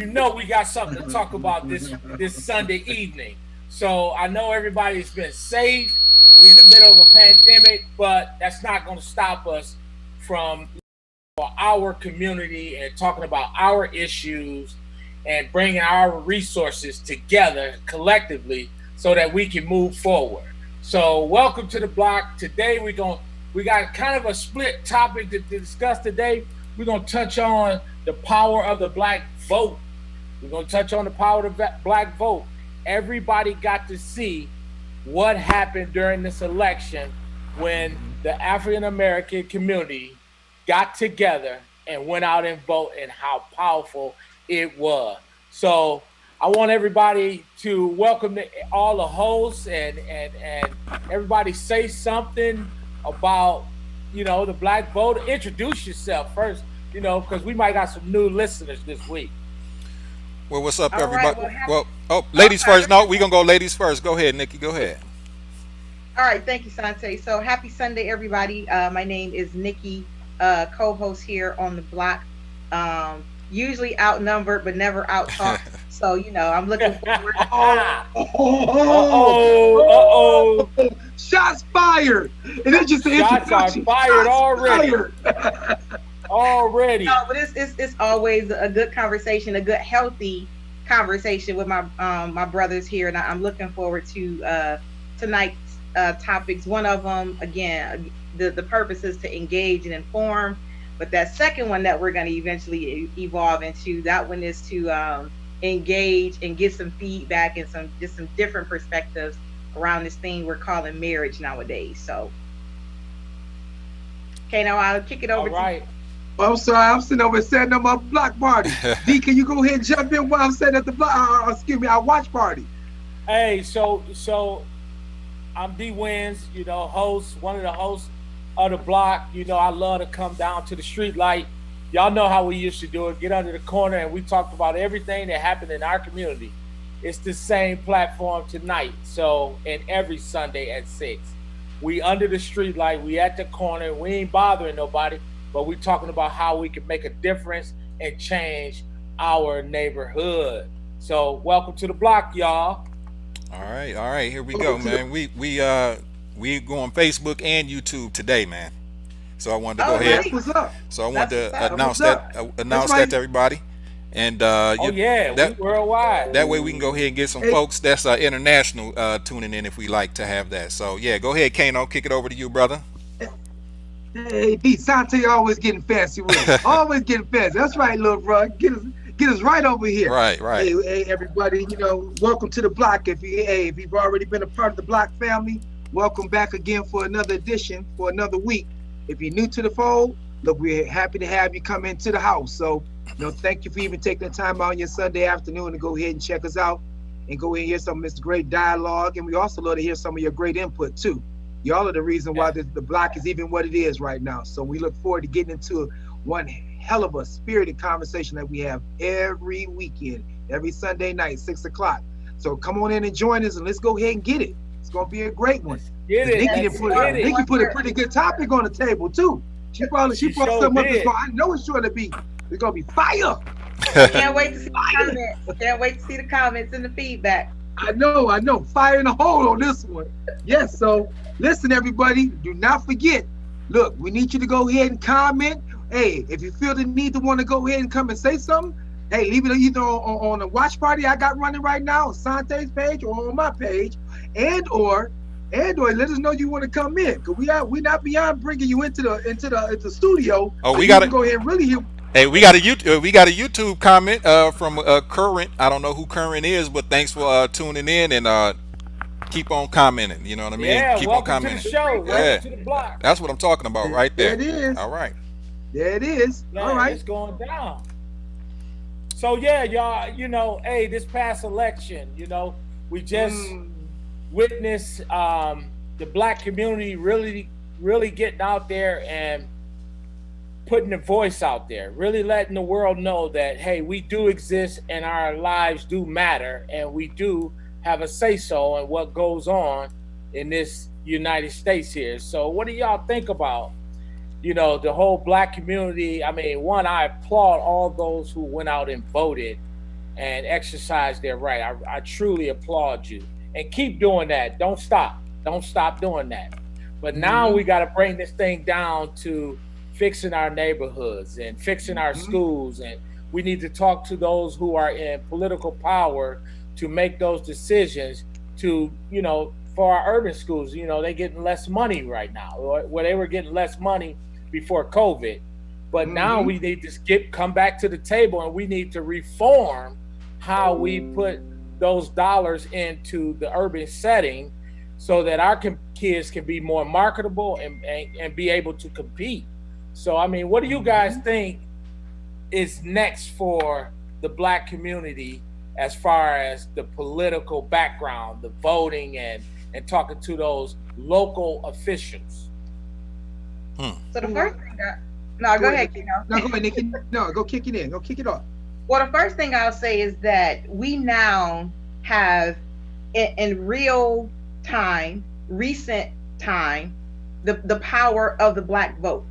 you know we got something to talk about this Sunday evening. So I know everybody's been safe. We're in the middle of a pandemic, but that's not going to stop us from our community and talking about our issues and bringing our resources together collectively so that we can move forward. So welcome to the block. Today we got kind of a split topic to discuss today. We're going to touch on the power of the black vote. We're going to touch on the power of the black vote. Everybody got to see what happened during this election when the African American community got together and went out and vote, and how powerful it was. So I want everybody to welcome all the hosts and everybody say something about, the black vote. Introduce yourself first, because we might got some new listeners this week. Well, what's up, All everybody? right. Ladies first. No, we gonna go ladies first. Go ahead, Nikki. Go ahead. All right. Thank you, Sante. So happy Sunday, everybody. My name is Nikki, co-host here on the block. Usually outnumbered, but never out talked. So I'm looking forward. Uh-oh. Shots fired. And it's just the Shots are introduction. fired Shots already. fired. Already. No, but it's always a good conversation, a good healthy conversation with my brothers here, and I'm looking forward to tonight's topics. One of them, again, the purpose is to engage and inform, but that second one that we're going to eventually evolve into, that one is to engage and get some feedback and some different perspectives around this thing we're calling marriage nowadays. So, okay, now I'll kick it over to you. I'm sorry, I'm sitting over setting up my block party. D, can you go ahead and jump in while I'm setting up the block? Our watch party. Hey, so I'm D Wins, host, one of the hosts of the block. I love to come down to the street light. Y'all know how we used to do it. Get under the corner and we talked about everything that happened in our community. It's the same platform tonight. So, and every Sunday at 6. We under the street light, we at the corner, we ain't bothering nobody, but we talking about how we can make a difference and change our neighborhood. So welcome to the block, y'all. All right. Here we go, man. We go on Facebook and YouTube today, man. So I wanted to go ahead. That's what's up. So I wanted to That's announce what's that up. announce That's that right. to everybody, and We worldwide. that way we can go ahead and get some folks that's international tuning in if we like to have that. So yeah, go ahead, Kano. Kick it over to you, brother. Hey, D, Sante always getting fancy with us. Always getting fancy. That's right, little bro. Get us right over here. Right. Hey, everybody, welcome to the block. If you've already been a part of the block family, welcome back again for another edition, for another week. If you're new to the fold, look, we're happy to have you come into the house. So, thank you for even taking the time out on your Sunday afternoon to go ahead and check us out and go ahead and hear some of this great dialogue. And we also love to hear some of your great input too. Y'all are the reason why the block is even what it is right now. So we look forward to getting into one hell of a spirited conversation that we have every weekend, every Sunday night, 6 o'clock. So come on in and join us and let's go ahead and get it. It's going to be a great one. Nikki put a pretty good topic on the table too. She brought something up that's I know it's sure to be. It's going to be fire. Can't wait to see the comments. Can't wait to see the comments and the feedback. I know. Fire in the hole on this one. Yes, so listen, everybody, do not forget. Look, we need you to go ahead and comment. Hey, if you feel the need to want to go ahead and come and say something, hey, leave it either on the watch party I got running right now on Sante's page or on my page, and or let us know you want to come in, because we not beyond bringing you into the studio. Oh, we got to go ahead and really hear. Hey, we got a YouTube comment from Current. I don't know who Current is, but thanks for tuning in and keep on commenting. You know what I mean? Yeah, keep welcome on commenting. to the show. Welcome to the block. That's what I'm talking about right there. There it is. All right. There it is. Yeah, all right. It's going down. So yeah, y'all, hey, this past election, we just witnessed the black community really getting out there and putting the voice out there, really letting the world know that, hey, we do exist and our lives do matter and we do have a say-so in what goes on in this United States here. So what do y'all think about, the whole black community? I mean, one, I applaud all those who went out and voted and exercise their right. I truly applaud you, and keep doing that. Don't stop. Don't stop doing that. But now we Mm-hmm. got to bring this thing down to fixing our neighborhoods and fixing our Mm-hmm. schools, and we need to talk to those who are in political power to make those decisions to, for our urban schools. They're getting less money right now, where they were getting less money before COVID. But now Mm-hmm. we need to come back to the table, and we need to reform how we put those dollars into the urban setting so that our kids can be more marketable and be able to compete. So, I mean, what do you guys Mm-hmm. think is next for the Black community as far as the political background, the voting, and talking to those local officials? Hmm. So the Well, first thing, no, go go ahead, ahead, Nikki. Kino. No, go ahead, Nikki. No, go kick it in. Go kick it off. Well, the first thing I'll say is that we now have, in real time, recent time, the power of the Black vote.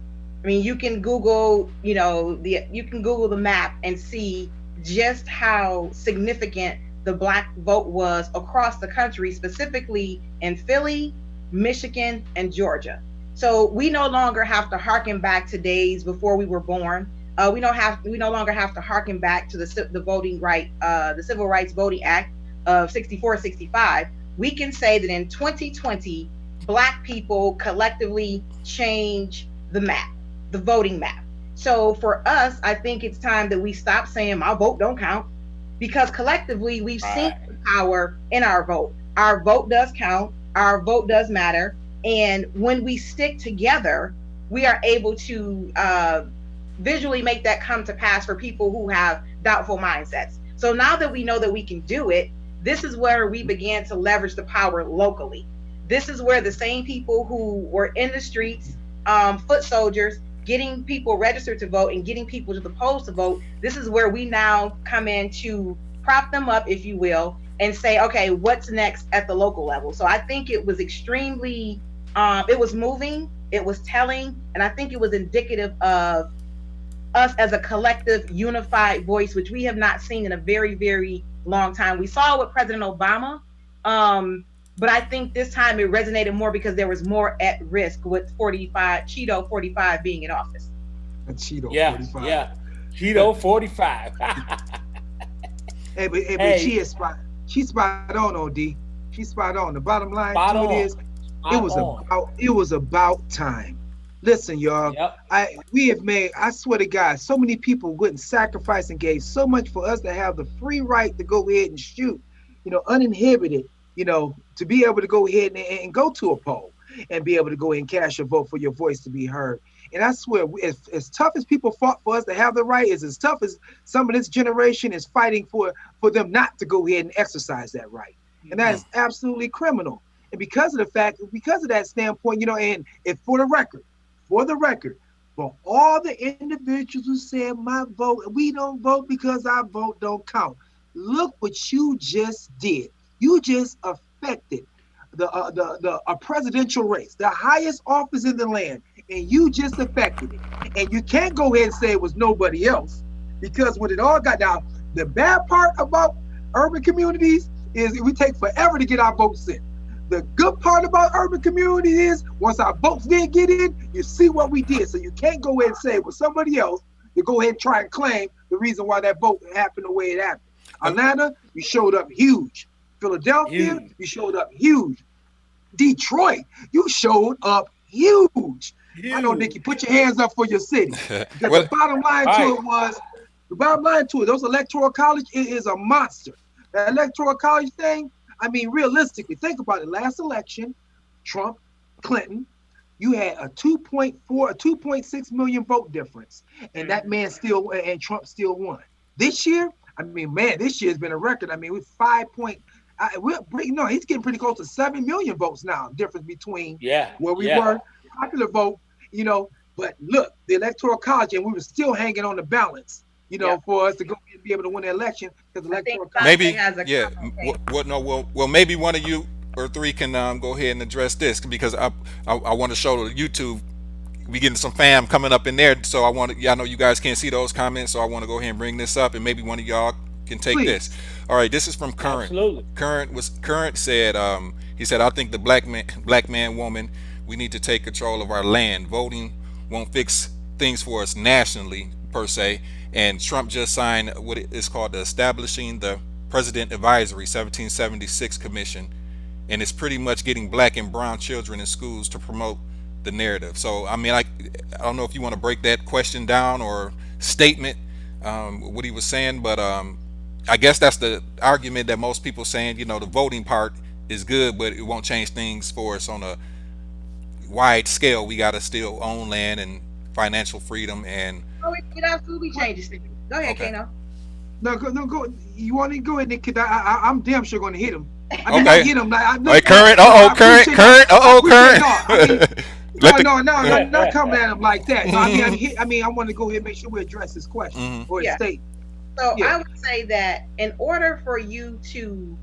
I mean, you can Google, you can Google the map and see just how significant the Black vote was across the country, specifically in Philly, Michigan, and Georgia. So we no longer have to harken back to days before we were born. We no longer have to harken back to the voting right, the Civil Rights Voting Act of 64, 65. We can say that in 2020, Black people collectively change the map, the voting map. So for us, I think it's time that we stop saying my vote don't count, because collectively we've seen Right. the power in our vote. Our vote does count. Our vote does matter. And when we stick together, we are able to visually make that come to pass for people who have doubtful mindsets. So now that we know that we can do it, this is where we began to leverage the power locally. This is where the same people who were in the streets, foot soldiers, getting people registered to vote and getting people to the polls to vote, this is where we now come in to prop them up, if you will, and say, okay, what's next at the local level? So I think it was extremely, it was moving, it was telling, and I think it was indicative of us as a collective unified voice, which we have not seen in a very, very long time. We saw it with President Obama, but I think this time it resonated more because there was more at risk with 45, Cheeto 45 being in office. A Cheeto Yeah, 45. yeah. Keto 45. But Hey, she's spot on, OD. She's spot on. The bottom line spot to it on. is, Spot on. it was about time. Listen, y'all. Yep. We have made, I swear to God, so many people wouldn't sacrifice and gave so much for us to have the free right to go ahead and shoot, uninhibited, to be able to go ahead and go to a poll and be able to go ahead and cast your vote for your voice to be heard. And I swear, as tough as people fought for us to have the right, is as tough as some of this generation is fighting for them not to go ahead and exercise that right. And that is absolutely criminal. And because of that standpoint, and if for the record, for all the individuals who said my vote, we don't vote because our vote don't count. Look what you just did. You just affected a presidential race, the highest office in the land, and you just affected it. And you can't go ahead and say it was nobody else, because when it all got down, the bad part about urban communities is we take forever to get our votes in. The good part about urban communities is once our votes did get in, you see what we did. So you can't go ahead and say it was somebody else to go ahead and try and claim the reason why that vote happened the way it happened. Atlanta, you showed up huge. Philadelphia, Huge. you showed up huge. Detroit, you showed up huge. I know, Nikki, put your hands up for your city. Because Well, the bottom line to it, those electoral college, it is a monster. That electoral college thing, I mean, realistically, think about it. Last election, Trump, Clinton, you had a 2.6 million vote difference. And that man and Trump still won. This year, I mean, man, this year's been a record. I mean, with he's getting pretty close to 7 million votes now, difference between where we were, popular vote, but look, the electoral college, and we were still hanging on the balance, for us to go and be able to win the election, because the electoral college. maybe, has a yeah. comment. Well, maybe one of you or three can go ahead and address this, because I want to show the YouTube. We getting some fam coming up in there, so I know you guys can't see those comments, so I want to go ahead and bring this up, and maybe one of y'all can take this. Please. All right, this is from Current. Absolutely. Current said, he said, I think the black man, woman, we need to take control of our land. Voting won't fix things for us nationally per se. And Trump just signed what is called the Establishing the President Advisory 1776 Commission, and it's pretty much getting black and brown children in schools to promote the narrative. So I mean, I don't know if you want to break that question down or statement, what he was saying, but I guess that's the argument that most people saying. You know, the voting part is good, but it won't change things for us on a wide scale. We got to still own land and financial freedom and Oh, it absolutely changes things. Go ahead, Okay. Kano. No, go. You want to go ahead, Nick? Cause I'm damn sure going to hit him. I mean, Okay. not hit him. Like, Hey, Current. Current. Let the No, not coming at him like that. No, I mean, I want to go ahead and make sure we address his question or his Yeah. state. So Yeah. I would say that in order for you to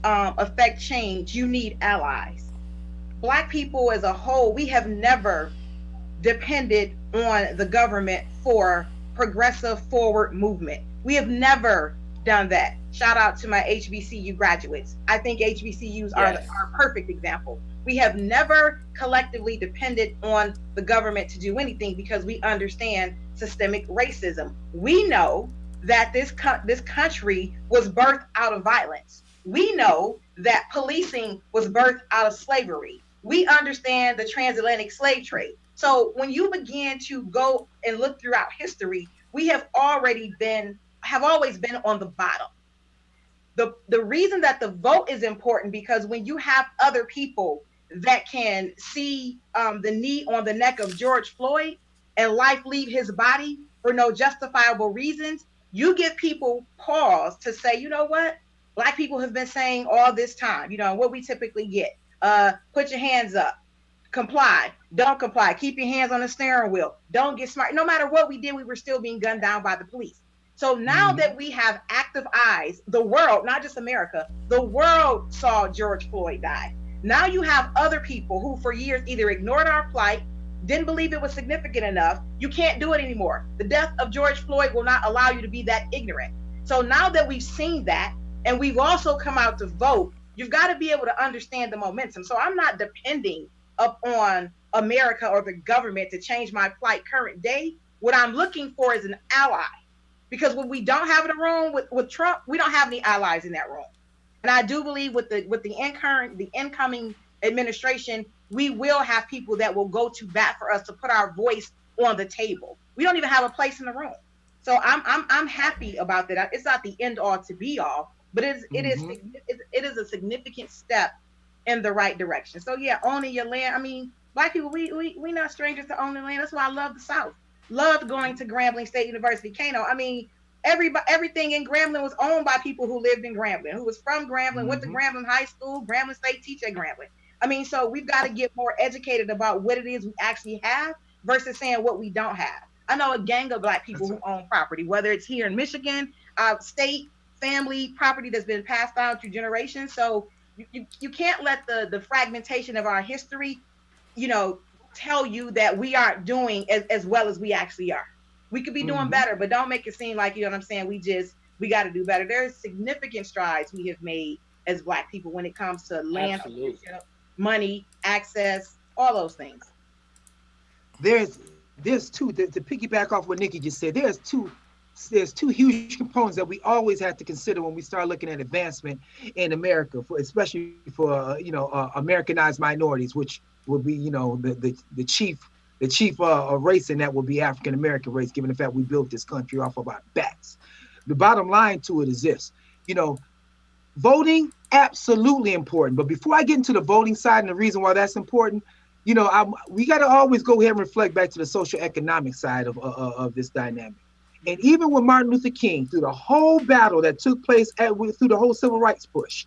affect change, you need allies. Black people as a whole, we have never depended on the government for progressive forward movement. We have never done that. Shout out to my HBCU graduates. I think HBCUs are Yes. a perfect example. We have never collectively depended on the government to do anything because we understand systemic racism. We know that this country was birthed out of violence. We know that policing was birthed out of slavery. We understand the transatlantic slave trade. So when you begin to go and look throughout history, we have always been on the bottom. The reason that the vote is important because when you have other people that can see the knee on the neck of George Floyd and life leave his body for no justifiable reasons, you give people pause to say, you know what? Black people have been saying all this time, you know, what we typically get. Put your hands up, comply, don't comply, keep your hands on the steering wheel, don't get smart. No matter what we did, we were still being gunned down by the police. So now that we have active eyes, the world, not just America, the world saw George Floyd die. Now you have other people who for years either ignored our plight, didn't believe it was significant enough. You can't do it anymore. The death of George Floyd will not allow you to be that ignorant. So now that we've seen that, and we've also come out to vote, you've got to be able to understand the momentum. So I'm not depending upon America or the government to change my plight current day. What I'm looking for is an ally. Because when we don't have it in a room with Trump, we don't have any allies in that room. And I do believe with the incoming administration, we will have people that will go to bat for us to put our voice on the table. We don't even have a place in the room. So I'm happy about that. It's not the end all to be all, but it is a significant step in the right direction. So yeah, owning your land. I mean, Black people, we not strangers to owning land. That's why I love the South. Loved going to Grambling State University. Kano, I mean, everything in Grambling was owned by people who lived in Grambling, who was from Grambling, went to Grambling High School, Grambling State, teach at Grambling. I mean, so we've got to get more educated about what it is we actually have versus saying what we don't have. I know a gang of Black people who own property, whether it's here in Michigan, state, family property that's been passed down through generations. So you can't let the fragmentation of our history, tell you that we aren't doing as well as we actually are. We could be doing better, but don't make it seem like, you know what I'm saying, we got to do better. There's significant strides we have made as Black people when it comes to land, money, access, all those things. There's two, to piggyback off what Nikki just said, there's two huge components that we always have to consider when we start looking at advancement in America, especially for Americanized minorities, which will be the chief race, and that will be African American race, given the fact we built this country off of our backs. The bottom line to it is this: voting, absolutely important. But before I get into the voting side and the reason why that's important, we got to always go ahead and reflect back to the social economic side of this dynamic. And even with Martin Luther King, through the whole battle that took place through the whole civil rights push,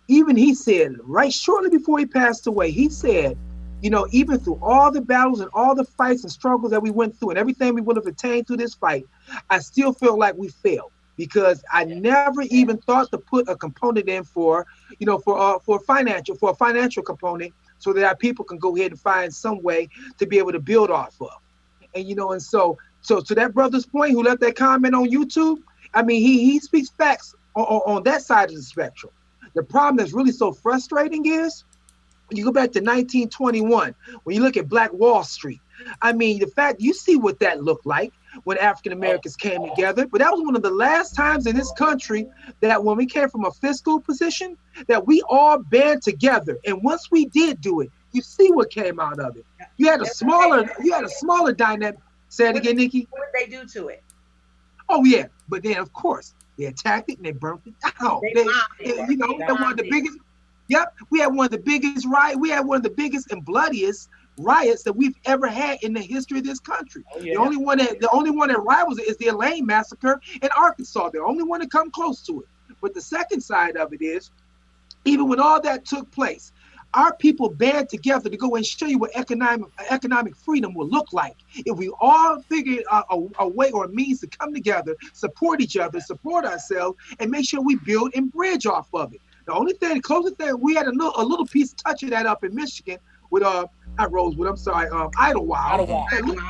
even he said, right shortly before he passed away, he said, even through all the battles and all the fights and struggles that we went through and everything we would have attained through this fight, I still feel like we failed because I never even thought to put a component in for a financial component so that our people can go ahead and find some way to be able to build off of. And, so to that brother's point who left that comment on YouTube, I mean, he speaks facts on that side of the spectrum. The problem that's really so frustrating is you go back to 1921, when you look at Black Wall Street. I mean, the fact you see what that looked like when African Americans came together, but that was one of the last times in this country that when we came from a fiscal position, that we all band together. And once we did do it, you see what came out of it. You had a smaller dynamic. Say it again, Nikki. What did they do to it? Oh yeah, but then of course they attacked it and they burnt it down. They one of the biggest. Yep, we had one of the biggest We had one of the biggest and bloodiest riots that we've ever had in the history of this country. Oh, yeah. The only one that rivals it is the Elaine massacre in Arkansas. The only one to come close to it. But the second side of it is, even when all that took place, our people band together to go and show you what economic freedom will look like if we all figure out a way or a means to come together, support each other, support ourselves, and make sure we build and bridge off of it. The closest thing, we had a little piece touching that up in Michigan with not Rosewood, I'm sorry, Idlewild.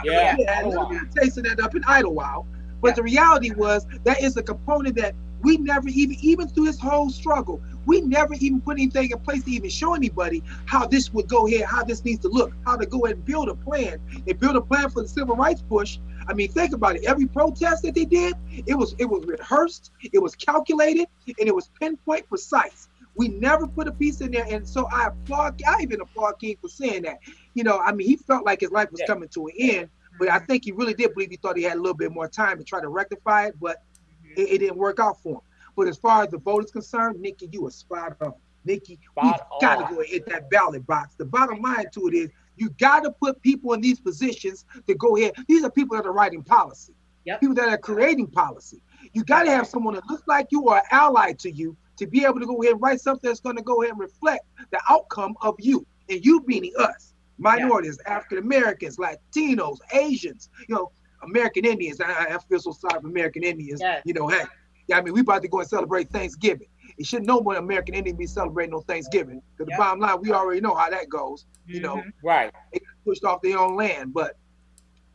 Yeah, a little bit of taste of that up in Idlewild. But the reality was that is a component that we never even through this whole struggle, we never even put anything in place to even show anybody how this would go here, how this needs to look, how to go ahead and build a plan. They built a plan for the civil rights push. I mean, think about it. Every protest that they did, it was rehearsed, it was calculated, and it was pinpoint precise. We never put a piece in there, and so I even applaud King for saying that. I mean, he felt like his life was coming to an end, but I think he really did believe he thought he had a little bit more time to try to rectify it, but it didn't work out for him. But as far as the vote is concerned, Nikki, you are spot on. Nikki, you got to go and hit that ballot box. The bottom line to it is you got to put people in these positions to go ahead. These are people that are writing policy, people that are creating policy. You got to have someone that looks like you or an ally to you to be able to go ahead and write something that's going to go ahead and reflect the outcome of you, and you meaning us, minorities, African Americans, Latinos, Asians, American Indians. I feel so sorry for American Indians. Hey, I mean, we about to go and celebrate Thanksgiving. It should know when American Indians be celebrating on Thanksgiving. Because the bottom line, we already know how that goes. Right. They pushed off their own land, but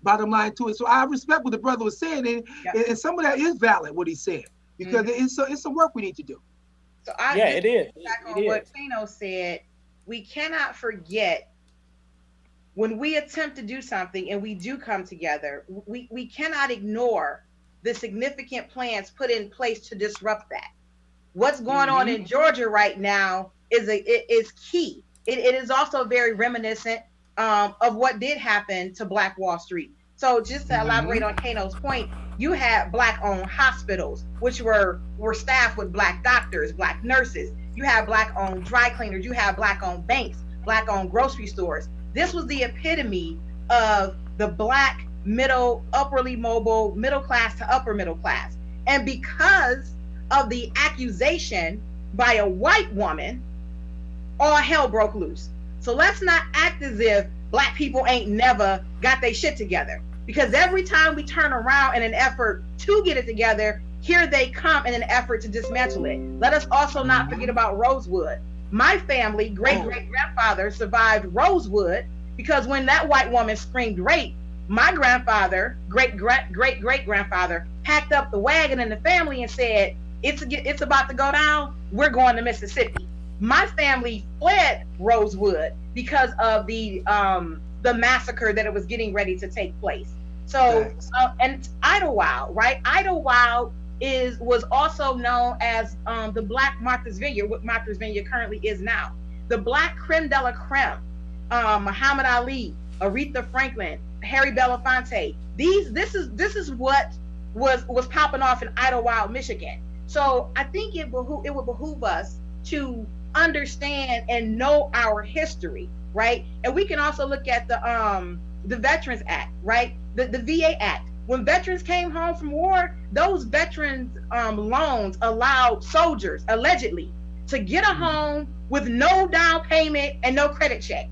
bottom line to it. So I respect what the brother was saying, and some of that is valid what he said, because it's some work we need to do. So it is. Back on what Tino said, we cannot forget when we attempt to do something and we do come together, we cannot ignore the significant plans put in place to disrupt that. What's going on in Georgia right now is key. It is also very reminiscent of what did happen to Black Wall Street. So just to elaborate on Kano's point, you had Black-owned hospitals, which were staffed with Black doctors, Black nurses. You have Black-owned dry cleaners. You have Black-owned banks, Black-owned grocery stores. This was the epitome of the Black upperly mobile, middle class to upper middle class. And because of the accusation by a white woman, all hell broke loose. So let's not act as if Black people ain't never got their shit together. Because every time we turn around in an effort to get it together, here they come in an effort to dismantle it. Let us also not forget about Rosewood. My family, great-great-grandfather survived Rosewood because when that white woman screamed rape, my grandfather, great-great-great-grandfather, packed up the wagon and the family and said, it's about to go down, we're going to Mississippi. My family fled Rosewood because of the massacre that it was getting ready to take place. So, and Idlewild, right? Idlewild was also known as the Black Martha's Vineyard, what Martha's Vineyard currently is now. The Black creme de la creme, Muhammad Ali, Aretha Franklin, Harry Belafonte. This is what was popping off in Idlewild, Michigan. So I think it would behoove us to understand and know our history, right? And we can also look at the Veterans Act, right? The VA Act. When veterans came home from war, those veterans loans allowed soldiers, allegedly, to get a home with no down payment and no credit check,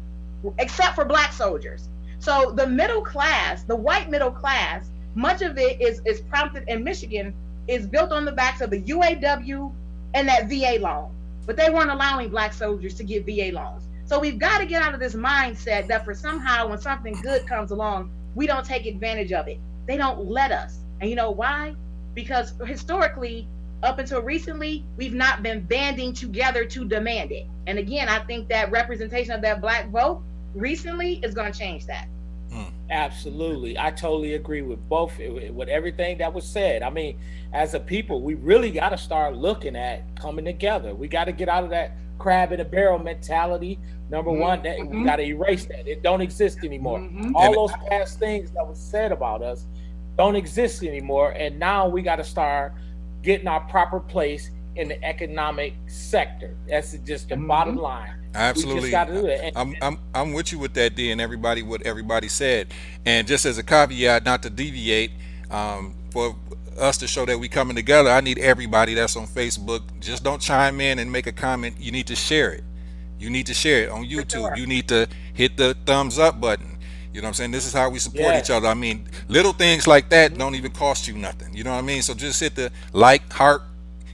except for Black soldiers. So the middle class, the white middle class, much of it is prompted in Michigan, is built on the backs of the UAW and that VA loan. But they weren't allowing Black soldiers to get VA loans. So we've got to get out of this mindset that for somehow when something good comes along, we don't take advantage of it. They don't let us. And you know why? because historically, up until recently, we've not been banding together to demand it. And again, I think that representation of that black vote recently is going to change that. Absolutely. I totally agree with with everything that was said. I mean, as a people, we really got to start looking at coming together. We got to get out of that crab in a barrel mentality. Number one, that we got to erase that. It don't exist anymore. All those past things that was said about us don't exist anymore. And now we got to start getting our proper place in the economic sector. That's just the bottom line. Absolutely. We just got to do it. I'm with you with that, D, and what everybody said. And just as a caveat, not to deviate, for us to show that we coming together, I need everybody that's on Facebook. Just don't chime in and make a comment. You need to share it. You need to share it on YouTube. Sure. You need to hit the thumbs up button. You know what I'm saying? This is how we support each other. I mean, little things like that don't even cost you nothing. You know what I mean? So just hit the like, heart.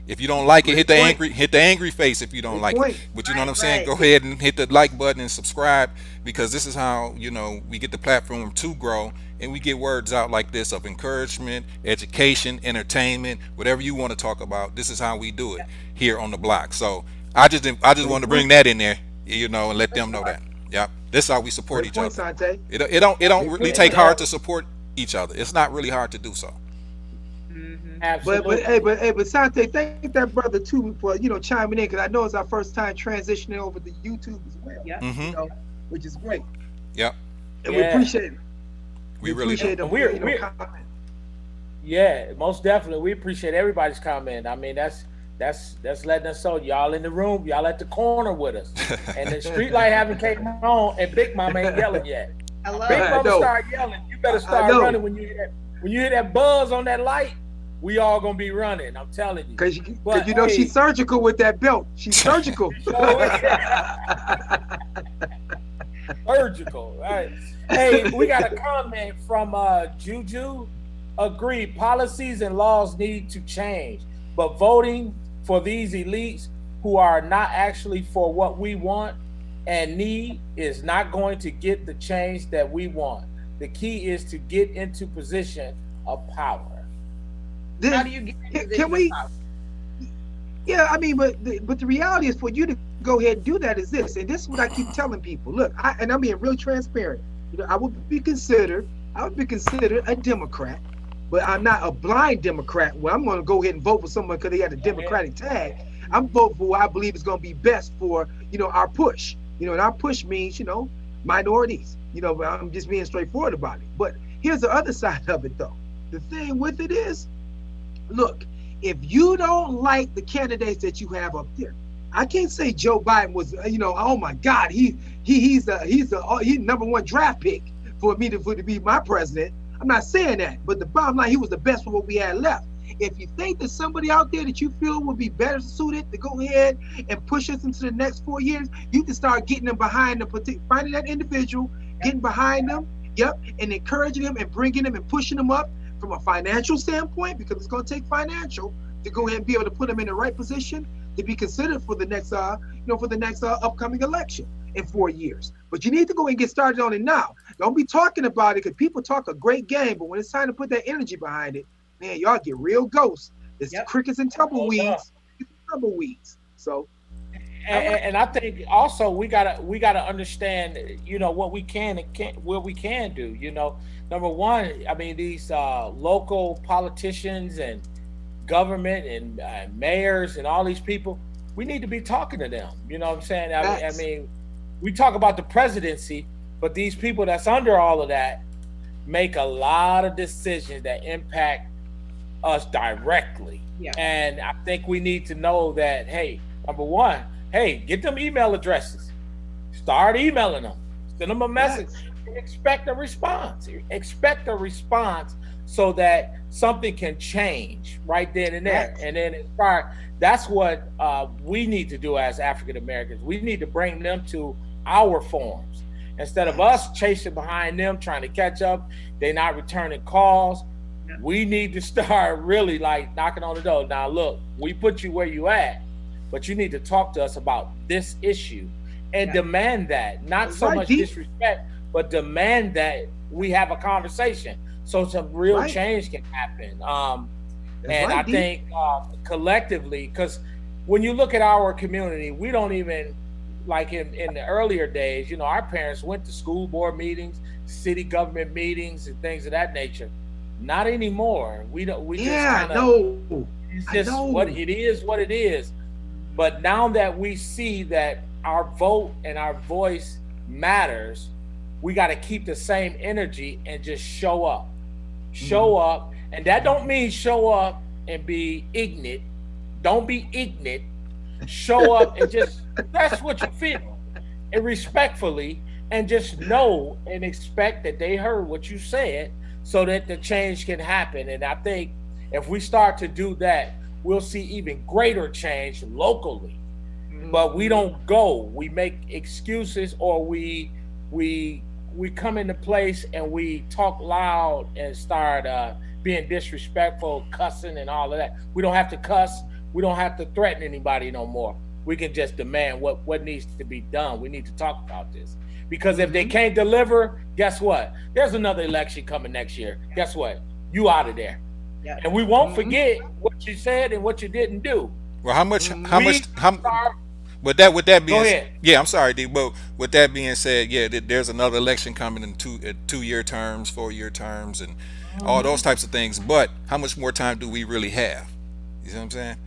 If you don't like it, hit the angry face if you don't like it. But you know what I'm saying? Go ahead and hit the like button and subscribe, because this is how, you know, we get the platform to grow, and we get words out like this of encouragement, education, entertainment, whatever you want to talk about. This is how we do it here on the block. So I just wanted to bring that in there, you know, and let them know that. Yeah, this is how we support each other. It don't really take hard to support each other. It's not really hard to do so. Absolutely. But Sante, thank that brother too for, you know, chiming in, because I know it's our first time transitioning over to YouTube as well. Yeah. You know, which is great. Yep. And we appreciate it. We really appreciate do. We're yeah, most definitely. We appreciate everybody's comment. I mean, that's letting us know y'all in the room, y'all at the corner with us, and the street light haven't came on, and Big Mama ain't yelling yet. I love Big it. Mama start yelling. You better start running when you hear that buzz on that light. We all gonna be running. I'm telling you. Because you know, she's surgical with that belt. She's surgical. Surgical, right? Hey, we got a comment from Juju. Agreed. Policies and laws need to change, but voting for these elites who are not actually for what we want and need is not going to get the change that we want. The key is to get into position of power. How do you get into can we? Yeah, I mean, but the reality is, for you to go ahead and do that is this, and this is what I keep telling people. Look, I'm being real transparent. You know, I would be considered a Democrat, but I'm not a blind Democrat where I'm going to go ahead and vote for someone because they had a Democratic tag. I'm voting for what I believe is going to be best for, you know, our push. You know, and our push means, you know, minorities. You know, I'm just being straightforward about it. But here's the other side of it, though. The thing with it is, look, if you don't like the candidates that you have up there, I can't say Joe Biden was, you know, oh my God, he's number one draft pick for me to be my president. I'm not saying that, but the bottom line, he was the best for what we had left. If you think there's somebody out there that you feel would be better suited to go ahead and push us into the next 4 years, you can start getting them behind the finding that individual, getting behind them, and encouraging them and bringing them and pushing them up from a financial standpoint, because it's going to take financial to go ahead and be able to put them in the right position to be considered for the next, upcoming election in 4 years. But you need to go ahead and get started on it now. Don't be talking about it, because people talk a great game, but when it's time to put that energy behind it, man, y'all get real ghosts. It's crickets and tumbleweeds. So. And I think also we gotta understand, you know, what we can do. You know, number one, I mean, these local politicians and government and mayors and all these people, we need to be talking to them. You know what I'm saying? I mean, we talk about the presidency, but these people that's under all of that make a lot of decisions that impact us directly. Yeah. And I think we need to know that, hey, number one, hey, get them email addresses. Start emailing them. Send them a message. Expect a response. Expect a response so that something can change right then and there. And then that's what we need to do as African Americans. We need to bring them to our forums. Instead of us chasing behind them, trying to catch up, they're not returning calls. We need to start really like knocking on the door. Now, look, we put you where you at, but you need to talk to us about this issue and demand that. Not so much disrespect, but demand that we have a conversation so some real change can happen. That's And I right, D. think collectively, because when you look at our community, we don't even like in the earlier days. Our parents went to school board meetings, city government meetings, and things of that nature. Not anymore. We don't. We just Yeah, kind of. I It's just what know. it is. What it is. But now that we see that our vote and our voice matters, we got to keep the same energy and just show up. Mm-hmm. Show up. And that don't mean show up and be ignorant. Don't be ignorant. Show up and just that's what you feel. And respectfully, and just know and expect that they heard what you said so that the change can happen. And I think if we start to do that, we'll see even greater change locally. But we don't go. We make excuses, or we come into place and we talk loud and start being disrespectful, cussing, and all of that. We don't have to cuss. We don't have to threaten anybody no more. We can just demand what needs to be done. We need to talk about this. Because if they can't deliver, guess what? There's another election coming next year. Guess what? You out of there. Yeah. And we won't forget what you said and what you didn't do. Well, how much? We are, With that being, go ahead. yeah, I'm sorry, D. But with that being said, yeah, there's another election coming in 2 year terms, 4 year terms, and all those types of things. But how much more time do we really have? You see what I'm saying?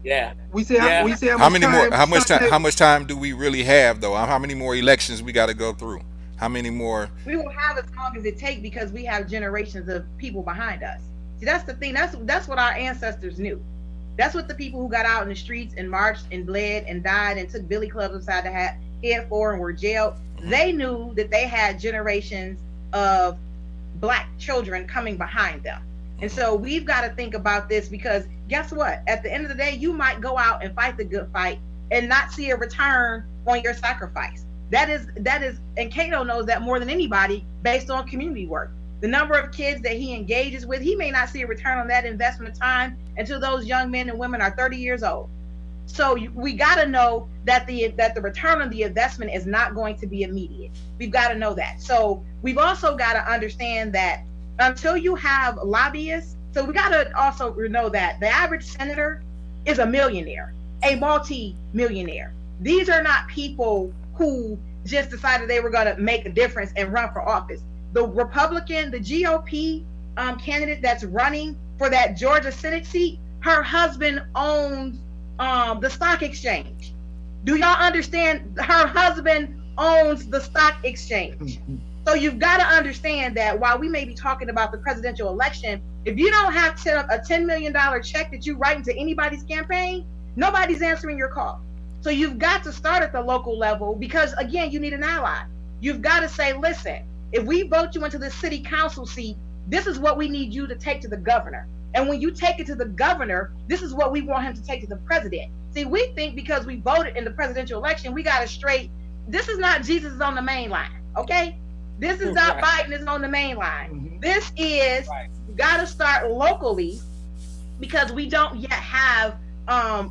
Yeah. We say Yeah. How many more? How much time? Sunday- How much time do we really have, though? How many more elections we got to go through? How many more? We will have as long as it takes because we have generations of people behind us. See, that's the thing. That's what our ancestors knew. That's what the people who got out in the streets and marched and bled and died and took billy clubs upside the head for and were jailed. They knew that they had generations of Black children coming behind them. And so we've got to think about this because guess what? At the end of the day, you might go out and fight the good fight and not see a return on your sacrifice. That is, and Cato knows that more than anybody based on community work. The number of kids that he engages with, he may not see a return on that investment of time until those young men and women are 30 years old. So we got to know that the return on the investment is not going to be immediate. We've got to know that. So we've also got to understand that until you have lobbyists, so we got to also know that the average senator is a millionaire, a multi-millionaire. These are not people who just decided they were going to make a difference and run for office. The Republican, the GOP candidate that's running for that Georgia Senate seat, her husband owns the stock exchange. Do y'all understand? Her husband owns the stock exchange. So you've got to understand that while we may be talking about the presidential election, if you don't have a $10 million check that you write into anybody's campaign, nobody's answering your call. So you've got to start at the local level because, again, you need an ally. You've got to say, listen, if we vote you into the city council seat, this is what we need you to take to the governor. And when you take it to the governor, this is what we want him to take to the president. See, we think because we voted in the presidential election, we got it straight. This is not Jesus is on the main line, okay? This is not Biden is on the main line. This is, you got to start locally because we don't yet have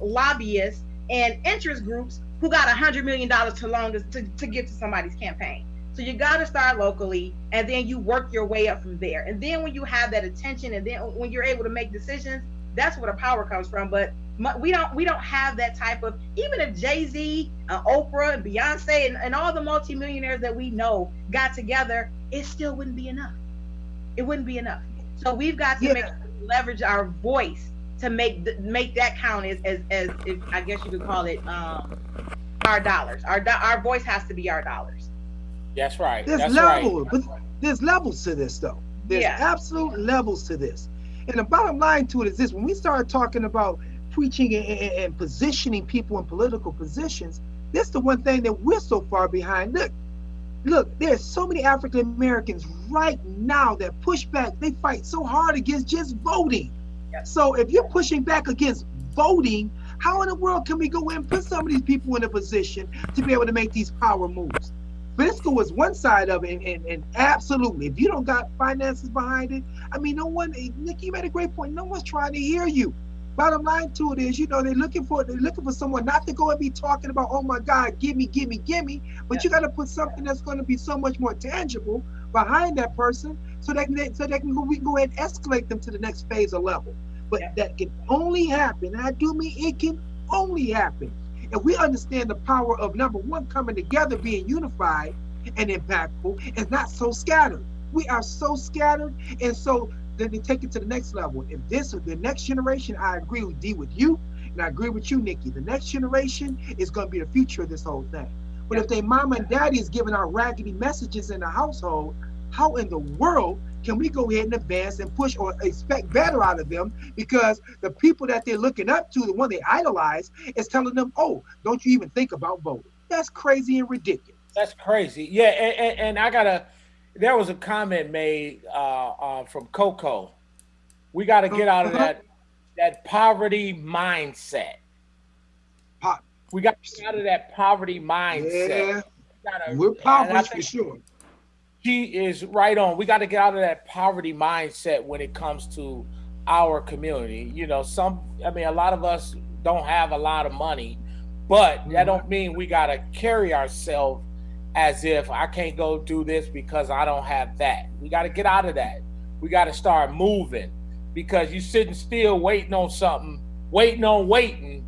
lobbyists and interest groups who got $100 million to give to somebody's campaign. So you got to start locally, and then you work your way up from there. And then when you have that attention, and then when you're able to make decisions, that's where the power comes from. But we don't have that type of. Even if Jay-Z, Oprah, and Beyonce, and all the multimillionaires that we know got together, it still wouldn't be enough. It wouldn't be enough. So we've got to leverage our voice to make that count as if, I guess you could call it our dollars. Our voice has to be our dollars. That's right. There's levels, but there's levels to this, though. There's absolute levels to this. And the bottom line to it is this: when we start talking about preaching and positioning people in political positions, that's the one thing that we're so far behind. Look, there's so many African Americans right now that push back. They fight so hard against just voting. So if you're pushing back against voting, how in the world can we go in and put some of these people in a position to be able to make these power moves? Fiscal is one side of it, and absolutely, if you don't got finances behind it, I mean, no one, Nick, you made a great point. No one's trying to hear you. Bottom line to it is, they're looking for someone not to go and be talking about, oh my God, gimme, but you got to put something that's going to be so much more tangible behind that person, so we can go ahead and escalate them to the next phase or level. But that can only happen, and I do mean it can only happen. And we understand the power of number one, coming together, being unified and impactful, and not so scattered. We are so scattered, and so then they take it to the next level. If the next generation, I agree with D with you, and I agree with you, Nikki. The next generation is going to be the future of this whole thing. But if their mama and daddy is giving out raggedy messages in the household, how in the world can we go ahead and advance and push or expect better out of them? Because the people that they're looking up to, the one they idolize, is telling them, oh, don't you even think about voting. That's crazy and ridiculous. That's crazy. Yeah, and there was a comment made from Coco. We got to get out of that poverty mindset. We got to get out of that poverty mindset. Yeah, we're poverty for sure. She is right on. We got to get out of that poverty mindset when it comes to our community. You know, a lot of us don't have a lot of money, but that don't mean we got to carry ourselves as if I can't go do this because I don't have that. We got to get out of that. We got to start moving, because you sitting still waiting on something, waiting.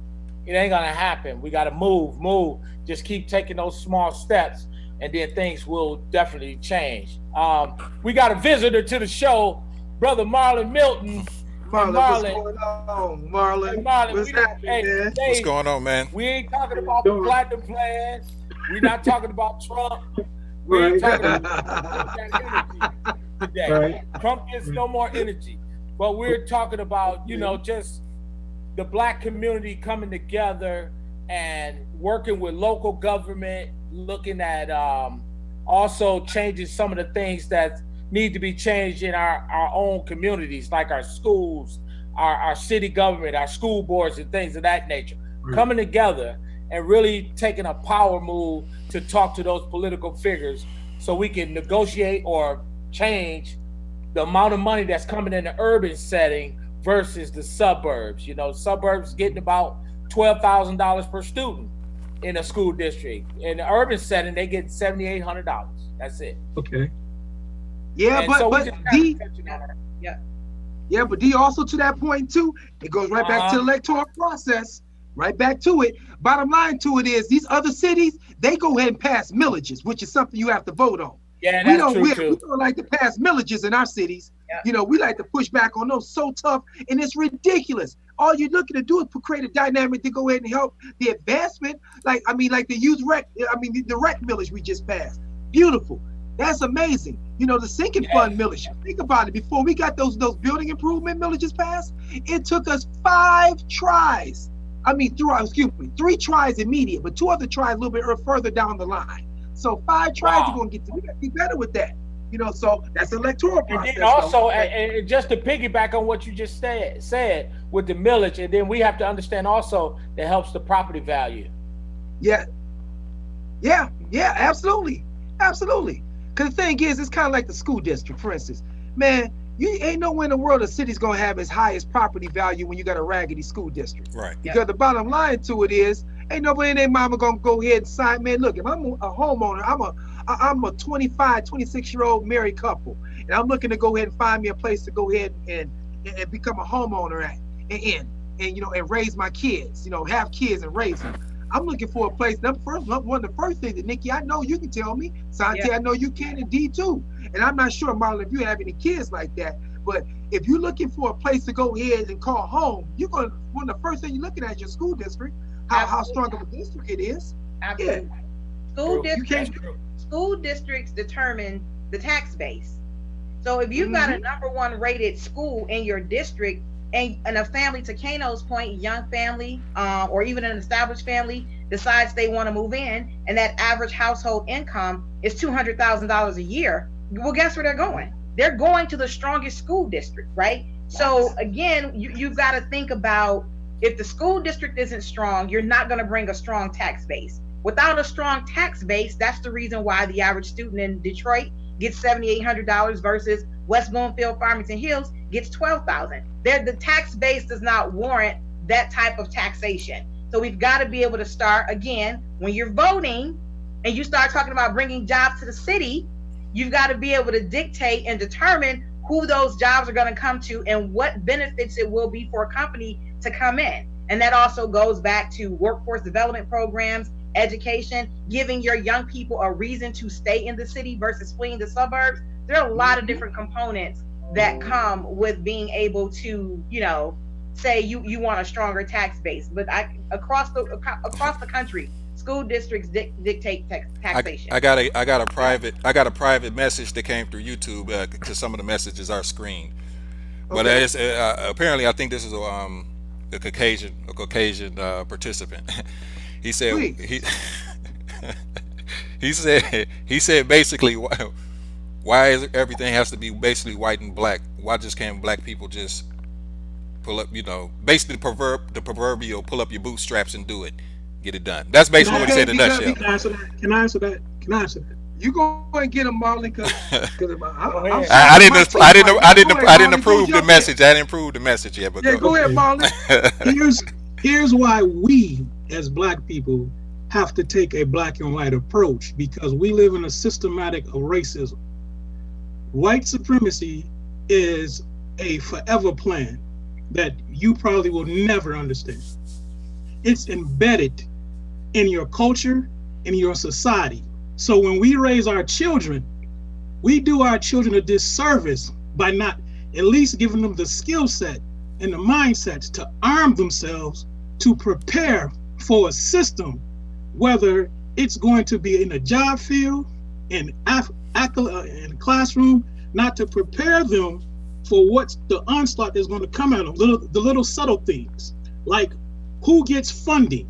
It ain't gonna happen. We gotta move. Just keep taking those small steps, and then things will definitely change. We got a visitor to the show, Brother Marlon Milton. Marlon, what's going on, Marlon? Hey, Marlon, what's happening, man? What's going on, man? We ain't talking about the platinum plan. We're not talking about Trump. We ain't talking about that energy today. Right. Trump gets no more energy. But we're talking about, just the Black community coming together and working with local government, looking at also changing some of the things that need to be changed in our own communities, like our schools, our city government, our school boards, and things of that nature. Right. Coming together and really taking a power move to talk to those political figures so we can negotiate or change the amount of money that's coming in the urban setting versus the suburbs. Suburbs getting about $12,000 per student in a school district. In the urban setting, they get $7,800. That's it. Okay. Yeah, but D also, to that point too, it goes right back to the electoral process. Right back to it. Bottom line to it is, these other cities, they go ahead and pass millages, which is something you have to vote on. Yeah, that's true too. We don't like to pass millages in our cities. Yeah. We like to push back on those so tough, and it's ridiculous. All you're looking to do is create a dynamic to go ahead and help the advancement. Like the youth rec, the rec millage we just passed. Beautiful. That's amazing. The sinking fund millage. Think about it. Before we got those building improvement millages passed, it took us 5 tries. 3 tries immediate, but 2 other tries a little bit further down the line. So 5 tries are going to get to. We got to be better with that. So that's the electoral process. And also, and just to piggyback on what you just said with the millage, and then we have to understand also that helps the property value. Yeah, absolutely. Because the thing is, it's kind of like the school district, for instance. Man, you ain't nowhere in the world a city's gonna have its highest property value when you got a raggedy school district. Right. Because the bottom line to it is, ain't nobody in their mama gonna go ahead and sign. Man, look, if I'm a homeowner, I'm a 25, 26-year-old married couple, and I'm looking to go ahead and find me a place to go ahead and become a homeowner at, and raise my kids, have kids and raise them. I'm looking for a place. One of the first things that, Nikki, I know you can tell me, Santi, I know you can, and D too. And I'm not sure, Marlon, if you have any kids like that, but if you're looking for a place to go ahead and call home, one of the first things you're looking at is your school district, how strong of a district it is. Absolutely. Yeah. School districts determine the tax base. So if you've got a #1 rated school in your district, and a family, to Kano's point, young family, or even an established family decides they want to move in, and that average household income is $200,000 a year, well, guess where they're going? They're going to the strongest school district, right? Yes. So again, you've got to think about, if the school district isn't strong, you're not going to bring a strong tax base. Without a strong tax base, that's the reason why the average student in Detroit gets $7,800 versus West Bloomfield, Farmington Hills gets $12,000. The tax base does not warrant that type of taxation. So we've got to be able to start, again, when you're voting and you start talking about bringing jobs to the city, you've got to be able to dictate and determine, who those jobs are going to come to and what benefits it will be for a company to come in. And that also goes back to workforce development programs, education, giving your young people a reason to stay in the city versus fleeing the suburbs. There are a lot of different components that come with being able to, you know, say you want a stronger tax base. But across the country, school districts dictate taxation. I got a private message that came through YouTube because some of the messages are screened. But it's, apparently, I think this is a Caucasian participant. He said he said basically, why is everything has to be basically white and black? Why just can't black people just pull up, you know, basically the proverbial pull up your bootstraps and do it, get it done. That's basically what he said in a nutshell. Can I answer that? You go and get him, Marlon, because I didn't approve the message. I didn't approve the message yet. But go ahead, Marlon. Here's why we as black people have to take a black and white approach, because we live in a systematic of racism. White supremacy is a forever plan that you probably will never understand. It's embedded in your culture, in your society. So when we raise our children, we do our children a disservice by not at least giving them the skill set and the mindsets to arm themselves to prepare for a system, whether it's going to be in a job field, in classroom, not to prepare them for what's the onslaught that's going to come at them. The little subtle things, like who gets funding.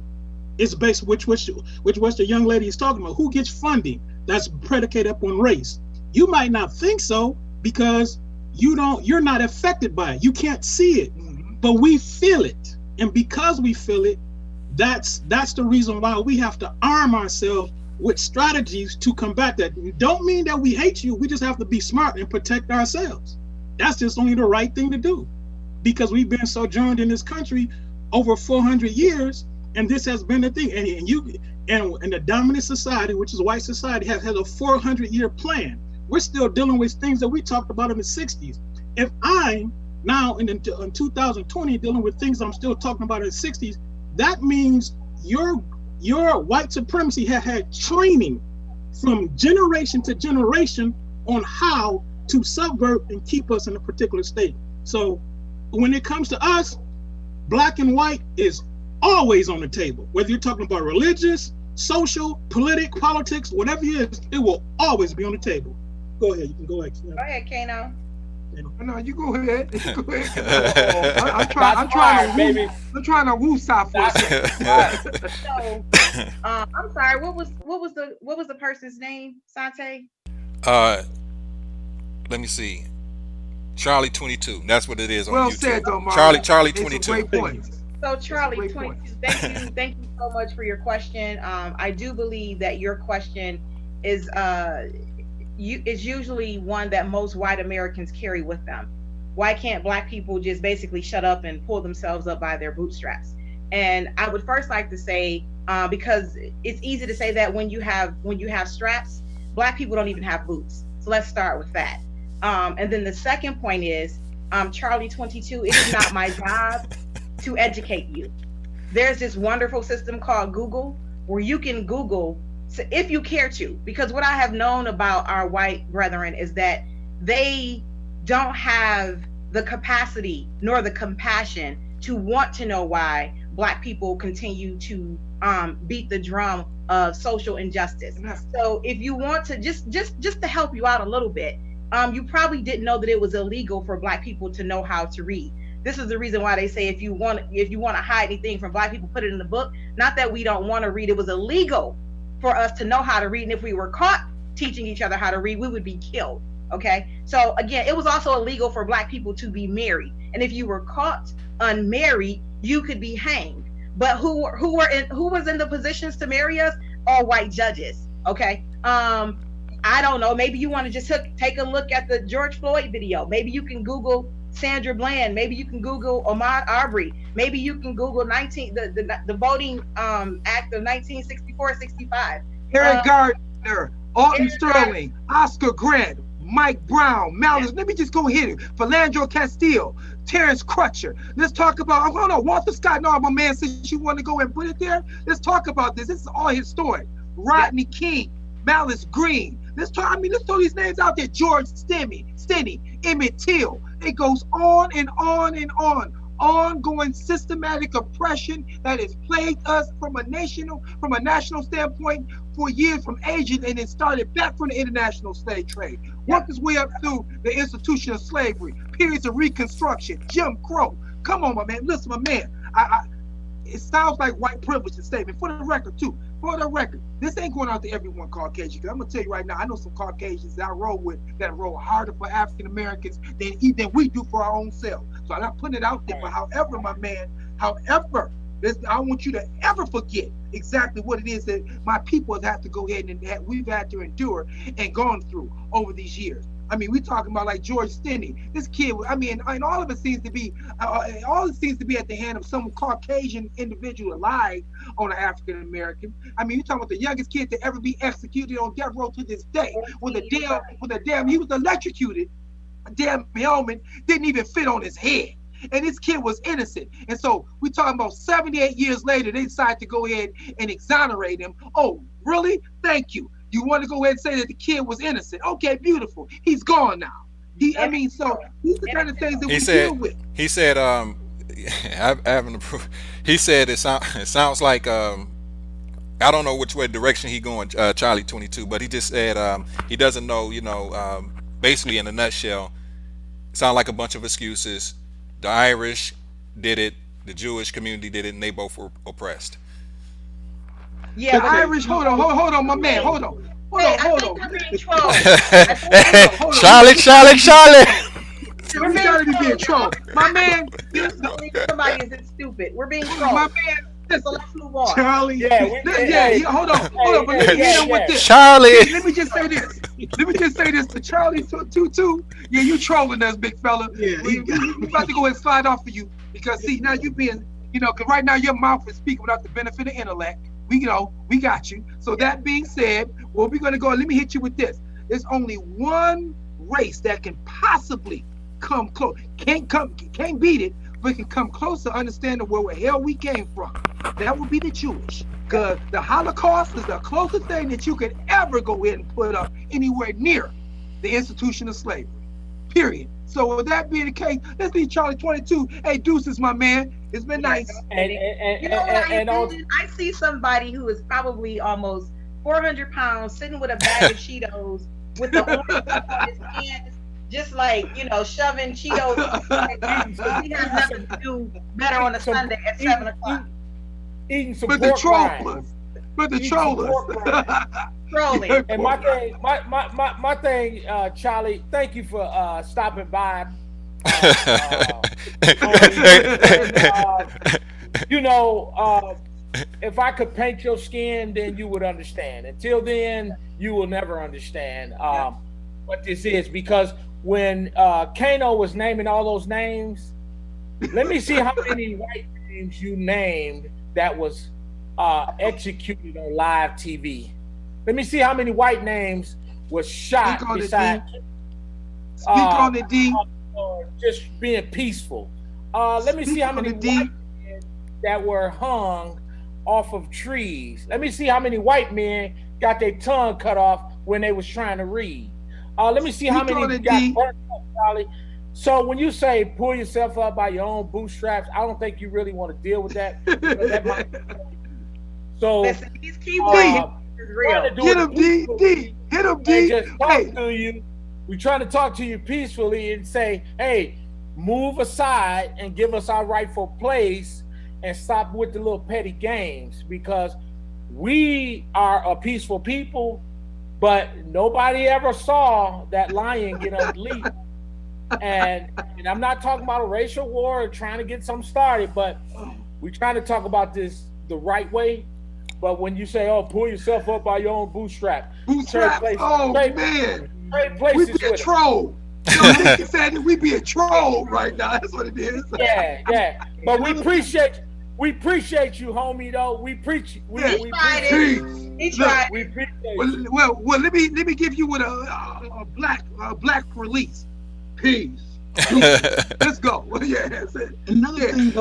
It's based which the young lady is talking about. Who gets funding? That's predicated upon race. You might not think so because you're not affected by it. You can't see it, but we feel it, and because we feel it, that's the reason why we have to arm ourselves with strategies to combat that. It don't mean that we hate you. We just have to be smart and protect ourselves. That's just only the right thing to do, because we've been sojourned in this country over 400 years. And this has been the thing, and the dominant society, which is white society, has a 400-year plan. We're still dealing with things that we talked about in the 60s. If I'm now in 2020 dealing with things I'm still talking about in the 60s, that means your white supremacy has had training from generation to generation on how to subvert and keep us in a particular state. So when it comes to us, black and white is always on the table. Whether you're talking about religious, social, politics, whatever it is, it will always be on the table. Go ahead. You can go ahead. Go ahead, Kano. No, you go ahead. I'm trying to woo stop for a second. So, I'm sorry. What was the person's name, Sante? Let me see. Charlie 22. That's what it is on well YouTube. Said, though, Marlon. Charlie 22. Great points. So Charlie 22, thank you so much for your question. I do believe that your question is usually one that most white Americans carry with them. Why can't black people just basically shut up and pull themselves up by their bootstraps? And I would first like to say, because it's easy to say that when you have straps, black people don't even have boots. So let's start with that. And then the second point is, Charlie 22, it is not my job to educate you. There's this wonderful system called Google, where you can Google if you care to, because what I have known about our white brethren is that they don't have the capacity nor the compassion to want to know why black people continue to beat the drum of social injustice. So if you want to just to help you out a little bit, you probably didn't know that it was illegal for black people to know how to read. This is the reason why they say if you want to hide anything from black people, put it in the book. Not that we don't want to read. It was illegal for us to know how to read. And if we were caught teaching each other how to read, we would be killed. Okay. So again, it was also illegal for black people to be married. And if you were caught unmarried, you could be hanged. But who was in the positions to marry us? All white judges. Okay. I don't know. Maybe you want to just take a look at the George Floyd video. Maybe you can Google Sandra Bland. Maybe you can Google Ahmaud Arbery. Maybe you can Google the Voting Act of 1964-65. Eric Gardner, Alton Sterling, Oscar Grant, Mike Brown, Malice. Let me just go hit it. Philandro Castile, Terrence Crutcher. Let's talk about, hold on, Walter Scott. No, my man, since you want to go and put it there, let's talk about this. This is all his story. Rodney King, Malice Green. Let's throw these names out there. George Stinney, Emmett Till. It goes on and on and on. Ongoing systematic oppression that has plagued us from a national standpoint for years, from Asia, and it started back from the international slave trade. Worked its way up through the institution of slavery, periods of Reconstruction, Jim Crow. Come on, my man. Listen, my man. It sounds like white privilege statement. For the record, too. For the record, this ain't going out to everyone Caucasian. Cause I'm gonna tell you right now, I know some Caucasians that I roll with that roll harder for African Americans than we do for our own selves. So I'm not putting it out there. But however, my man, I don't want you to ever forget exactly what it is that my people have to go ahead and we've had to endure and gone through over these years. I mean, we talking about like George Stinney. This kid, I mean, and all of it seems to be, at the hand of some Caucasian individual alive on an African American. I mean, you're talking about the youngest kid to ever be executed on death row to this day he was electrocuted. A damn helmet didn't even fit on his head. And this kid was innocent. And so we talking about 78 years later, they decided to go ahead and exonerate him. Oh, really? Thank you. You want to go ahead and say that the kid was innocent? Okay, beautiful. He's gone now. These are the kind of things that we deal with. He said, I haven't approved. He said it sounds like I don't know which way direction he going, Charlie 22, but he just said he doesn't know. Basically, in a nutshell, sound like a bunch of excuses. The Irish did it, the Jewish community did it, and they both were oppressed. Yeah, the Irish. Hold on, my man. Hold on. Charlie. We're being trolled. My man. Somebody isn't stupid. We're being trolled. My man. So let's move on. Charlie. Hold on. But with this. Charlie. Let me just say this to Charlie 22. Yeah, you trolling us, big fella. Yeah, we about to go ahead and slide off for you because see now you being, because right now your mouth is speaking without the benefit of intellect. We got you. So that being said, well, we're gonna go. Let me hit you with this. There's only one race that can possibly come close. Can't beat it, but can come close to understanding where the hell we came from. That would be the Jewish. Because the Holocaust is the closest thing that you could ever go ahead and put up anywhere near the institution of slavery. Period. So with that being the case, let's leave Charlie 22. Hey, deuces, my man. It's been nice. I see somebody who is probably almost 400 pounds sitting with a bag of Cheetos with the orange on his hands, just like, shoving Cheetos. So he has nothing to do better on a Sunday at 7 o'clock. Eating some but pork the trollers. Trolling. And my thing, Charlie, thank you for stopping by. If I could paint your skin, then you would understand. Until then, you will never understand what this is. Because when Kano was naming all those names, let me see how many white names you named that was executed on live TV. Let me see how many white names was shot beside. Speak on it, D. Just being peaceful. Let me see how many white men that were hung off of trees. Let me see how many white men got their tongue cut off when they was trying to read. Let me see how many got burnt up, Charlie. So when you say pull yourself up by your own bootstraps, I don't think you really want to deal with that. That might so listen, these key words is real. Get him, D. Hit him, D. Just talk to you. We're trying to talk to you peacefully and say, hey, move aside and give us our rightful place and stop with the little petty games, because we are a peaceful people, but nobody ever saw that lion get on the leash. And I'm not talking about a racial war or trying to get something started, but we're trying to talk about this the right way. But when you say, oh, pull yourself up by your own bootstrap. Bootstrap? Oh, man. We be a troll. He said we be a troll right now. That's what it is. Yeah. But we appreciate you, homie, though. We appreciate Well, let me give you with a black release. Peace. Let's go. Yeah. Another thing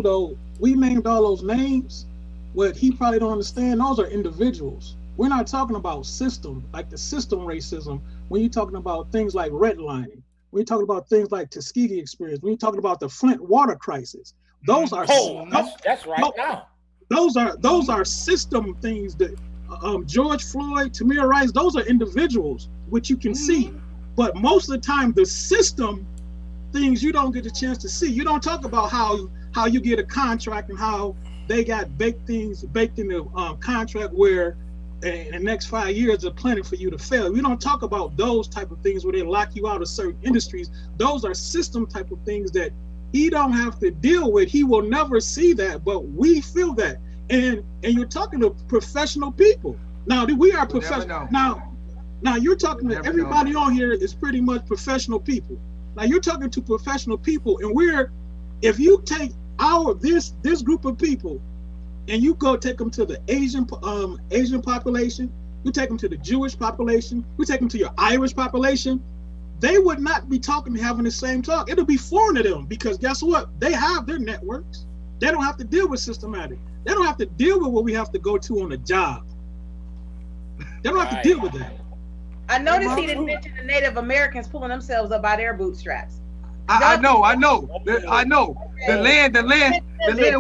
though, we named all those names. What he probably don't understand, those are individuals. We're not talking about system, like the system racism. When you're talking about things like redlining, when you're talking about things like Tuskegee experience, when you're talking about the Flint water crisis, those are that's right now. Those are system things that George Floyd, Tamir Rice, those are individuals, which you can see. But most of the time, the system things you don't get a chance to see. You don't talk about how you get a contract and how they got baked in the contract where in the next 5 years they're planning for you to fail. We don't talk about those type of things where they lock you out of certain industries. Those are system type of things that he don't have to deal with. He will never see that, but we feel that. And you're talking to professional people. Now we are professional. Now you're talking to everybody on here is pretty much professional people. Now you're talking to professional people, and if you take this group of people and you go take them to the Asian population, you take them to the Jewish population, you take them to your Irish population, they would not be having the same talk. It'll be foreign to them because guess what? They have their networks. They don't have to deal with systematic. They don't have to deal with what we have to go to on the job. They don't have to deal with that. I noticed he didn't mention the Native Americans pulling themselves up by their bootstraps. I know. The land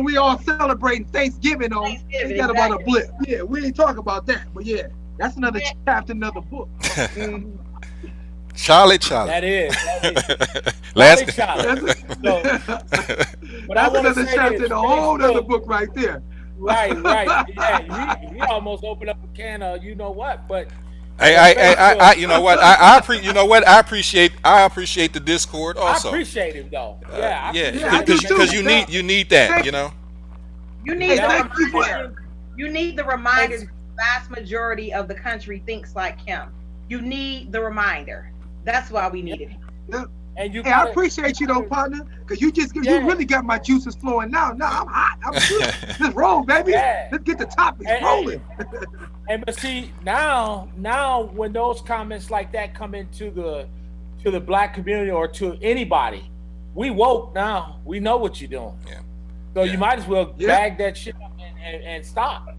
we all celebrating Thanksgiving on. They got about a blip. Yeah, we ain't talking about that, but yeah, that's another chapter, another book. Charlie. That is. Last. Charlie. But that's another chapter in a whole other book right there. Right. Yeah, he almost opened up a can of you know what, but. I you know what? I appreciate the Discord also. I appreciate him though. Because you need that, you know. You need the reminder. You need the reminder. The vast majority of the country thinks like him. You need the reminder. That's why we needed him. Yeah. And I appreciate you though, partner, because you really got my juices flowing now. Now I'm hot. I'm good. Let's roll, baby. Let's get the topics rolling. And but see now when those comments like that come into the black community or to anybody, we woke now. We know what you're doing. Yeah. So you might as well bag that shit up and stop.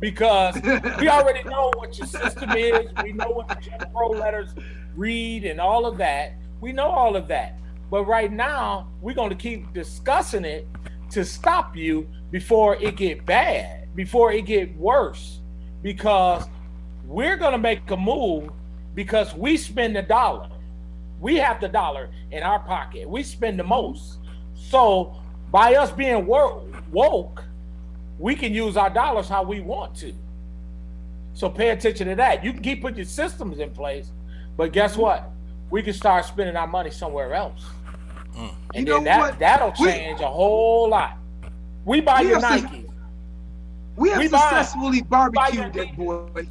Because we already know what your system is. We know what the Jim Crow letters read and all of that. We know all of that. But right now, we're going to keep discussing it to stop you before it get bad, before it get worse. Because we're going to make a move because we spend the dollar. We have the dollar in our pocket. We spend the most. So by us being woke, we can use our dollars how we want to. So pay attention to that. You can keep putting your systems in place, but guess what? We can start spending our money somewhere else. And then that'll change a whole lot. We buy your Nikes. We have successfully barbecued that boy.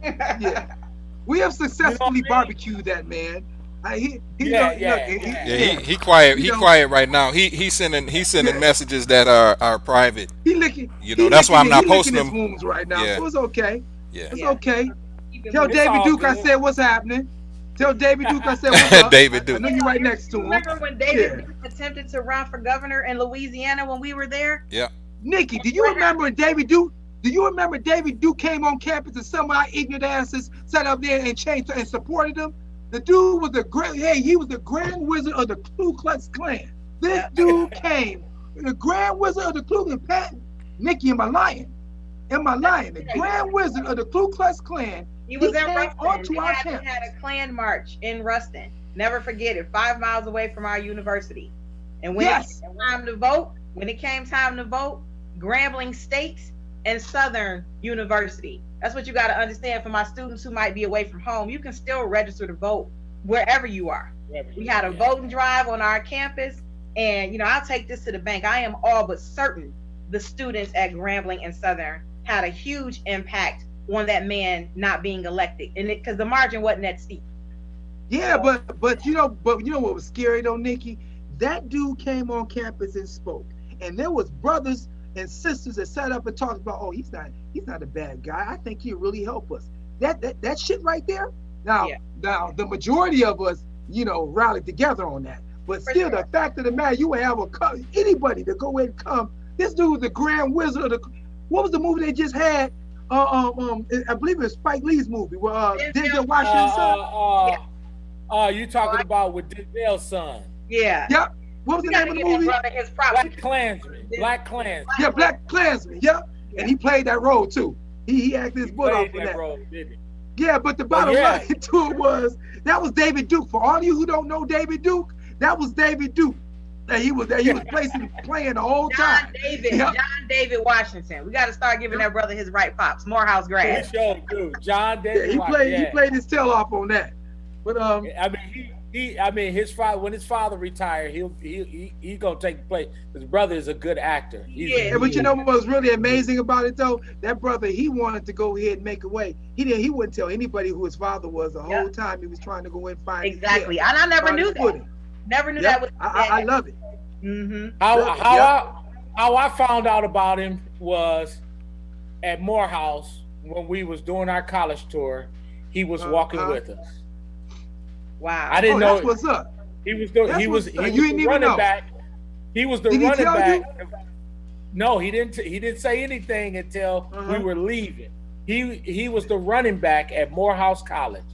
Yeah. We have successfully barbecued that man. He quiet. He quiet right now. He's sending messages that are private. That's why I'm not posting them wounds right now. So it's okay. Yeah, it's okay. Tell David Duke I said what's happening. Tell David Duke I said what's up. David Duke. I know you're right next to him. Remember when David Duke attempted to run for governor in Louisiana when we were there? Yeah. Nikki, do you remember David Duke? Do you remember David Duke came on campus and some of our ignorant asses sat up there and changed and supported him? The dude was he was the Grand Wizard of the Ku Klux Klan. This dude came, the Grand Wizard of the Ku Klux Klan. Nikki, am I lying? The Grand Wizard of the Ku Klux Klan. He was in Ruston. We had a Klan march in Ruston. Never forget it. 5 miles away from our university. And when it came time to vote, Grambling State and Southern University. That's what you got to understand for my students who might be away from home. You can still register to vote wherever you are. We had a voting drive on our campus, and I'll take this to the bank. I am all but certain the students at Grambling and Southern had a huge impact on that man not being elected, and because the margin wasn't that steep. Yeah, but you know what was scary though, Nikki? That dude came on campus and spoke, and there was brothers and sisters that sat up and talked about, he's he's not a bad guy. I think he'll really help us. That shit right there. Now, now the majority of us, rallied together on that. But still, the fact of the matter, you would have anybody to go in and come. This dude's the Grand Wizard of what was the movie they just had? I believe it was Spike Lee's movie where Denzel Washington's son. You talking about with Denzel's son? Yeah. Yep. What was the name of the movie? Black Klansman. Black Klansman. Yeah, Black Klansman. Yep. And he played that role too. He acted his butt off in that role, didn't he? Yeah, but the bottom line to it was that was David Duke. For all of you who don't know David Duke, that was David Duke. And he was playing the whole time. John David Washington. We got to start giving that brother his right pops. Morehouse grad. He showed, dude. John David. He played his tail off on that. But I mean, his father, when his father retired, he gonna take the place. His brother is a good actor. But you know what's really amazing about it though? That brother, he wanted to go ahead and make a way. He wouldn't tell anybody who his father was the whole time he was trying to go and find. Exactly, and I never knew that. Never knew that was. I love it. Mm-hmm. How I found out about him was at Morehouse when we was doing our college tour. He was walking with us. Wow. I didn't know. That's what's up. He was the running back. He was the running back. No, he didn't say anything until we were leaving. He was the running back at Morehouse College.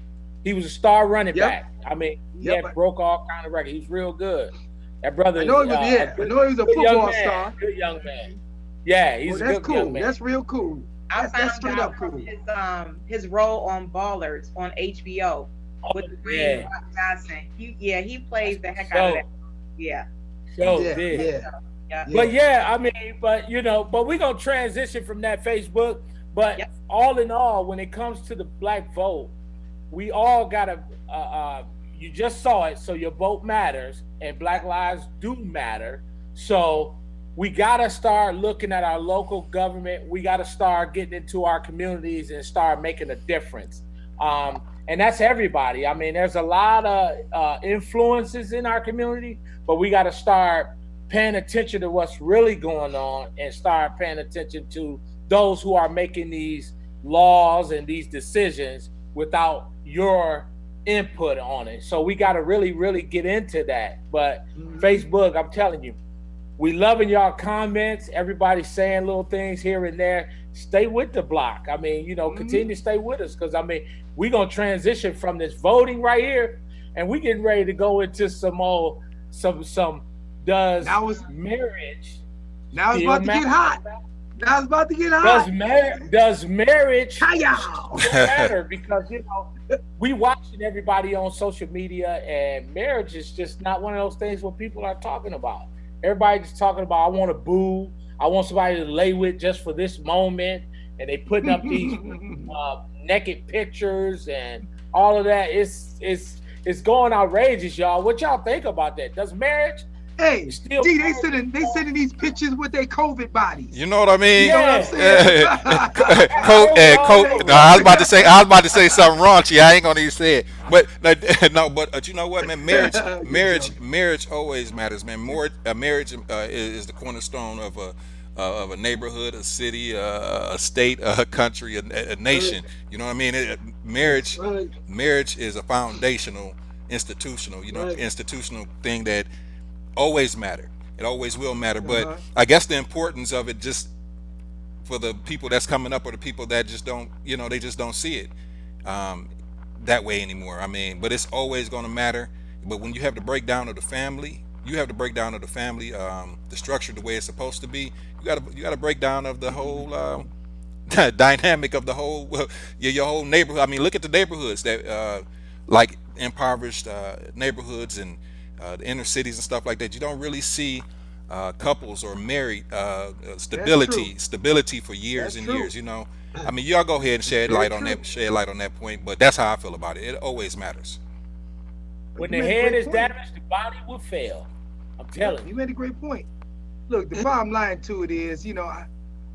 He was a star running back. I mean, he had broke all kind of records. He's real good. That brother. I know he was a football star. Good young man. Yeah, he's a good young man. That's real cool. That's straight up cool. His role on Ballers on HBO. With Dwayne Johnson. He plays the heck out of that. Yeah. But we're gonna transition from that Facebook. But all in all, when it comes to the black vote, we all gotta you just saw it, so your vote matters and Black lives do matter. So we gotta start looking at our local government. We gotta start getting into our communities and start making a difference. And that's everybody. I mean, there's a lot of influences in our community, but we got to start paying attention to what's really going on and start paying attention to those who are making these laws and these decisions without your input on it. So we got to really, really get into that. But Facebook, I'm telling you, we loving y'all comments. Everybody's saying little things here and there. Stay with the block. I mean, continue to stay with us because, I mean, we're going to transition from this voting right here and we getting ready to go into some does marriage. Now it's about to get hot. Does marriage matter? Because, we watching everybody on social media and marriage is just not one of those things what people are talking about. Everybody's just talking about, I want to boo. I want somebody to lay with just for this moment. And they putting up these naked pictures and all of that. It's going outrageous, y'all. What y'all think about that? Does marriage? Hey, they sending these pictures with their COVID bodies. You know what I mean? Yeah. I was about to say something raunchy. I ain't gonna even say it. But no, but you know what, man? Marriage always matters, man. Marriage is the cornerstone of a neighborhood, a city, a state, a country, a nation. You know what I mean? Marriage is a foundational, institutional thing that always matter. It always will matter. But I guess the importance of it, just for the people that's coming up or the people that just don't, they just don't see it that way anymore. I mean, but it's always going to matter. But when you have the breakdown of the family, the structure the way it's supposed to be. You got a breakdown of the whole dynamic of the whole your whole neighborhood. I mean, look at the neighborhoods that like impoverished neighborhoods and the inner cities and stuff like that. You don't really see couples or married stability for years and years. I mean, y'all go ahead and shed light on that point. But that's how I feel about it. It always matters. When the head is damaged, the body will fail. I'm telling you. You made a great point. Look, the bottom line to it is,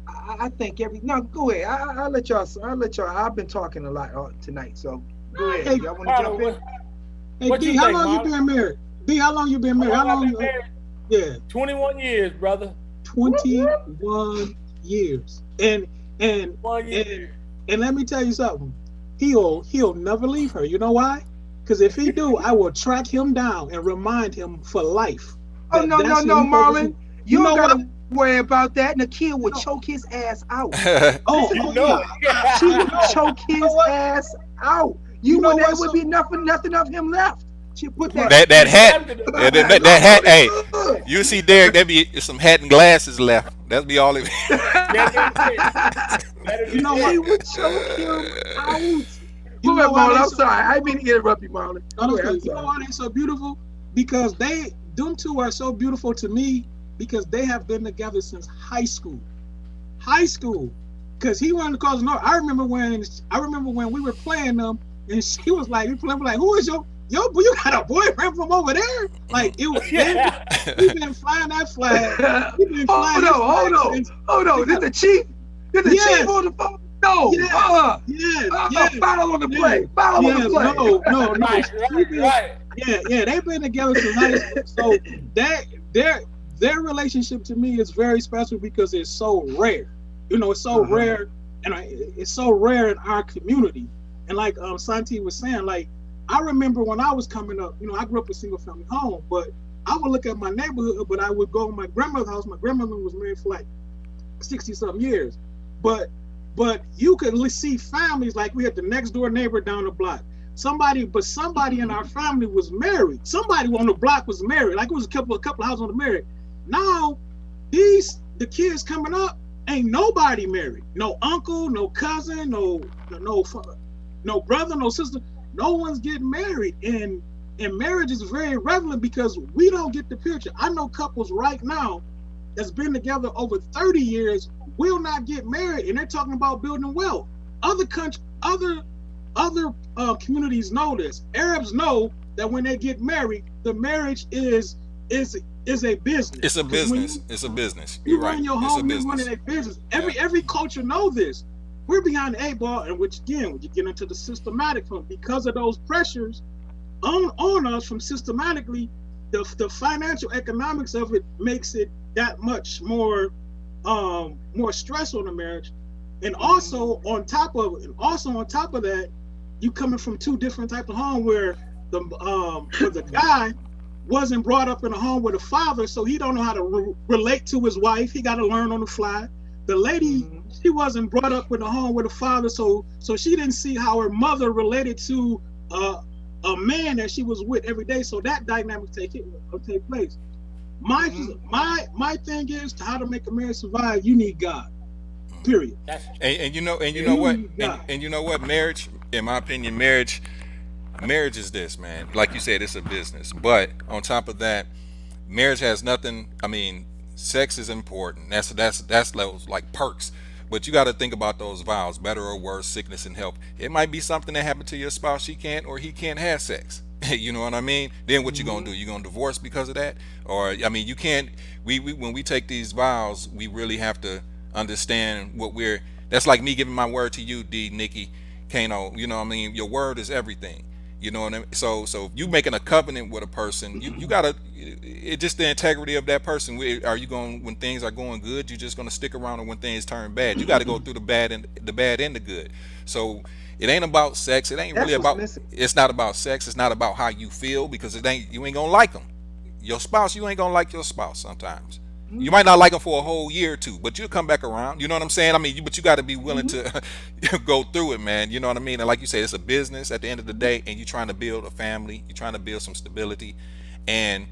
I think no, go ahead. I'll let y'all. I've been talking a lot tonight, so go ahead. Hey, y'all want to jump in? Hey, what D, you how think, long Mark? you been married? D, how long you been married? How long? Yeah, 21 years, brother. 21 years. And And 1 year. and let me tell you something. He'll never leave her. You know why? Because if he do, I will track him down and remind him for life. Oh no, Marlon. You don't gotta worry about that. Nakia would choke his ass out. Oh, You know it. She would choke his ass out. You know there would be nothing of him left. She put that hat, that hat. Hey, you see Derek? There be some hat and glasses left. That'd be all it. You know what? She would choke him out. Go ahead, Marlon. I'm sorry. I didn't mean to interrupt you, Marlon. You know why they're so beautiful? Because them two are so beautiful to me because they have been together since high school. High school. Because he wanted to cause no. I remember when we were playing them, and she was like, who is your you got a boyfriend from over there? Like it was. We've been flying that flag. Hold on. Did the chief? Did the chief on the phone? No. Follow on the play. Follow on the play. No. Right. Yeah. They've been together since high school. So their relationship to me is very special because it's so rare. You know, it's so rare, and it's so rare in our community. And like Santi was saying, like I remember when I was coming up, you know, I grew up in a single family home, but I would look at my neighborhood, but I would go to my grandmother's house. My grandmother was married for like 60-something years. But you could see families like we had the next door neighbor down the block. Somebody in our family was married. Somebody on the block was married. Like it was a couple of houses on the married. Now, the kids coming up, ain't nobody married. No uncle, no cousin, no brother, no sister. No one's getting married, and marriage is very relevant because we don't get the picture. I know couples right now that's been together over 30 years will not get married, and they're talking about building wealth. Other communities know this. Arabs know that when they get married, the marriage is a business. It's a business. It's a business. You run your home, you're running a business. Every culture know this. We're behind the 8 ball, and which again, when you get into the systematic from because of those pressures on us from systematically, the financial economics of it makes it that much more stress on the marriage. And also on top of that, you coming from 2 different types of home where the guy wasn't brought up in a home with a father, so he don't know how to relate to his wife. He got to learn on the fly. The lady, she wasn't brought up in a home with a father, so she didn't see how her mother related to a man that she was with every day. So that dynamic take place. My thing is to how to make a marriage survive. You need God. Period. And you know what? Marriage, in my opinion, marriage is this, man. Like you said, it's a business. But on top of that, marriage has nothing. I mean, sex is important. That's levels like perks. But you got to think about those vows, better or worse, sickness and health. It might be something that happened to your spouse. She can't or he can't have sex. You know what I mean? Then what you gonna do? You gonna divorce because of that? Or I mean, you can't. We when we take these vows, we really have to understand what we're. That's like me giving my word to you, D, Nikki, Kano. You know what I mean? Your word is everything. You know what I mean? So if you making a covenant with a person, you gotta. It's just the integrity of that person. Are you going when things are going good? You're just gonna stick around, or when things turn bad, you got to go through the bad and the good. So it ain't about sex. It ain't really about. It's not about sex. It's not about how you feel because you ain't gonna like them. Your spouse, you ain't gonna like your spouse sometimes. You might not like them for a whole year or 2, but you'll come back around. You know what I'm saying? I mean, but you got to be willing to go through it, man. You know what I mean? And like you said, it's a business at the end of the day, and you're trying to build a family. You're trying to build some stability, and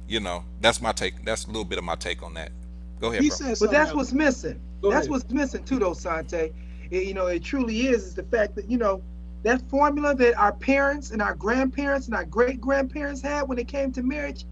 you know that's my take. That's a little bit of my take on that. Go ahead, bro. But that's what's missing. That's what's missing too, though, Sante. It truly is the fact that that formula that our parents and our grandparents and our great grandparents had when it came to marriage,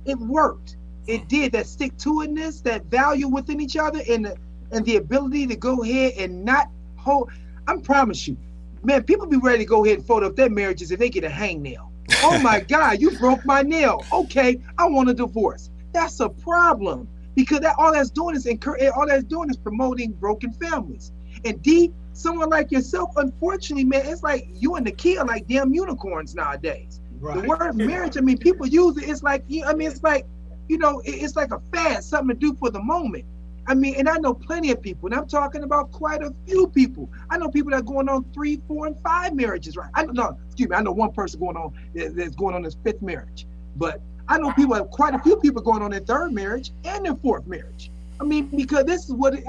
it worked. It did. That stick-to-itness, that value within each other, and the ability to go ahead and not hold. I promise you, man, people be ready to go ahead and fold up their marriages if they get a hangnail. Oh my God, you broke my nail. Okay, I want a divorce. That's a problem because all that's doing is promoting broken families. And D, someone like yourself, unfortunately, man, it's like you and the kid are like damn unicorns nowadays. Right. The word marriage, I mean, people use it. It's like it's like a fad, something to do for the moment. I mean, and I know plenty of people, and I'm talking about quite a few people. I know people that are going on 3, 4, and 5 marriages, right? I don't know, excuse me, I know one person going on that's going on his 5th marriage. But I know people, quite a few people going on their 3rd marriage and their 4th marriage. I mean, because this is what it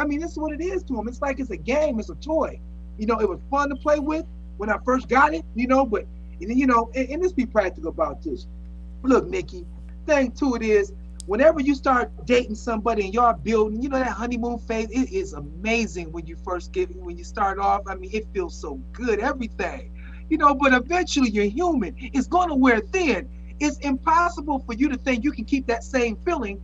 is to them. It's like it's a game, it's a toy. You know, it was fun to play with when I first got it, you know, but you know, and let's be practical about this. Look, Nikki, thing to it is, whenever you start dating somebody and y'all building, you know, that honeymoon phase, it is amazing when you start off. I mean, it feels so good, everything, you know, but eventually you're human. It's going to wear thin. It's impossible for you to think you can keep that same feeling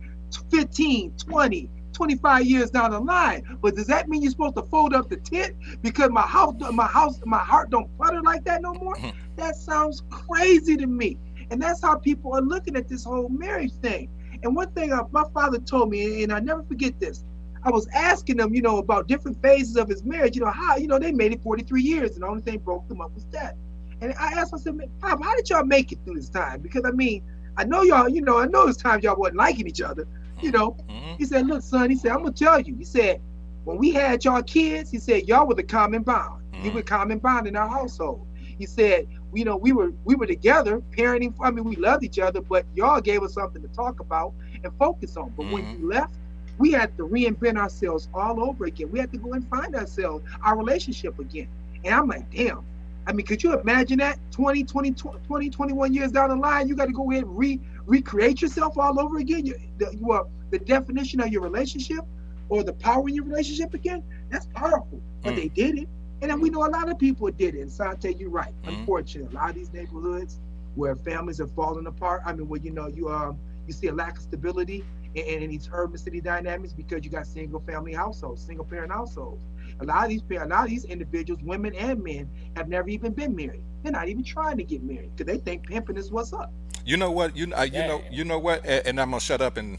15, 20, 25 years down the line. But does that mean you're supposed to fold up the tent because my heart don't flutter like that no more? That sounds crazy to me. And that's how people are looking at this whole marriage thing. And one thing my father told me, and I never forget this, I was asking him, you know, about different phases of his marriage, you know, how, you know, they made it 43 years and the only thing broke them up was death. And I asked him, I said, Pop, how did y'all make it through this time? Because I mean, I know y'all, you know, I know there's times y'all wasn't liking each other, you know. He said, look, son, he said, I'm gonna tell you. He said, when we had y'all kids, he said, y'all were the common bond. You were common bond in our household. He said, you know, we were together parenting. I mean, we loved each other, but y'all gave us something to talk about and focus on. But when you left, we had to reinvent ourselves all over again. We had to go and find ourselves, our relationship again. And I'm like, damn. I mean, could you imagine that 20, 21 years down the line, you got to go ahead and recreate yourself all over again? The definition of your relationship or the power in your relationship again, that's powerful. But they did it. And then we know a lot of people did it. And Sante, you're right. Unfortunately, a lot of these neighborhoods where families are falling apart, I mean, where, you know, you see a lack of stability in these urban city dynamics because you got single family households, single parent households. A lot of these individuals, women and men, have never even been married. They're not even trying to get married because they think pimping is what's up. You know what? You know what? And I'm gonna shut up and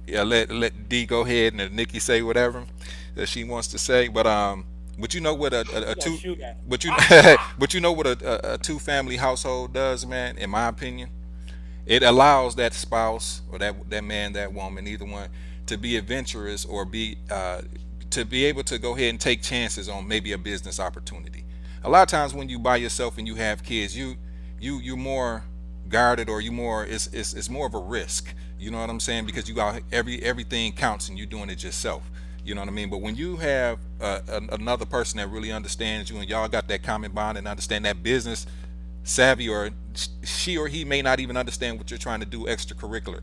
let D go ahead and Nikki say whatever that she wants to say. But you know what a two, but you know what a 2-family household does, man. In my opinion, it allows that spouse or that man, that woman, either one, to be adventurous or to be able to go ahead and take chances on maybe a business opportunity. A lot of times when you by yourself and you have kids, you're more guarded, or it's more of a risk. You know what I'm saying? Because you got everything counts and you're doing it yourself. You know what I mean? But when you have another person that really understands you and y'all got that common bond and understand that business savvy, or she or he may not even understand what you're trying to do extracurricular,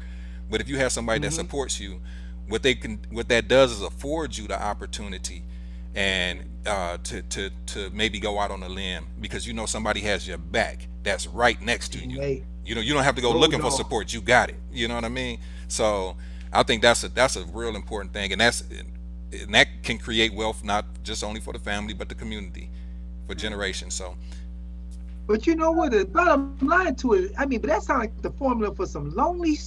but if you have somebody that supports you, what that does is afford you the opportunity and to maybe go out on a limb because you know somebody has your back that's right next to you. You know, you don't have to go looking for support. You got it. You know what I mean? So I think that's a real important thing, and that can create wealth not just only for the family but the community for generations. So, but you know what? The bottom line to it, I mean, but that sounds like the formula for some lonely.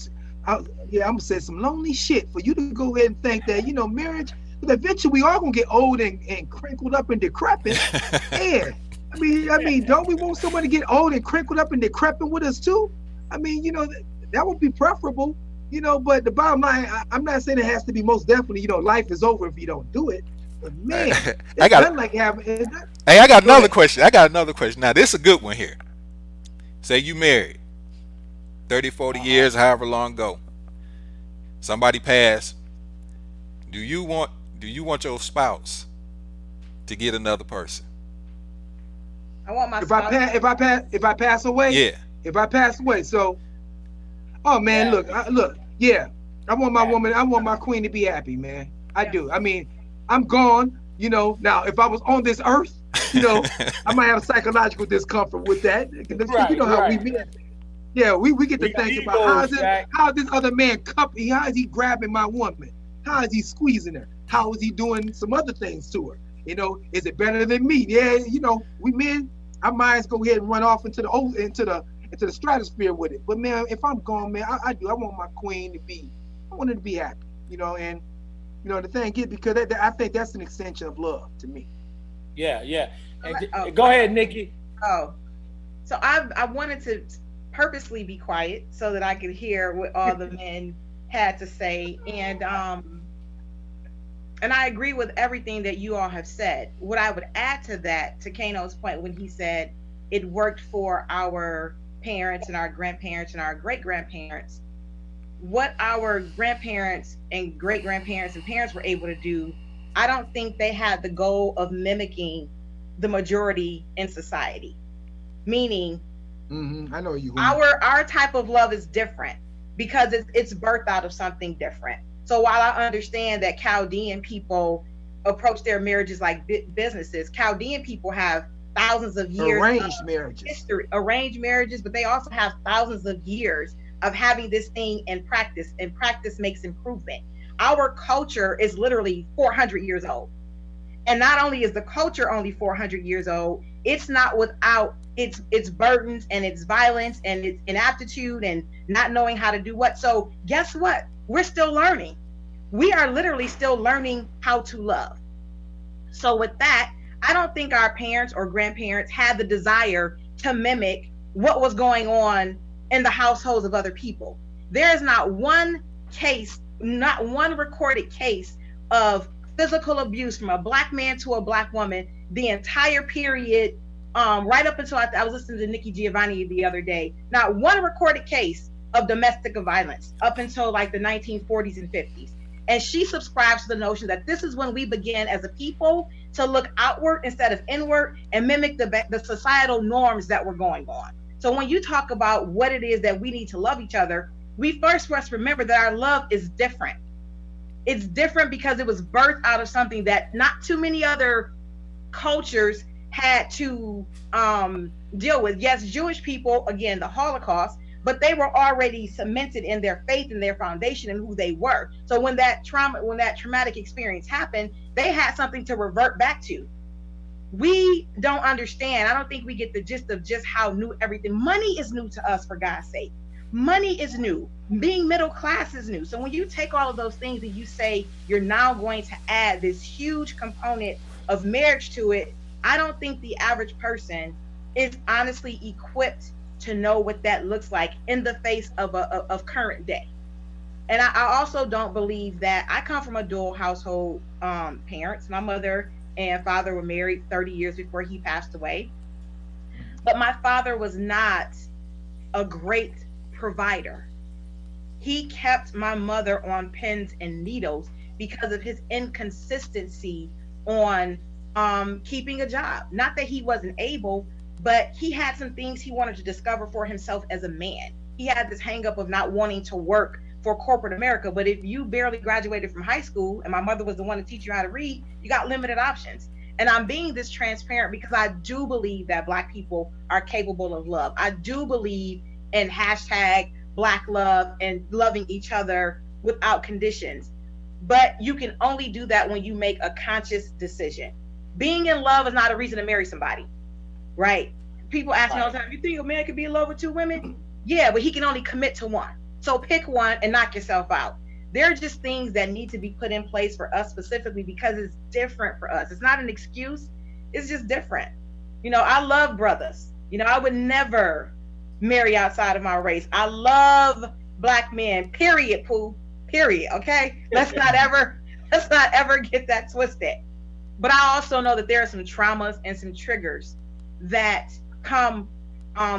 I'm gonna say some lonely shit for you to go ahead and think that, you know, marriage. But eventually we all gonna get old and crinkled up and decrepit. Yeah. I mean, don't we want somebody to get old and crinkled up and decrepit with us too? I mean, you know, that would be preferable. You know, but the bottom line, I'm not saying it has to be most definitely, you know, life is over if you don't do it. But man, I got another question. Now, this is a good one here. Say you married 30, 40 years, however long ago. Somebody passed. Do you want your spouse to get another person? I want my spouse. If I pass away? Yeah. If I pass away, so oh man, look, I want my woman, I want my queen to be happy, man. I do. I mean, I'm gone, you know. Now, if I was on this earth, you know, I might have psychological discomfort with that. You know how we men. Yeah, we get to think about how this other man how is he grabbing my woman? How is he squeezing her? How is he doing some other things to her? You know, is it better than me? Yeah, you know, we men, our minds go ahead and run off into the stratosphere with it. But man, if I'm gone, man, I want my queen to be, I want her to be happy, you know. And you know, the thing is, because I think that's an extension of love to me. Yeah. And go ahead, Nikki. Oh, so I wanted to purposely be quiet so that I could hear what all the men had to say. And And I agree with everything that you all have said. What I would add to that, to Kano's point, when he said it worked for our parents and our grandparents and our great grandparents, what our grandparents and great grandparents and parents were able to do, I don't think they had the goal of mimicking the majority in society. Meaning, I know you. Our type of love is different because it's birthed out of something different. So while I understand that Chaldean people approach their marriages like businesses, Chaldean people have thousands of years arranged of marriages, history, arranged marriages, but they also have thousands of years of having this thing in practice, and practice makes improvement. Our culture is literally 400 years old. And not only is the culture only 400 years old, it's not without its burdens and its violence and its inaptitude and not knowing how to do what. So guess what? We're still learning. We are literally still learning how to love. So with that, I don't think our parents or grandparents had the desire to mimic what was going on in the households of other people. There is not one case, not one recorded case of physical abuse from a black man to a black woman the entire period, right up until I was listening to Nikki Giovanni the other day. Not one recorded case of domestic violence up until like the 1940s and 50s. And she subscribes to the notion that this is when we begin as a people to look outward instead of inward and mimic the societal norms that were going on. So when you talk about what it is that we need to love each other, we first must remember that our love is different. It's different because it was birthed out of something that not too many other cultures had to deal with. Yes, Jewish people, again, the Holocaust, but they were already cemented in their faith and their foundation and who they were. So when that traumatic experience happened, they had something to revert back to. We don't understand. I don't think we get the gist of just how new everything. Money is new to us, for God's sake. Money is new. Being middle class is new. So when you take all of those things and you say you're now going to add this huge component of marriage to it, I don't think the average person is honestly equipped to know what that looks like in the face of current day. And I also don't believe that. I come from a dual household parents. My mother and father were married 30 years before he passed away. But my father was not a great provider. He kept my mother on pins and needles because of his inconsistency on keeping a job. Not that he wasn't able, but he had some things he wanted to discover for himself as a man. He had this hang up of not wanting to work for corporate America. But if you barely graduated from high school and my mother was the one to teach you how to read, you got limited options. And I'm being this transparent because I do believe that Black people are capable of love. I do believe in hashtag Black love and loving each other without conditions. But you can only do that when you make a conscious decision. Being in love is not a reason to marry somebody, right? People ask me all the time, you think a man could be in love with two women? Yeah, but he can only commit to one. So pick one and knock yourself out. There are just things that need to be put in place for us specifically because it's different for us. It's not an excuse. It's just different. You know, I love brothers. You know, I would never marry outside of my race. I love Black men, period, Pooh, period, okay? Let's not ever get that twisted. But I also know that there are some traumas and some triggers that come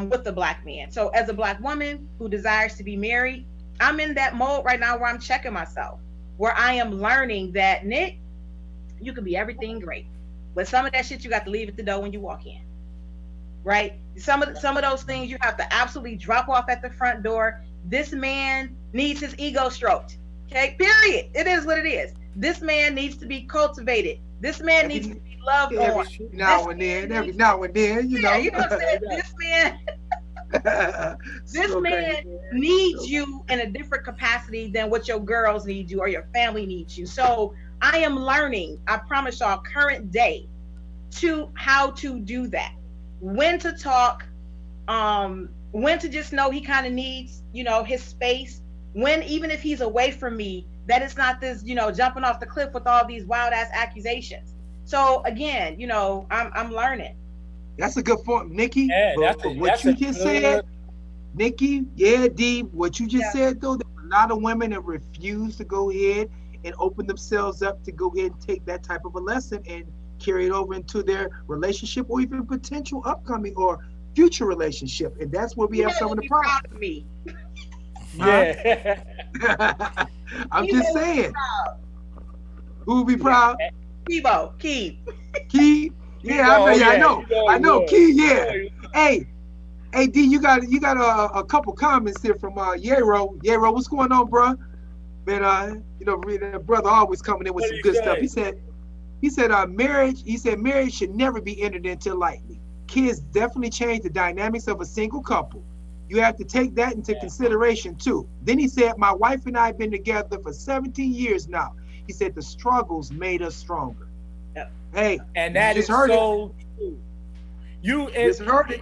with the Black man. So as a Black woman who desires to be married, I'm in that mode right now where I'm checking myself, where I am learning that, Nick, you can be everything great, but some of that shit you got to leave at the door when you walk in, right? Some of those things you have to absolutely drop off at the front door. This man needs his ego stroked, okay? Period. It is what it is. This man needs to be cultivated. This man needs to be loved on. Every now and then, you know. You know what I'm saying? This man needs you in a different capacity than what your girls need you or your family needs you. So I am learning, I promise y'all, current day, to how to do that. When to talk, when to just know he kind of needs, you know, his space. When, even if he's away from me, that it's not this, you know, jumping off the cliff with all these wild ass accusations. So again, you know, I'm learning. That's a good point, Nikki. Yeah, what you just said, Nikki, D, what you just said though, there are a lot of women that refuse to go ahead and open themselves up to go ahead and take that type of a lesson and carry it over into their relationship or even potential upcoming or future relationship. And that's where we have some of the problems. Me. Yeah. I'm just saying. Who would be proud? Keep. Key. Yeah, I know. Key, yeah. Hey, D, you got a couple comments here from Yero. Yero, what's going on, bro? Man, that brother always coming in with some good stuff. He said marriage should never be entered into lightly. Kids definitely change the dynamics of a single couple. You have to take that into consideration too. Then he said, my wife and I have been together for 17 years now. He said the struggles made us stronger. Yep. Hey, and that is so true. You heard it.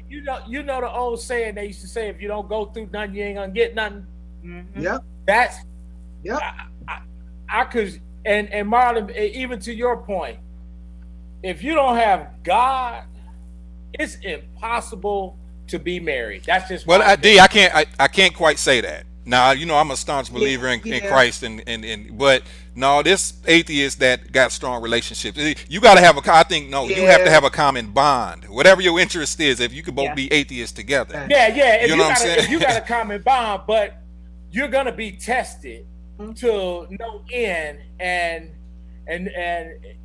You know the old saying they used to say, if you don't go through nothing, you ain't gonna get nothing. Mm-hmm. Yep. That's I could, and Marlon, even to your point, if you don't have God, it's impossible to be married. That's just I can't quite say that. Now, I'm a staunch believer in Christ, but no, this atheist that got strong relationships, you got to have you have to have a common bond. Whatever your interest is, if you could both be atheists together. Yeah. If you got a common bond, but you're gonna be tested to no end, and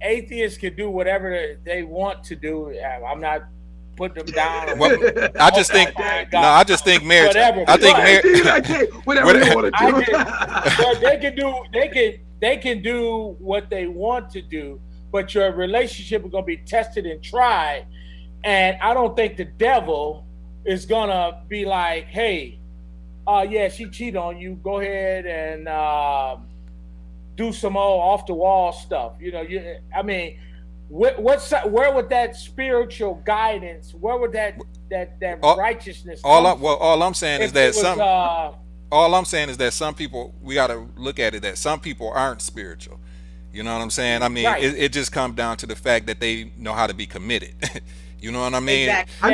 atheists can do whatever they want to do. I'm not put them down. Well, I just think marriage. Whatever. Whatever they want to do. But they can do what they want to do, but your relationship is going to be tested and tried. And I don't think the devil is going to be like, hey, she cheated on you. Go ahead and do some old off the wall stuff. Where would that spiritual guidance? Where would that righteousness? All I'm saying is that some people, we got to look at it that some people aren't spiritual. You know what I'm saying? I mean, it just comes down to the fact that they know how to be committed. You know what I mean? Exactly. I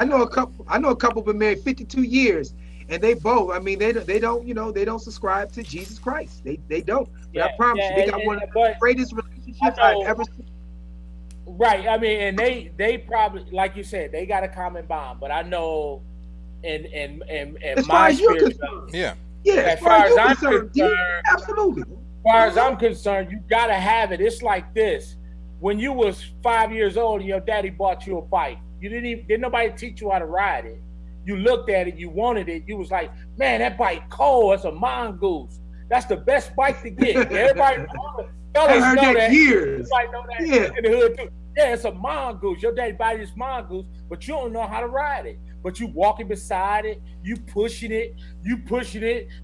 know a couple. I know a couple been married 52 years, and they both. I mean, they don't subscribe to Jesus Christ. They don't. But I promise you, they got one of the greatest relationships I've ever seen. Right. I mean, and they probably, like you said, they got a common bond. But I know, in my spirit, as far as I'm concerned, absolutely. As far as I'm concerned, you gotta have it. It's like this: when you was 5 years old and your daddy bought you a bike, didn't nobody teach you how to ride it. You looked at it, you wanted it. You was like, man, that bike cold. That's a mongoose. That's the best bike to get. Everybody, fellas know that. Years. Everybody know that in the hood too. Yeah, it's a mongoose. Your daddy buy this mongoose, but you don't know how to ride it. But you walking beside it, you pushing it,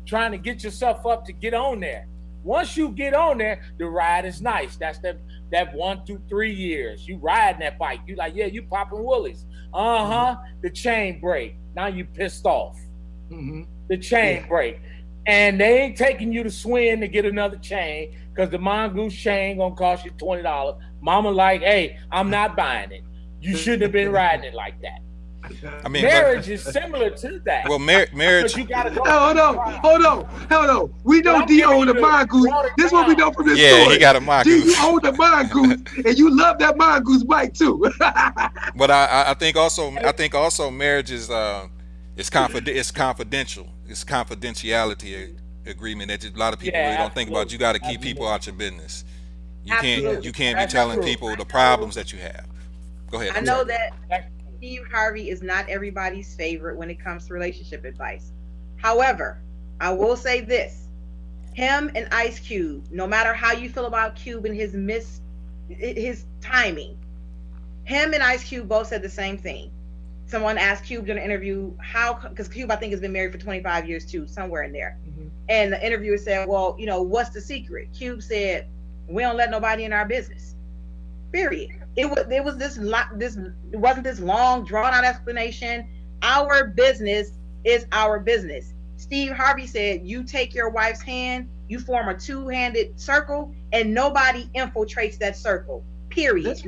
trying to get yourself up to get on there. Once you get on there, the ride is nice. That's that 1 to 3 years. You riding that bike. You like, you popping woolies. The chain break. Now you pissed off. The chain break. And they ain't taking you to Swin to get another chain because the mongoose chain gonna cost you $20. Mama like, hey, I'm not buying it. You shouldn't have been riding it like that. I mean, marriage is similar to that. Well, marriage. You gotta go. Hold on. We know D owned a mongoose. This is what we know from this story. Yeah, he got a mongoose. D, you own a mongoose, and you love that mongoose bike too. But I think also marriage is it's confidential. It's confidentiality agreement that a lot of people really don't think about. You got to keep people out your business. You can't be telling people the problems that you have. Go ahead. I know that Steve Harvey is not everybody's favorite when it comes to relationship advice. However, I will say this: him and Ice Cube, no matter how you feel about Cube and his timing, him and Ice Cube both said the same thing. Someone asked Cube during an interview because Cube, I think, has been married for 25 years too, somewhere in there. And the interviewer said, well, what's the secret? Cube said, we don't let nobody in our business. Period. It wasn't this long drawn out explanation. Our business is our business. Steve Harvey said, you take your wife's hand, you form a two-handed circle, and nobody infiltrates that circle. Period. That's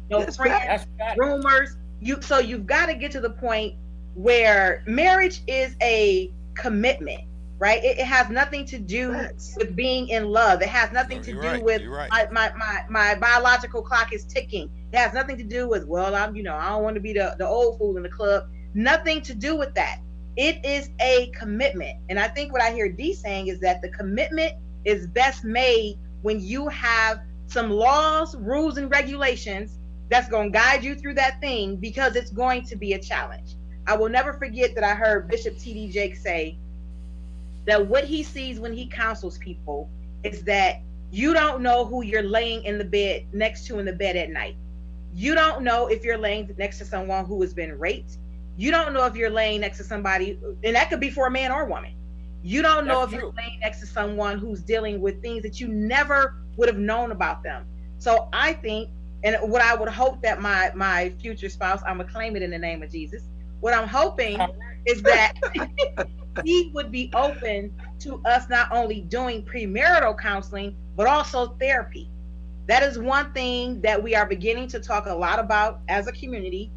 no friends, rumors. So you've got to get to the point where marriage is a commitment. right? It has nothing to do with being in love. It has nothing to do with my biological clock is ticking. It has nothing to do with, well, I don't want to be the old fool in the club. Nothing to do with that. It is a commitment. And I think what I hear Dee saying is that the commitment is best made when you have some laws, rules, and regulations that's going to guide you through that thing, because it's going to be a challenge. I will never forget that I heard Bishop T.D. Jakes say that what he sees when he counsels people is that you don't know who you're laying in the bed next to in the bed at night. You don't know if you're laying next to someone who has been raped. You don't know if you're laying next to somebody, and that could be for a man or a woman. You don't know if you're laying next to someone who's dealing with things that you never would have known about them. So I think, and what I would hope that my future spouse, I'm gonna claim it in the name of Jesus. What I'm hoping is that he would be open to us not only doing premarital counseling, but also therapy. That is one thing that we are beginning to talk a lot about as a community.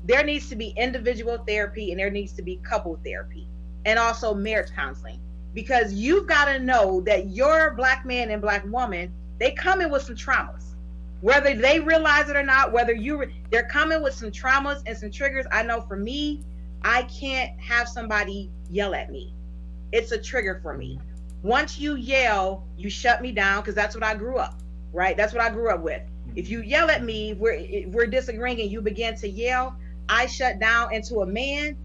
There needs to be individual therapy, and there needs to be couple therapy, and also marriage counseling, because you've got to know that your Black man and Black woman, they come in with some traumas, whether they realize it or not, they're coming with some traumas and some triggers. I know for me, I can't have somebody yell at me. It's a trigger for me. Once you yell, you shut me down, because that's what I grew up, right? That's what I grew up with. If you yell at me, we're disagreeing, and you begin to yell, I shut down. Into a man,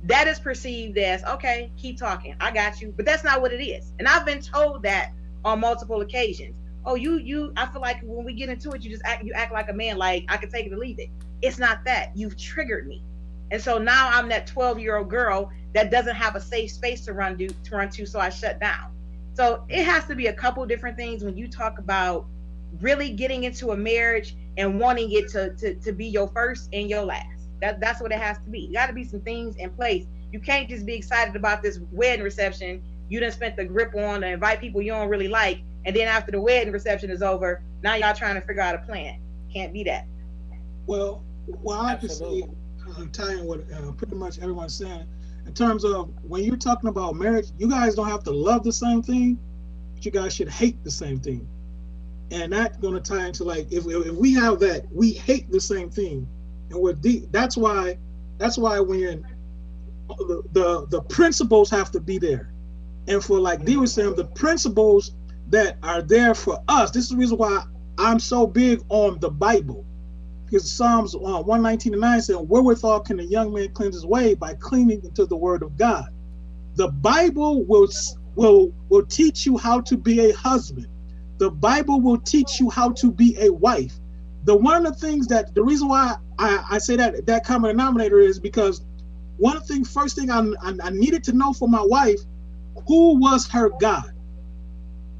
that is perceived as, okay, keep talking, I got you. But that's not what it is. And I've been told that on multiple occasions. Oh, I feel like when we get into it, you act like a man, like I can take it or leave it. It's not that. You've triggered me. And so now I'm that 12-year-old girl that doesn't have a safe space to run to, so I shut down. So it has to be a couple different things when you talk about really getting into a marriage and wanting it to be your first and your last. That's what it has to be. You got to be some things in place. You can't just be excited about this wedding reception you done spent the grip on to invite people you don't really like, and then after the wedding reception is over, now y'all trying to figure out a plan. Can't be that. Well, I can see, tying what pretty much everyone's saying, in terms of when you're talking about marriage, you guys don't have to love the same thing, but you guys should hate the same thing. And that's going to tie into, like, if we have that, we hate the same thing. And we're deep. That's why when you're in, the principles have to be there. And for, like Dee was saying, the principles that are there for us. This is the reason why I'm so big on the Bible, because Psalms 119:9 said, "Wherewithal can a young man cleanse his way? By clinging into the Word of God." The Bible will teach you how to be a husband. The Bible will teach you how to be a wife. One of the things that the reason why I say that common denominator is because first thing I needed to know for my wife, who was her God?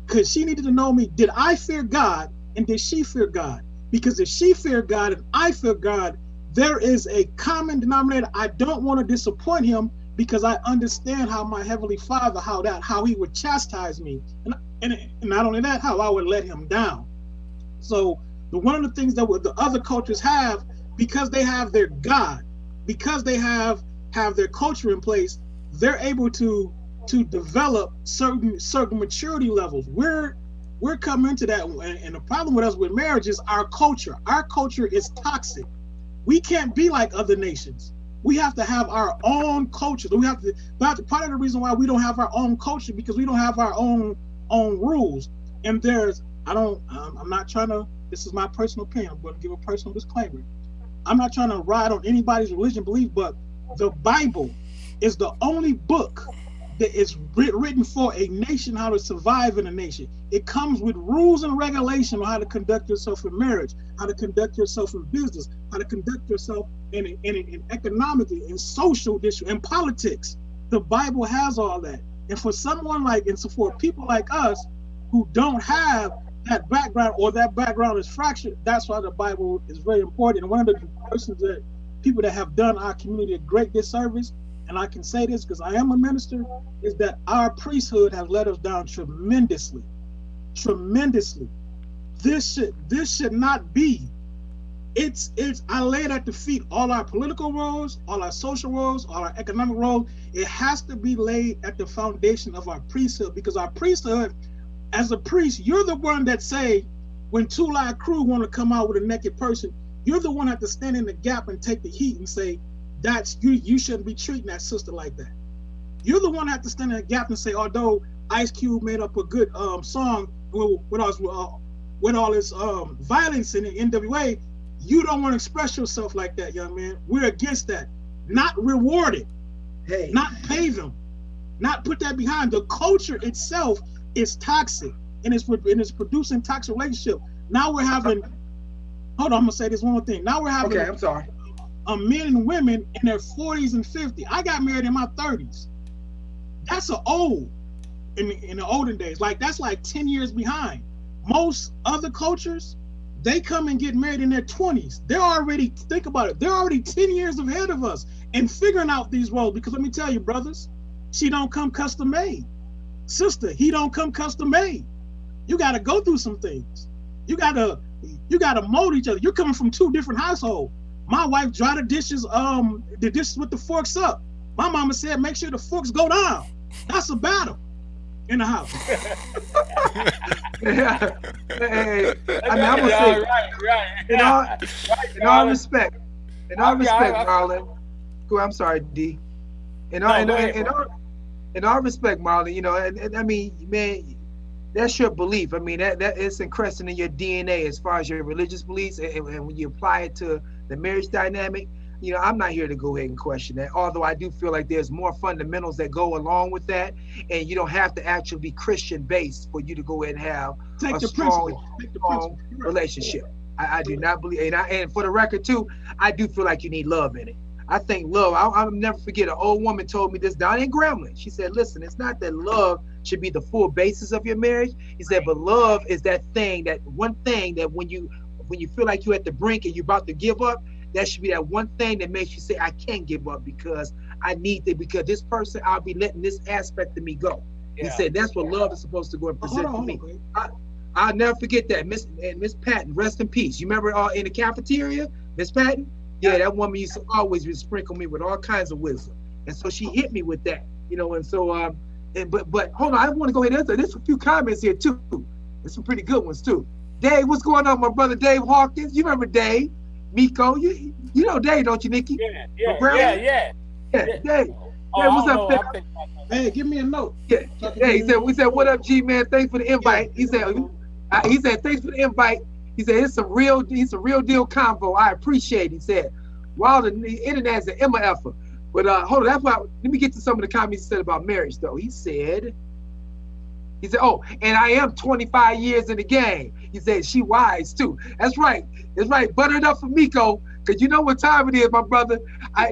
Because she needed to know me. Did I fear God, and did she fear God? Because if she feared God and I fear God, there is a common denominator. I don't want to disappoint him, because I understand how my Heavenly Father, how he would chastise me, and not only that, how I would let him down. So one of the things that the other cultures have, because they have their God, because they have their culture in place, they're able to develop certain maturity levels. We're coming into that, and the problem with us with marriage is our culture. Our culture is toxic. We can't be like other nations. We have to have our own culture. Part of the reason why we don't have our own culture, because we don't have our own rules. And I'm not trying to, this is my personal opinion, I'm going to give a personal disclaimer. I'm not trying to ride on anybody's religion belief, but the Bible is the only book that is written for a nation, how to survive in a nation. It comes with rules and regulations on how to conduct yourself in marriage, how to conduct yourself in business, how to conduct yourself in economically, in social issue, in politics. The Bible has all that. And for for people like us who don't have that background, or that background is fractured, that's why the Bible is very important. And one of the people that have done our community a great disservice, and I can say this because I am a minister, is that our priesthood has let us down tremendously. This should not be it's I lay it at the feet. All our political roles, all our social roles, all our economic roles, it has to be laid at the foundation of our priesthood, because our priesthood, as a priest, you're the one that say, when Two Live Crew want to come out with a naked person, you're the one that have to stand in the gap and take the heat and say, that's you shouldn't be treating that sister like that. You're the one that have to stand in the gap and say, although Ice Cube made up a good song with all this violence in the NWA, you don't want to express yourself like that, young man. We're against that. Not reward it. Hey. Not pay them. Not put that behind. The culture itself is toxic, and it's producing toxic relationship. Now we're having, hold on, I'm gonna say this one more thing. Now we're having I'm sorry. Men and women in their 40s and 50s. I got married in my 30s. That's an old in the olden days. Like, that's like 10 years behind. Most other cultures, they come and get married in their 20s. They're already, think about it, they're already 10 years ahead of us and figuring out these roles. Because let me tell you, brothers, she don't come custom made. Sister, he don't come custom made. You got to go through some things. You got to mold each other. You're coming from two different households. My wife dry the dishes with the forks up. My mama said, make sure the forks go down. That's a battle in the house. Yeah. Hey, I mean, I'm gonna say, right. in all respect, Marlon. Go, I'm sorry, D. In all respect, Marlon, you know, and I mean, man, that's your belief. I mean, that is encrusted in your DNA as far as your religious beliefs, and when you apply it to the marriage dynamic, you know, I'm not here to go ahead and question that. Although I do feel like there's more fundamentals that go along with that, and you don't have to actually be Christian based for you to go ahead and have a strong relationship. I do not believe, and for the record too, I do feel like you need love in it. I think love, I'll never forget, an old woman told me this down in Gremlin. She said, listen, it's not that love should be the full basis of your marriage. He said, but love is that thing, that one thing that when you feel like you're at the brink and you're about to give up, that should be that one thing that makes you say, I can't give up because I need to, because this person, I'll be letting this aspect of me go. Yeah. He said, that's what love is supposed to go and present to me. I'll never forget that. Miss Patton, rest in peace. You remember in the cafeteria, Miss Patton? Yeah, that woman used to always sprinkle me with all kinds of wisdom. And so she hit me with that, you know, and so, but hold on, I want to go ahead and there's a few comments here too. There's some pretty good ones too. Dave, what's going on, my brother Dave Hawkins? You remember Dave? Miko, you know Dave, don't you, Nikki? Yeah. Dave. Dave, what's up? Hey, give me a note. Yeah. We said, what up, G man? Thanks for the invite. He said, thanks for the invite. He said, it's a real deal convo. I appreciate it. He said, wow, the internet is an Emma effort. But hold on, that's why, let me get to some of the comments he said about marriage though. He said, oh, and I am 25 years in the game. He said, she wise too. That's right. Butter it up for Miko, because you know what time it is, my brother. I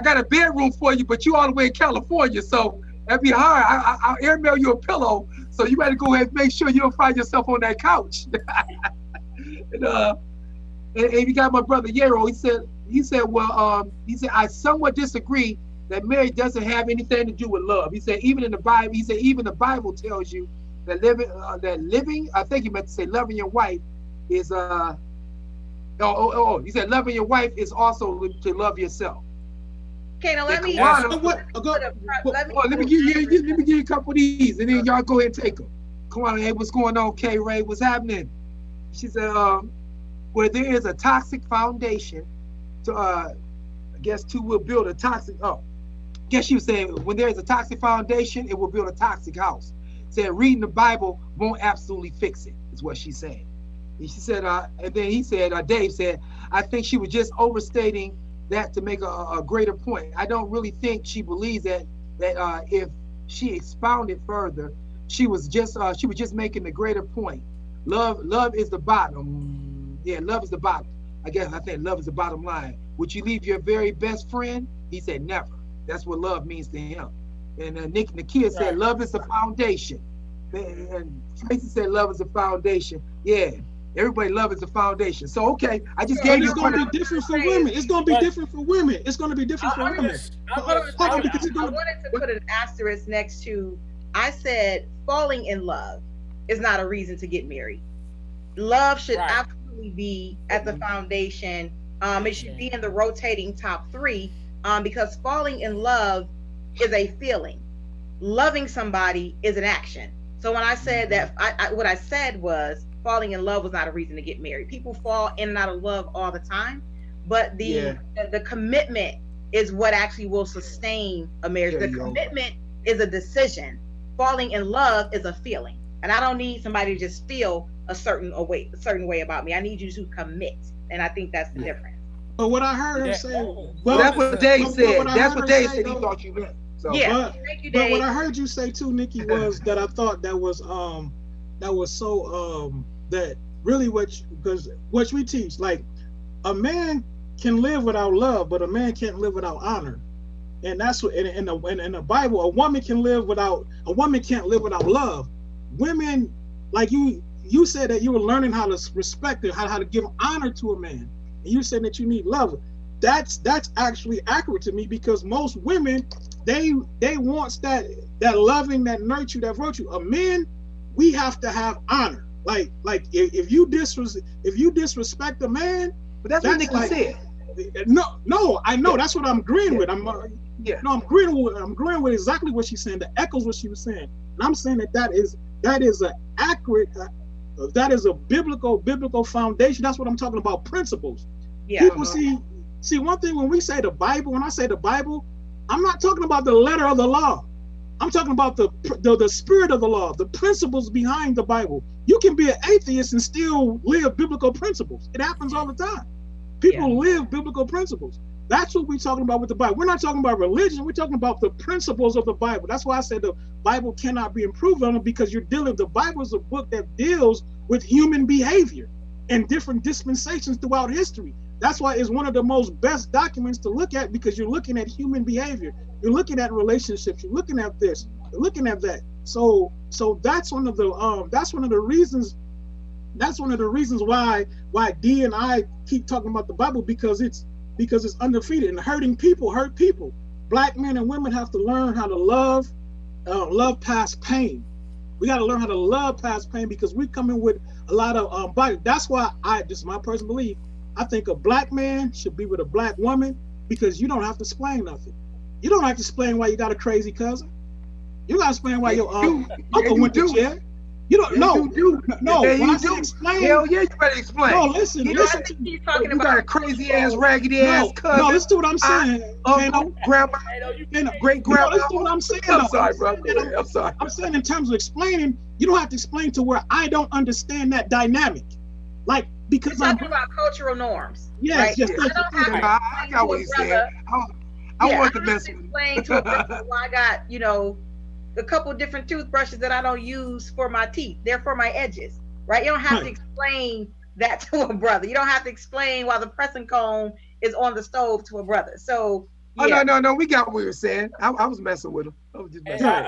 got a bedroom for you, but you all the way in California, so that'd be hard. I'll airmail you a pillow, so you better go ahead and make sure you don't find yourself on that couch. and you got my brother Yero. He said, I somewhat disagree that marriage doesn't have anything to do with love. He said, even in the Bible, even the Bible tells you that living, I think he meant to say loving your wife is, he said loving your wife is also to love yourself. Okay, now let me give you a couple of these, and then y'all go ahead and take them. Come on, hey, what's going on, K Ray? What's happening? She said, where there is a toxic foundation, I guess two will build a toxic. Guess she was saying when there is a toxic foundation, it will build a toxic house. Said reading the Bible won't absolutely fix it, is what she's saying. And she said, and then he said, Dave said, I think she was just overstating that to make a greater point. I don't really think she believes that if she expounded further, she was just making a greater point. Love is the bottom. Yeah, love is the bottom. I think love is the bottom line. Would you leave your very best friend? He said never. That's what love means to him. And Nakia said love is the foundation. And Tracy said love is the foundation. Yeah. Everybody love is the foundation. So okay, I just gave you. It's going to be different for women. It's going to be different for women. It's going to be different for women. I wanted to put an asterisk next to. I said falling in love is not a reason to get married. Love should absolutely definitely be at the foundation. It should be in the rotating top three, because falling in love is a feeling. Loving somebody is an action. So when I said that, what I said was falling in love was not a reason to get married. People fall in and out of love all the time, but the commitment is what actually will sustain a marriage. The commitment is a decision. Falling in love is a feeling, and I don't need somebody to just feel a certain way about me. I need you to commit, and I think that's the difference. But what I heard her say, well, that's what Dave said. That's what Dave said. He thought you meant. So, yeah, thank you, Dave. But what I heard you say too, Nikki, was that I thought that was so that really because what we teach, like, a man can live without love, but a man can't live without honor. And that's what in the Bible, a woman can't live without love. Women, like you said that you were learning how to respect it, how to give honor to a man, and you said that you need love. That's actually accurate to me, because most women, they want that loving, that nurture, that virtue. A man, we have to have honor. Like if you disrespect a man, but that's what Nikki said. No, I know. That's what I'm agreeing with. I'm agreeing with exactly what she's saying. That echoes what she was saying. And I'm saying that is an accurate, that is a biblical foundation. That's what I'm talking about. Principles. Yeah. People see one thing when we say the Bible. When I say the Bible, I'm not talking about the letter of the law. I'm talking about the spirit of the law, the principles behind the Bible. You can be an atheist and still live biblical principles. It happens all the time. People live biblical principles. That's what we're talking about with the Bible. We're not talking about religion. We're talking about the principles of the Bible. That's why I said the Bible cannot be improved on, because the Bible is a book that deals with human behavior and different dispensations throughout history. That's why it's one of the most best documents to look at, because you're looking at human behavior. You're looking at relationships. You're looking at this. You're looking at that. So that's one of the reasons. That's one of the reasons why D and I keep talking about the Bible, because it's undefeated, and hurting people hurt people. Black men and women have to learn how to love past pain. We got to learn how to love past pain, because we come in with a lot of body. That's why this is my personal belief. I think a black man should be with a black woman, because you don't have to explain nothing. You don't have to explain why you got a crazy cousin. You got to explain why your uncle went to jail. You don't know. No, when I say explain, hell yeah, you better explain. No, listen. I think he's talking you about got a crazy ass, raggedy ass cousin. No, listen to what I'm saying. Uncle, grandma, great grandma. No, listen to what I'm saying. I'm sorry, bro. I'm sorry. I'm saying in terms of explaining, you don't have to explain to where I don't understand that dynamic. Like, because you're talking about cultural norms. Yes, right? yes. I got what he's saying. I want to mess with you. Explain to a brother why I got, a couple different toothbrushes that I don't use for my teeth. They're for my edges, right? You don't have to explain that to a brother. You don't have to explain why the pressing comb is on the stove to a brother. So, yeah. Oh, no, we got what you're saying. I was messing with him. I was just messing with him.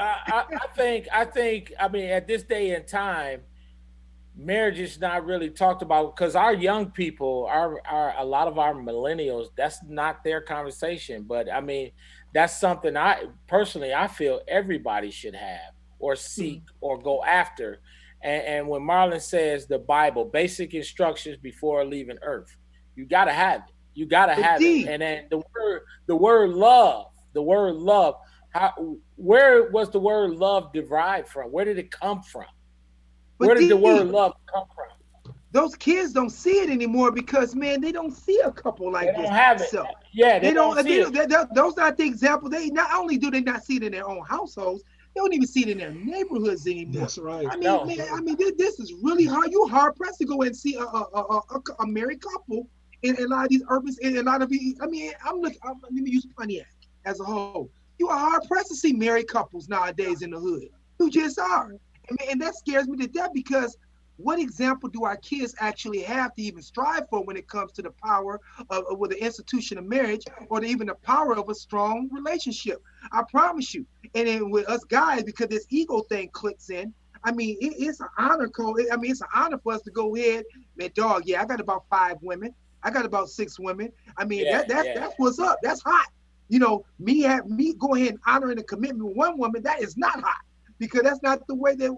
I think, at this day and time, marriage is not really talked about, because our young people, a lot of our millennials, that's not their conversation. But that's something I feel everybody should have or seek or go after. And when Marlon says the Bible, basic instructions before leaving earth, you got to have it. You got to have it. And then the word love, where was the word love derived from? Where did it come from? Where did the word love come from? Those kids don't see it anymore, because, man, they don't see a couple like this. They don't have it. So, yeah, they don't see it. Those are the example. They not only do they not see it in their own households, they don't even see it in their neighborhoods anymore. That's right. This is really hard. You're hard pressed to go and see a married couple in a lot of these urban, in a lot of these. Let me use Pontiac as a whole. You are hard pressed to see married couples nowadays in the hood. You just are. And that scares me to death, because what example do our kids actually have to even strive for when it comes to the power of with the institution of marriage, or even the power of a strong relationship? I promise you. And then with us guys, because this ego thing clicks in, it's an honor code. It's an honor for us to go ahead, man, dog, I got about 5 women. I got about 6 women. That's what's up. That's hot. Me go ahead and honoring a commitment with one woman, that is not hot. Because that's not the way that,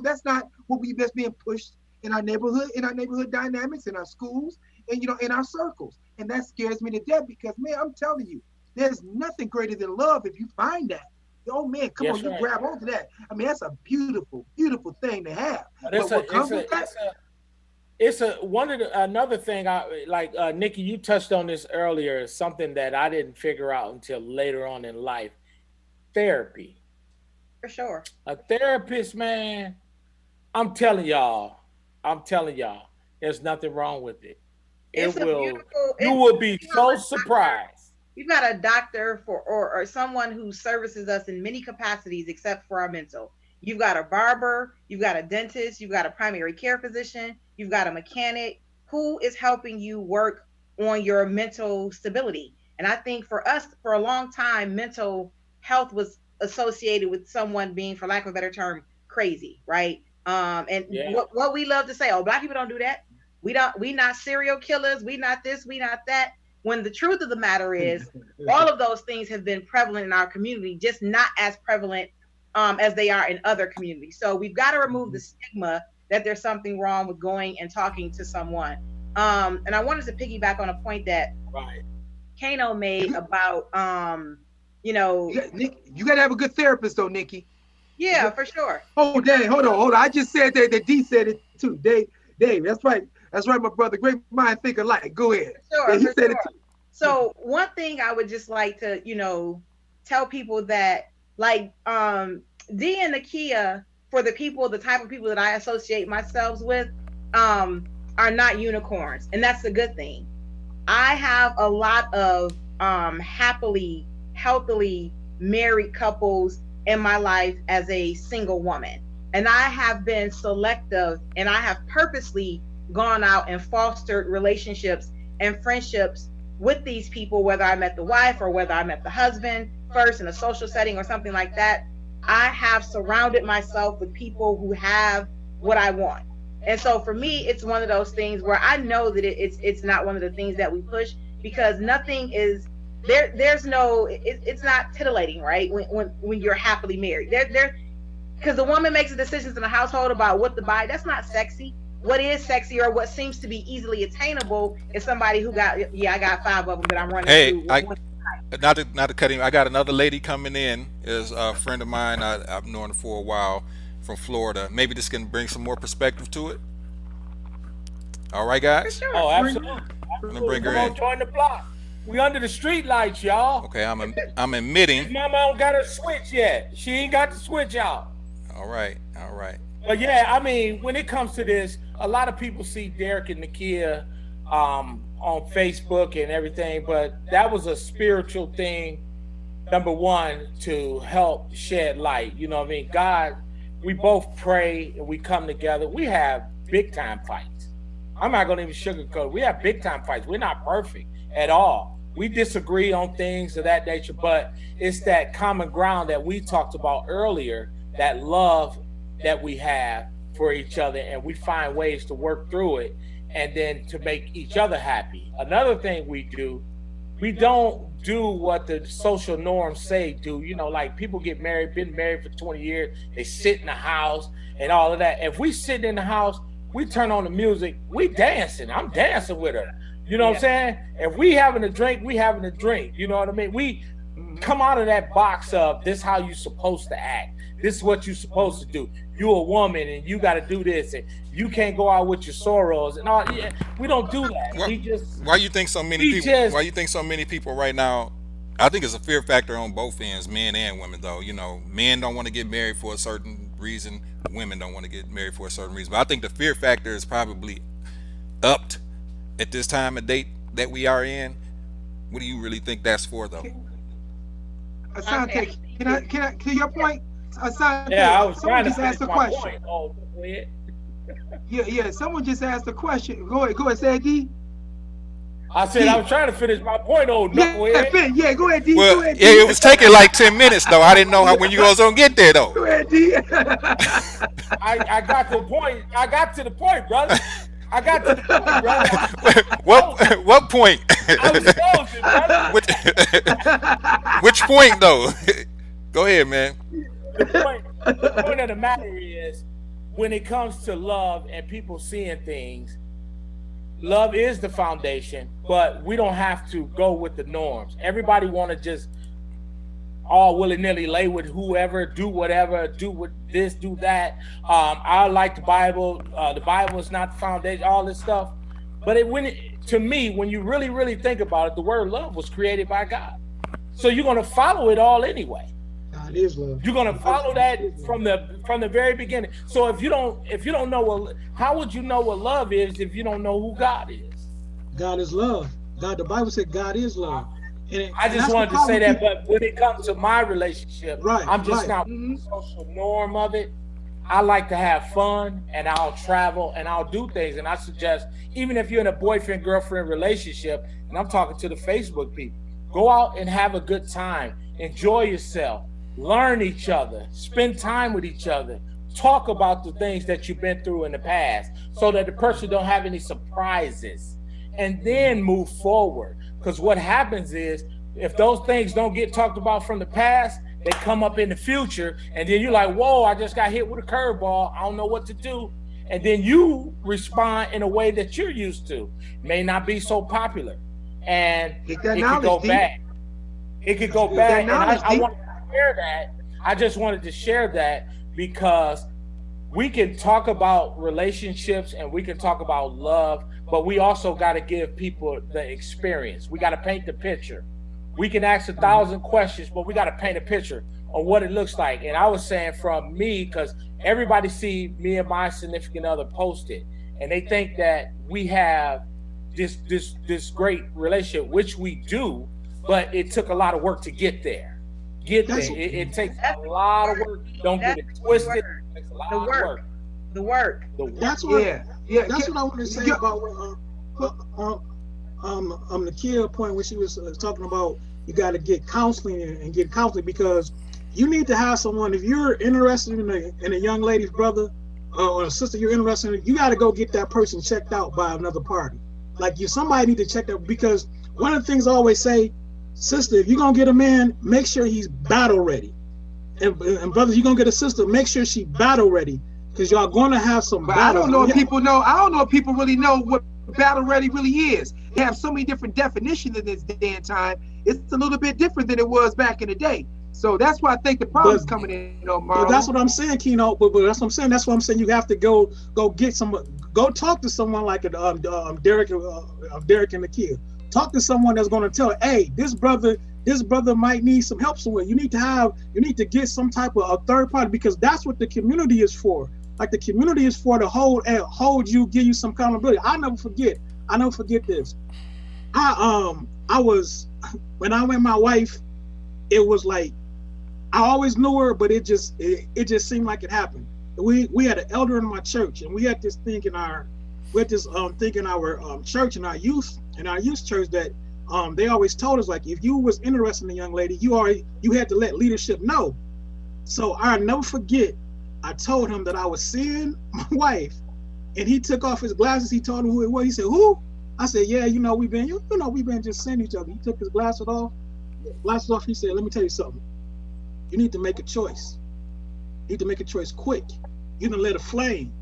that's not that's being pushed in our neighborhood dynamics, in our schools, and in our circles. And that scares me to death because, man, I'm telling you, there's nothing greater than love if you find that. Oh man, come on, Yes, you right. grab onto that. I mean, that's a beautiful, beautiful thing to have. But But what comes with that? it's a one of the another thing I like. Nikki, you touched on this earlier. Something that I didn't figure out until later on in life. Therapy. For sure. A therapist, man. I'm telling y'all. I'm telling y'all. There's nothing wrong with it. It It's a will. beautiful. You It's will be you know, so a doctor. surprised. We've got a doctor for or someone who services us in many capacities except for our mental. You've got a barber, you've got a dentist, you've got a primary care physician, you've got a mechanic who is helping you work on your mental stability. And I think for us, for a long time, mental health was associated with someone being, for lack of a better term, crazy, right? And Yeah. what we love to say, oh, black people don't do that. We not serial killers, we not this, we not that. When the truth of the matter is, all of those things have been prevalent in our community, just not as prevalent as they are in other communities. So we've got to remove the stigma that there's something wrong with going and talking to someone. And I wanted to piggyback on a point that Right. Kano made about, you know, Nick, you gotta have a good therapist though, Nikki. yeah, for sure. Oh, Dave, hold on. I just said that D said it too. Dave, that's right. That's right, my brother. Great mind think alike. Go ahead. Sure, Yeah, he for said it sure. too. So one thing I would just like to, tell people that like D and Nakia, for the type of people that I associate myself with, are not unicorns. And that's a good thing. I have a lot of happily, healthily married couples in my life as a single woman. And I have been selective and I have purposely gone out and fostered relationships and friendships with these people, whether I met the wife or whether I met the husband first in a social setting or something like that. I have surrounded myself with people who have what I want. And so for me, it's one of those things where I know that it's not one of the things that we push because nothing is there. There's no, it's not titillating, right? When you're happily married, because the woman makes the decisions in the household about what to buy. That's not sexy. What is sexy or what seems to be easily attainable is somebody who got, yeah, I got 5 of them that I'm running Hey, through. not to cut him. I got another lady coming in. Is a friend of mine. I've known her for a while from Florida. Maybe this can bring some more perspective to it. All right, For guys. sure. Oh, absolutely. I'm gonna bring her Come on, in. join the block. We under the street lights, y'all. Okay, I'm admitting. Mama don't got her switch yet. She ain't got the switch out. All right, all right. But yeah, I mean, when it comes to this, a lot of people see Derek and Nakia on Facebook and everything, but that was a spiritual thing. Number one, to help shed light. You know what I mean? God, we both pray and we come together. We have big time fights. I'm not going to even sugarcoat it. We have big time fights. We're not perfect at all. We disagree on things of that nature, but it's that common ground that we talked about earlier, that love that we have for each other, and we find ways to work through it and then to make each other happy. Another thing we do, we don't do what the social norms say do. You know, like people get married, been married for 20 years, they sit in the house and all of that. If we sit in the house, we turn on the music, we dancing. I'm dancing with her. You know what I'm saying? If we having a drink, we having a drink. You know what I mean? We come out of that box of this how you supposed to act. This is what you supposed to do. You a woman and you got to do this, and you can't go out with your sorrows and all. Yeah, we don't do that. Why, We just why you think so many we people? just Why you think so many people right now? I think it's a fear factor on both ends, men and women. Though men don't want to get married for a certain reason, women don't want to get married for a certain reason. But I think the fear factor is probably upped at this time of date that we are in. What do you really think that's for, though? Asante, can I to your point? Asante, yeah. I was someone trying to just asked finish a my question. point. Oh, go ahead. Yeah, someone just asked a question. Go ahead, say it, D. I said I was trying to finish my point. Old knucklehead. Go ahead, D. Well, Go ahead, D. yeah, it was taking like 10 minutes though. I didn't know when you was gonna get there though. Go ahead, D. I got to the point. I got to the point, brother. I got to the point, brother. What point? I was closing, brother. Which point though? Go ahead, man. The point of the matter is, when it comes to love and people seeing things, love is the foundation, but we don't have to go with the norms. Everybody want to just all willy-nilly lay with whoever, do whatever, do with this, do that. I like the Bible. The Bible is not the foundation, all this stuff. But to me, when you really, really think about it, the word love was created by God. So you're going to follow it all anyway. God is love. You're going to follow that from the very beginning. So if you don't know how would you know what love is if you don't know who God is? God is love. God, the Bible said God is love. I just wanted to say that, but when it comes to my relationship, I'm just not the social norm of it. I like to have fun, and I'll travel, and I'll do things. And I suggest, even if you're in a boyfriend-girlfriend relationship, and I'm talking to the Facebook people, go out and have a good time. Enjoy yourself. Learn each other. Spend time with each other. Talk about the things that you've been through in the past so that the person don't have any surprises. And then move forward. Because what happens is, if those things don't get talked about from the past, they come up in the future, and then you're like, whoa, I just got hit with a curveball. I don't know what to do. And then you respond in a way that you're used to. May not be so popular. And it could go bad. It could go bad. And I want to share that. I just wanted to share that because we can talk about relationships and we can talk about love, but we also got to give people the experience. We got to paint the picture. We can ask 1,000 questions, but we got to paint a picture of what it looks like. And I was saying from me, because everybody see me and my significant other posted, and they think that we have this great relationship, which we do, but it took a lot of work to get there. It takes a lot of work. Don't get it twisted. It takes a lot of work. The work. That's what. Yeah. That's what I want to say about the Kia point when she was talking about you got to get counseling and get counseling, because you need to have someone. If you're interested in a young lady's brother or a sister you're interested in, you got to go get that person checked out by another party. Like somebody need to check that, because one of the things I always say, sister, if you're gonna get a man, make sure he's battle ready. And brothers, you're gonna get a sister, make sure she's battle ready, because y'all gonna have some battle. I don't know if people really know what battle ready really is. They have so many different definitions in this day and time. It's a little bit different than it was back in the day. So that's why I think the problem's coming in. But that's what I'm saying, Keno. But that's what I'm saying. That's what I'm saying. You have to go get go talk to someone like Derek and Nakia. Talk to someone that's going to tell, hey, this brother might need some help somewhere. You need to get some type of a third party, because that's what the community is for. Like, the community is for to hold you, give you some accountability. I never forget this. I was, when I met my wife, it was like, I always knew her, but it just seemed like it happened. We had an elder in my church, and we had this thing in our church, in our youth church, that they always told us, like, if you was interested in a young lady, you had to let leadership know. So I'll never forget, I told him that I was seeing my wife, and he took off his glasses. He told him who it was. He said, "Who?" I said, "Yeah, we've been just seeing each other." He took his glasses off. He said, "Let me tell you something. You need to make a choice. You need to make a choice quick. You done let a flame.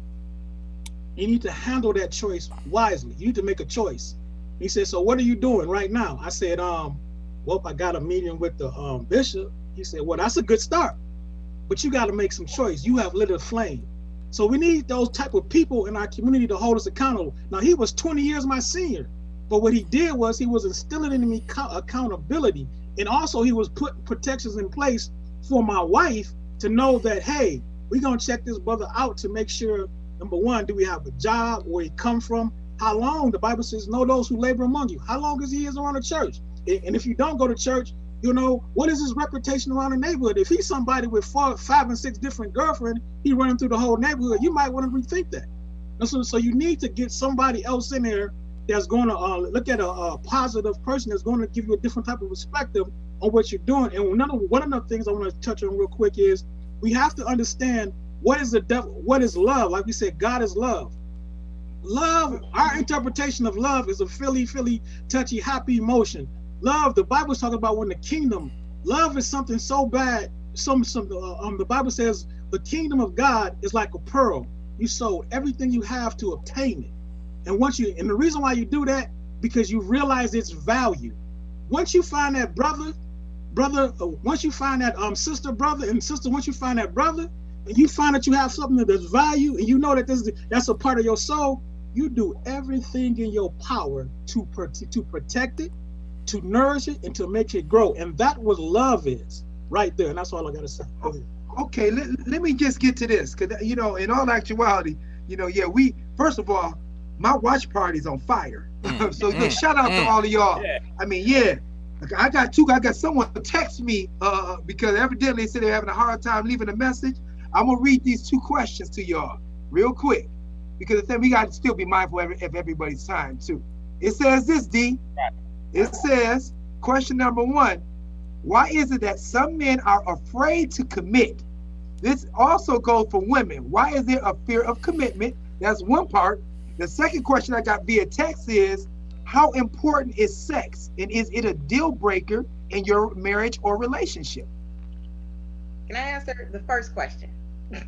You need to handle that choice wisely. You need to make a choice." He said, "So what are you doing right now?" I said, "Well, I got a meeting with the bishop." He said, "Well, that's a good start, but you got to make some choice. You have lit a flame." So we need those type of people in our community to hold us accountable. Now, he was 20 years my senior, but what he did was he was instilling in me accountability, and also he was putting protections in place for my wife to know that, hey, we're gonna check this brother out to make sure, number one, do we have a job, where he come from, how long? The Bible says, know those who labor among you. How long is he around the church? And if you don't go to church, what is his reputation around the neighborhood? If he's somebody with 4, 5, and 6 different girlfriends, he running through the whole neighborhood, you might want to rethink that. So you need to get somebody else in there that's going to look at a positive person that's going to give you a different type of perspective on what you're doing. And one of the things I want to touch on real quick is we have to understand what is love. Like we said, God is love. Love, our interpretation of love is a feely, touchy, happy emotion. Love, the Bible's talking about when the kingdom, love is something so bad. The Bible says the kingdom of God is like a pearl. You sold everything you have to obtain it. And and the reason why you do that, because you realize its value. Once you find that brother, once you find that sister, brother, and sister, once you find that brother, and you find that you have something that's value, and you know that that's a part of your soul, you do everything in your power to protect it, to nourish it, and to make it grow. And that's what love is, right there. And that's all I gotta say. Go ahead. Okay, let me just get to this, because in all actuality, we first of all, my watch party's on fire. So shout out to all of y'all. Yeah. I mean, I got someone text me because evidently they said they're having a hard time leaving a message. I'm gonna read these 2 questions to y'all real quick, because then we got to still be mindful of everybody's time too. It says this, D. Right. It says, question number 1: why is it that some men are afraid to commit? This also goes for women. Why is there a fear of commitment? That's one part. The second question I got via text is, how important is sex? And is it a deal breaker in your marriage or relationship? Can I answer the first question? Oh,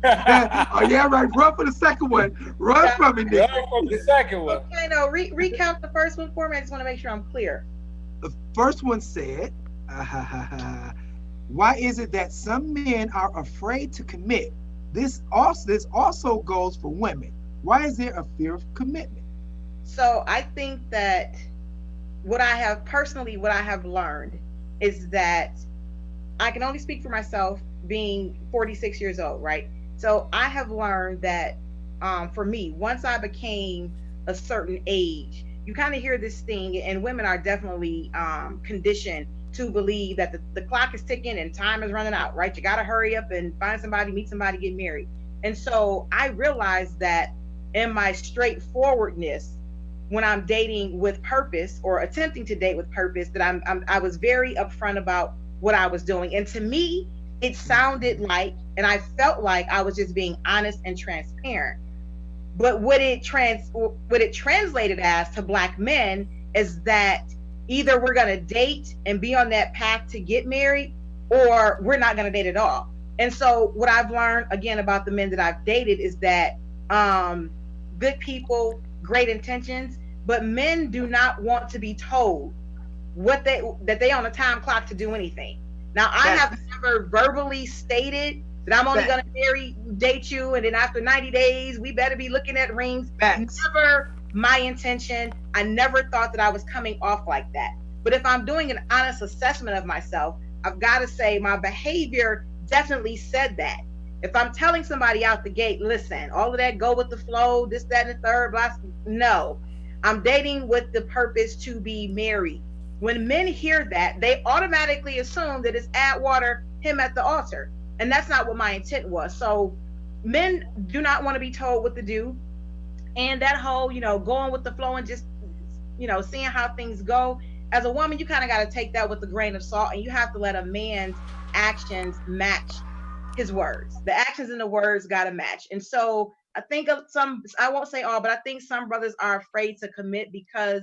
yeah, right. Run for the second one. Run from it, Nick. Run from the second one. Okay, no, recount the first one for me. I just want to make sure I'm clear. The first one said, why is it that some men are afraid to commit? This also goes for women. Why is there a fear of commitment? So I think that what I have learned is that I can only speak for myself, being 46 years old, right? So I have learned that for me, once I became a certain age, you kind of hear this thing, and women are definitely conditioned to believe that the clock is ticking and time is running out, right? You got to hurry up and find somebody, meet somebody, get married. And so I realized that in my straightforwardness, when I'm dating with purpose or attempting to date with purpose, that I was very upfront about what I was doing. And to me, it sounded like, and I felt like I was just being honest and transparent. But what it translated as to Black men is that either we're going to date and be on that path to get married, or we're not going to date at all. And so what I've learned, again, about the men that I've dated is that good people, great intentions, but men do not want to be told that they on a time clock to do anything. Now, I have never verbally stated that I'm only going to date you, and then after 90 days, we better be looking at rings. Never my intention. I never thought that I was coming off like that. But if I'm doing an honest assessment of myself, I've got to say my behavior definitely said that. If I'm telling somebody out the gate, listen, all of that, go with the flow, this, that, and the third, blah, no. I'm dating with the purpose to be married. When men hear that, they automatically assume that it's add water, him at the altar. And that's not what my intent was. So men do not want to be told what to do. And that whole, going with the flow and just, seeing how things go. As a woman, you kind of got to take that with a grain of salt, and you have to let a man's actions match his words. The actions and the words got to match. And so I think I won't say all, but I think some brothers are afraid to commit because,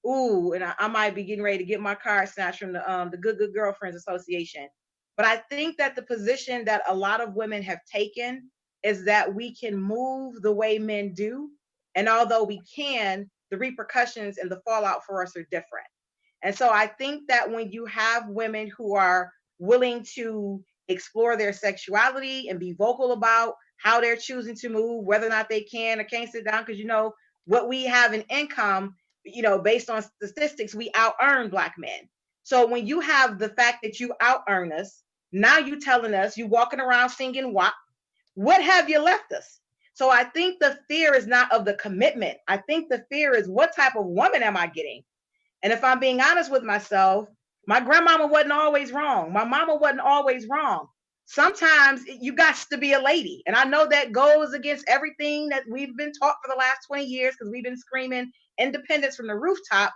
and I might be getting ready to get my card snatched from the Good Girlfriends Association. But I think that the position that a lot of women have taken is that we can move the way men do. And although we can, the repercussions and the fallout for us are different. And so I think that when you have women who are willing to explore their sexuality and be vocal about how they're choosing to move, whether or not they can or can't sit down, because what we have in income, based on statistics, we out earn Black men. So when you have the fact that you out earn us, now you telling us, you walking around singing WAP, what have you left us? So I think the fear is not of the commitment. I think the fear is, what type of woman am I getting? And if I'm being honest with myself, my grandmama wasn't always wrong. My mama wasn't always wrong. Sometimes you got to be a lady. And I know that goes against everything that we've been taught for the last 20 years, because we've been screaming independence from the rooftop.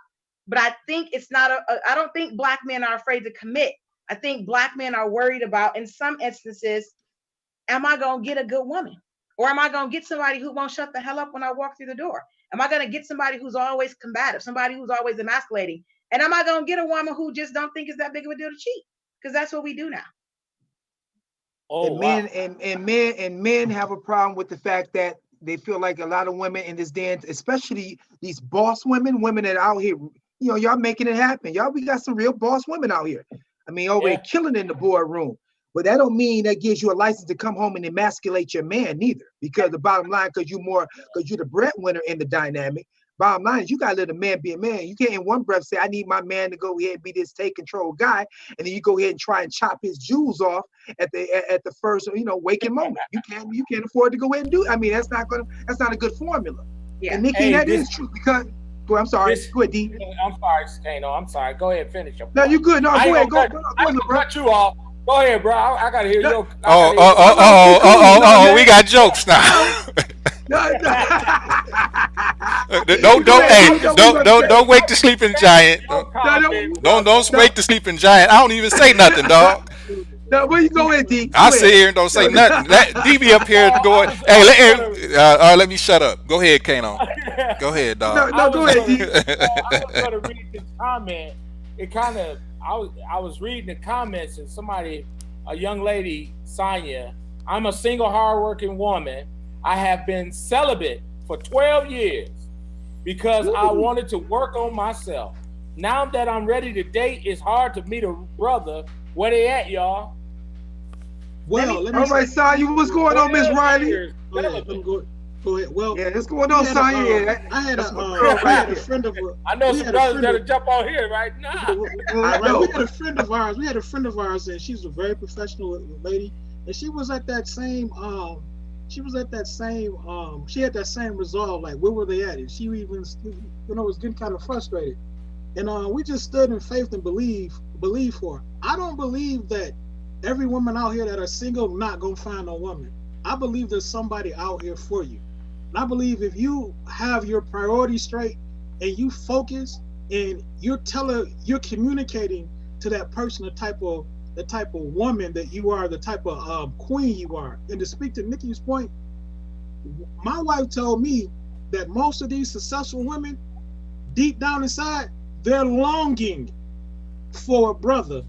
But I think it's not I don't think Black men are afraid to commit. I think Black men are worried about, in some instances, am I going to get a good woman? Or am I going to get somebody who won't shut the hell up when I walk through the door? Am I going to get somebody who's always combative, somebody who's always emasculating? And am I going to get a woman who just don't think it's that big of a deal to cheat? Because that's what we do now. Oh And wow. men have a problem with the fact that they feel like a lot of women in this dance, especially these boss women that out here, y'all making it happen. Y'all, we got some real boss women out here. I mean, over here Yeah. killing in the boardroom. But that don't mean that gives you a license to come home and emasculate your man neither. Because the bottom line, because you're the breadwinner in the dynamic. Bottom line is you gotta let a man be a man. You can't in one breath say, I need my man to go ahead and be this take control guy, and then you go ahead and try and chop his jewels off at the first, waking moment. You can't afford to go ahead and do it. I mean, that's not a good formula. Yeah. And Nikki, Hey, that this- is true because I'm sorry. this- Go ahead, D. I'm sorry, Kano. I'm sorry. Go ahead, finish your point. No, you good. No, I go ain't ahead. gonna Go I ahead, ain't bro. gonna cut you off. Go ahead, bro. I gotta hear your. Oh, we got jokes now. No, Don't wake the sleeping giant. Don't wake the sleeping giant. I don't even say nothing, dog. No, where you go ahead, D? I sit here and don't say nothing. Let DB up here going, hey, let me shut up. Go ahead, Kano. Go ahead, dog. No, go ahead, D. I was gonna read this comment. I was reading the comments and a young lady, Sonia, I'm a single, hardworking woman. I have been celibate for 12 years because I wanted to work on myself. Now that I'm ready to date, it's hard to meet a brother. Where they at, y'all? Well, let me all right, Sonya, what's going on, Miss Riley? Go ahead. Go ahead. Well, yeah, what's going on, Sonya? I had a friend of I know some brothers that'll jump on here right now. We had a friend of ours, and she's a very professional lady, and she was at that same she had that same resolve, like where were they at? And she even was getting kind of frustrated. And we just stood in faith and believe for her. I don't believe that every woman out here that are single not gonna find a woman. I believe there's somebody out here for you. And I believe if you have your priorities straight and you focus and you're communicating to that person the type of woman that you are, the type of queen you are. And to speak to Nikki's point, my wife told me that most of these successful women, deep down inside, they're longing for a brother,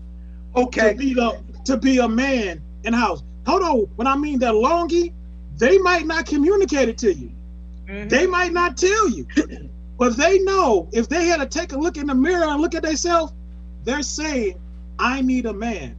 to be a man in the house. Hold on, when I mean they're longing, they might not communicate it to you. Mm-hmm. They might not tell you, but they know if they had to take a look in the mirror and look at themselves, they're saying, I need a man.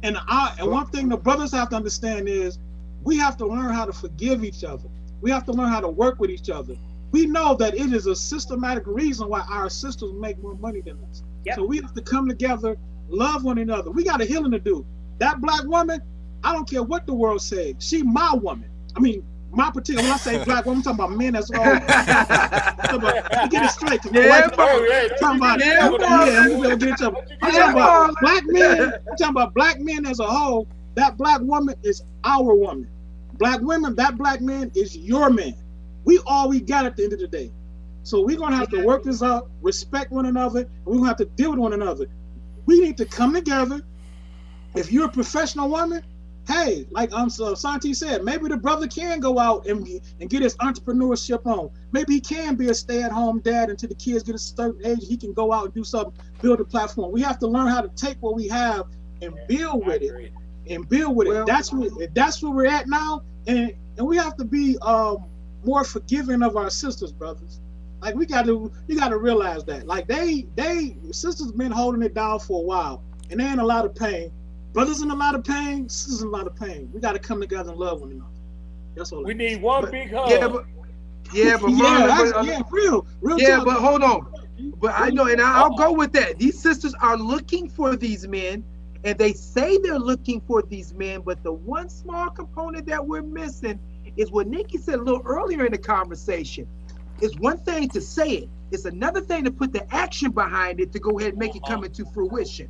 And one thing the brothers have to understand is we have to learn how to forgive each other. We have to learn how to work with each other. We know that it is a systematic reason why our sisters make more money than us. Yep. So we have to come together, love one another. We got a healing to do. That black woman, I don't care what the world says. She my woman. I mean, my particular, when I say black woman, I'm talking about men as well. Get it straight. I'm talking about black men. I'm talking about black men as a whole. That black woman is our woman. Black women, that black man is your man. We all we got at the end of the day. So we're gonna have to work this out, respect one another, and we're gonna have to deal with one another. We need to come together. If you're a professional woman, hey, like Santi said, maybe the brother can go out and get his entrepreneurship on. Maybe he can be a stay-at-home dad until the kids get a certain age. He can go out and do something, build a platform. We have to learn how to take what we have and build with it. That's where we're at now, and we have to be more forgiving of our sisters, brothers. Like you got to realize that. Like sisters been holding it down for a while, and they in a lot of pain. Brothers in a lot of pain, sisters in a lot of pain. We got to come together and love one another. That's all. We need one big hug. Real. Yeah, but hold on. But I know, and I'll go with that. These sisters are looking for these men, and they say they're looking for these men. But the one small component that we're missing is what Nikki said a little earlier in the conversation. It's one thing to say it. It's another thing to put the action behind it to go ahead and make it come into fruition.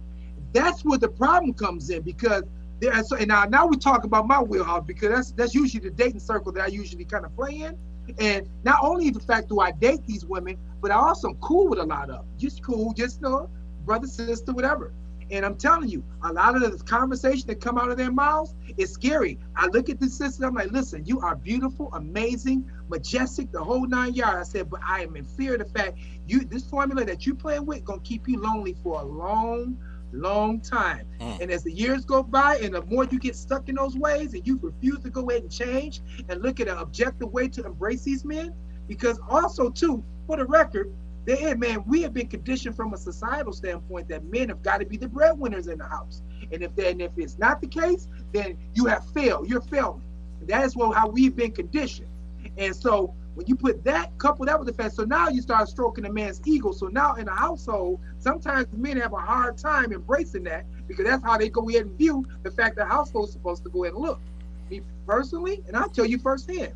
That's where the problem comes in, because and now we talk about my wheelhouse, because that's usually the dating circle that I usually kind of play in. And not only the fact do I date these women, but I also cool with a lot of them. Just cool, just brother, sister, whatever. And I'm telling you, a lot of the conversation that come out of their mouths is scary. I look at this sister, I'm like, listen, you are beautiful, amazing, majestic, the whole 9 yards. I said, but I am in fear of the fact this formula that you playing with gonna keep you lonely for a long long time. And as the years go by and the more you get stuck in those ways and you refuse to go ahead and change and look at an objective way to embrace these men, because also too, for the record, man, we have been conditioned from a societal standpoint that men have got to be the breadwinners in the house. And if it's not the case, then you have failed. You're failing. And that is how we've been conditioned. And so when you couple that with the fact, so now you start stroking a man's ego. So now in a household, sometimes men have a hard time embracing that because that's how they go ahead and view the fact that household is supposed to go ahead and look. Me personally, and I'll tell you firsthand,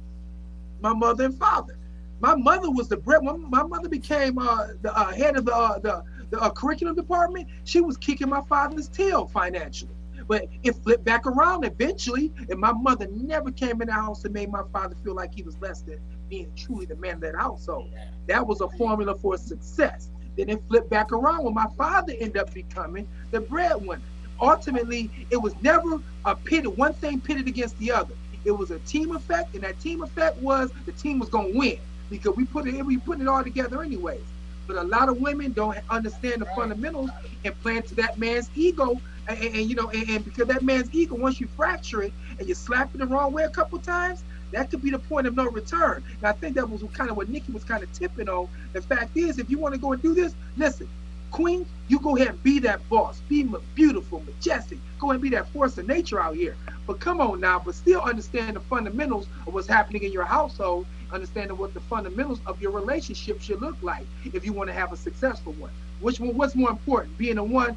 my mother and father. My mother was the bread. My mother became the head of the curriculum department. She was kicking my father's tail financially. But it flipped back around eventually, and my mother never came in the house and made my father feel like he was less than being truly the man of that household. That was a formula for success. Then it flipped back around when my father ended up becoming the breadwinner. Ultimately, it was never one thing pitted against the other. It was a team effect, and that team effect was the team was going to win because we put it all together anyways. But a lot of women don't understand the fundamentals and play into that man's ego. And because that man's ego, once you fracture it and you slap it the wrong way a couple times, that could be the point of no return. And I think that was kind of what Nikki was kind of tipping on. The fact is, if you want to go and do this, listen, queen, you go ahead and be that boss. Be beautiful, majestic. Go ahead and be that force of nature out here. But come on now, but still understand the fundamentals of what's happening in your household, understanding what the fundamentals of your relationship should look like if you want to have a successful one. What's more important? Being the one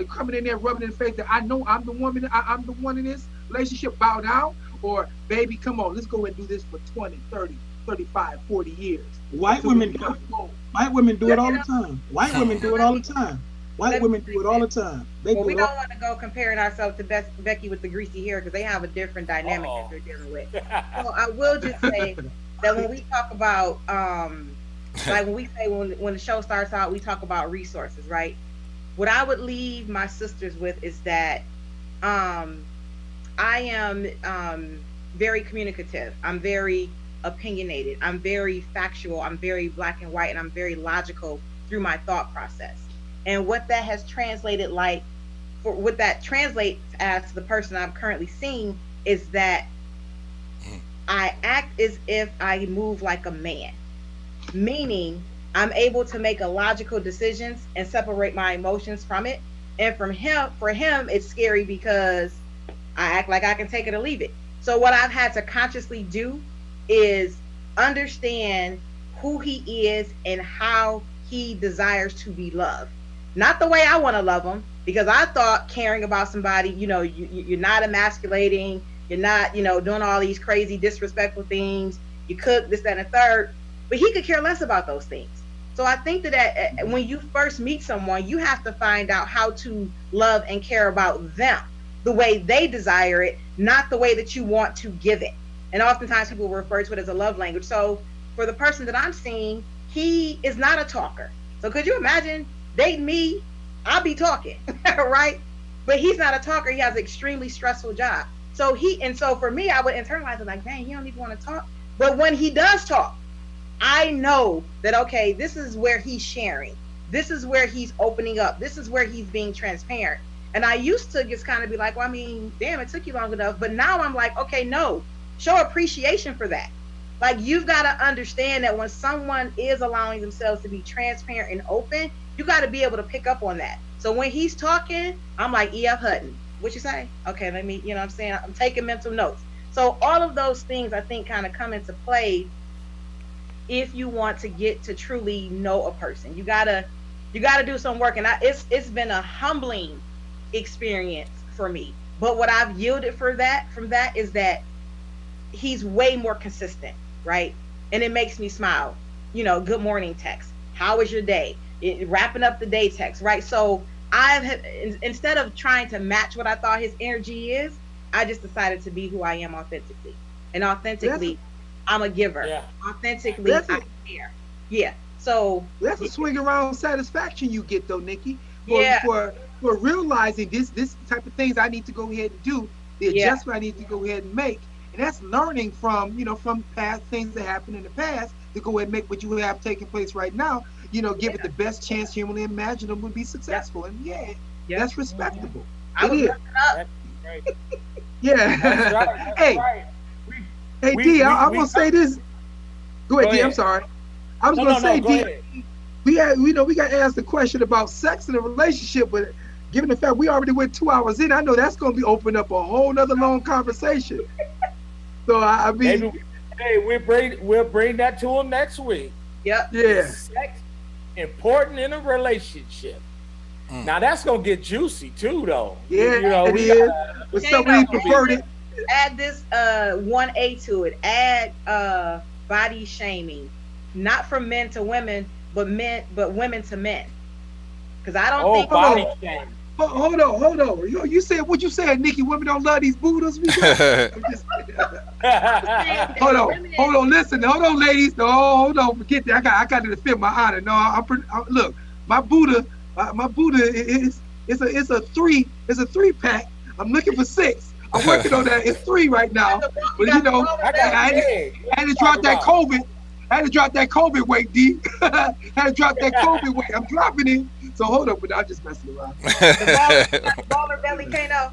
coming in there rubbing in the face that I know I'm the woman, I'm the one in this relationship, bow down, or baby, come on, let's go and do this for 20, 30, 35, 40 years. White women do it all the time. White women do it all the time. White women do it all the time. We don't want to go comparing ourselves to Becky with the greasy hair because they have a different dynamic that they're dealing with. So I will just say that when we talk about, like when we say when the show starts out, we talk about resources, right? What I would leave my sisters with is that I am very communicative. I'm very opinionated. I'm very factual. I'm very black and white, and I'm very logical through my thought process. And what that has translated what that translates as to the person I'm currently seeing is that I act as if I move like a man, meaning I'm able to make logical decisions and separate my emotions from it. And for him, it's scary because I act like I can take it or leave it. So what I've had to consciously do is understand who he is and how he desires to be loved. Not the way I want to love him, because I thought caring about somebody, you're not emasculating, you're not, doing all these crazy disrespectful things. You cook this, that, and the third, but he could care less about those things. So I think that when you first meet someone, you have to find out how to love and care about them the way they desire it, not the way that you want to give it. And oftentimes people refer to it as a love language. So for the person that I'm seeing, he is not a talker. So could you imagine dating me? I'll be talking, right? But he's not a talker. He has an extremely stressful job. So for me, I would internalize it like, dang, he don't even want to talk. But when he does talk, I know that, okay, this is where he's sharing. This is where he's opening up. This is where he's being transparent. And I used to just kind of be like, well, I mean, damn, it took you long enough. But now I'm like, okay, no, show appreciation for that. Like, you've got to understand that when someone is allowing themselves to be transparent and open, you got to be able to pick up on that. So when he's talking, I'm like, E.F. Hutton, what you say? Okay, let me, you know what I'm saying? I'm taking mental notes. So all of those things, I think, kind of come into play if you want to get to truly know a person. You gotta do some work. And it's been a humbling experience for me. But what I've yielded from that is that he's way more consistent, right? And it makes me smile. Good morning text. How was your day? Wrapping up the day text, right? So instead of trying to match what I thought his energy is, I just decided to be who I am authentically. And authentically, I'm a giver. Yeah. Authentically, I care. Yeah. So that's a swing around satisfaction you get though, Nikki. For realizing this type of things I need to go ahead and do, the adjustment I need to go ahead and make. And that's learning from past things that happened in the past to go ahead and make what you have taking place right now, give it the best chance humanly imaginable to be successful. And Yep. That's respectable. I was It is. looking up. That's great. Yeah. That's right. That's Hey, right. hey, We, D, we, I'm we, gonna say this. Go ahead, go D. I'm ahead. sorry. I was No, gonna no, no. say, Go D, ahead. we got asked the question about sex in a relationship, but given the fact we already went 2 hours in, I know that's gonna be opening up a whole nother long conversation. So I Maybe, mean, hey, we'll bring that to them next week. Yep. yeah, Is sex important in a relationship? Now that's gonna get juicy too, though. yeah, You know, it we is. got But Kano, somebody preferred it. add this 1A to it. Add body shaming, not from men to women, but women to men. Because I don't think body shame. Hold on. You said what you said, Nikki. Women don't love these Buddhas. We got. Hold on. Listen, hold on, ladies. No, hold on. Forget that. I got to defend my honor. No, look. My Buddha is it's a three. It's a 3-pack. I'm looking for 6. I'm working on that. It's 3 right now. But you know, I had to drop that COVID. I had to drop that COVID weight, D. I had to drop that COVID weight. I'm dropping it. So hold up, but I'm just messing around. The baller belly Kano.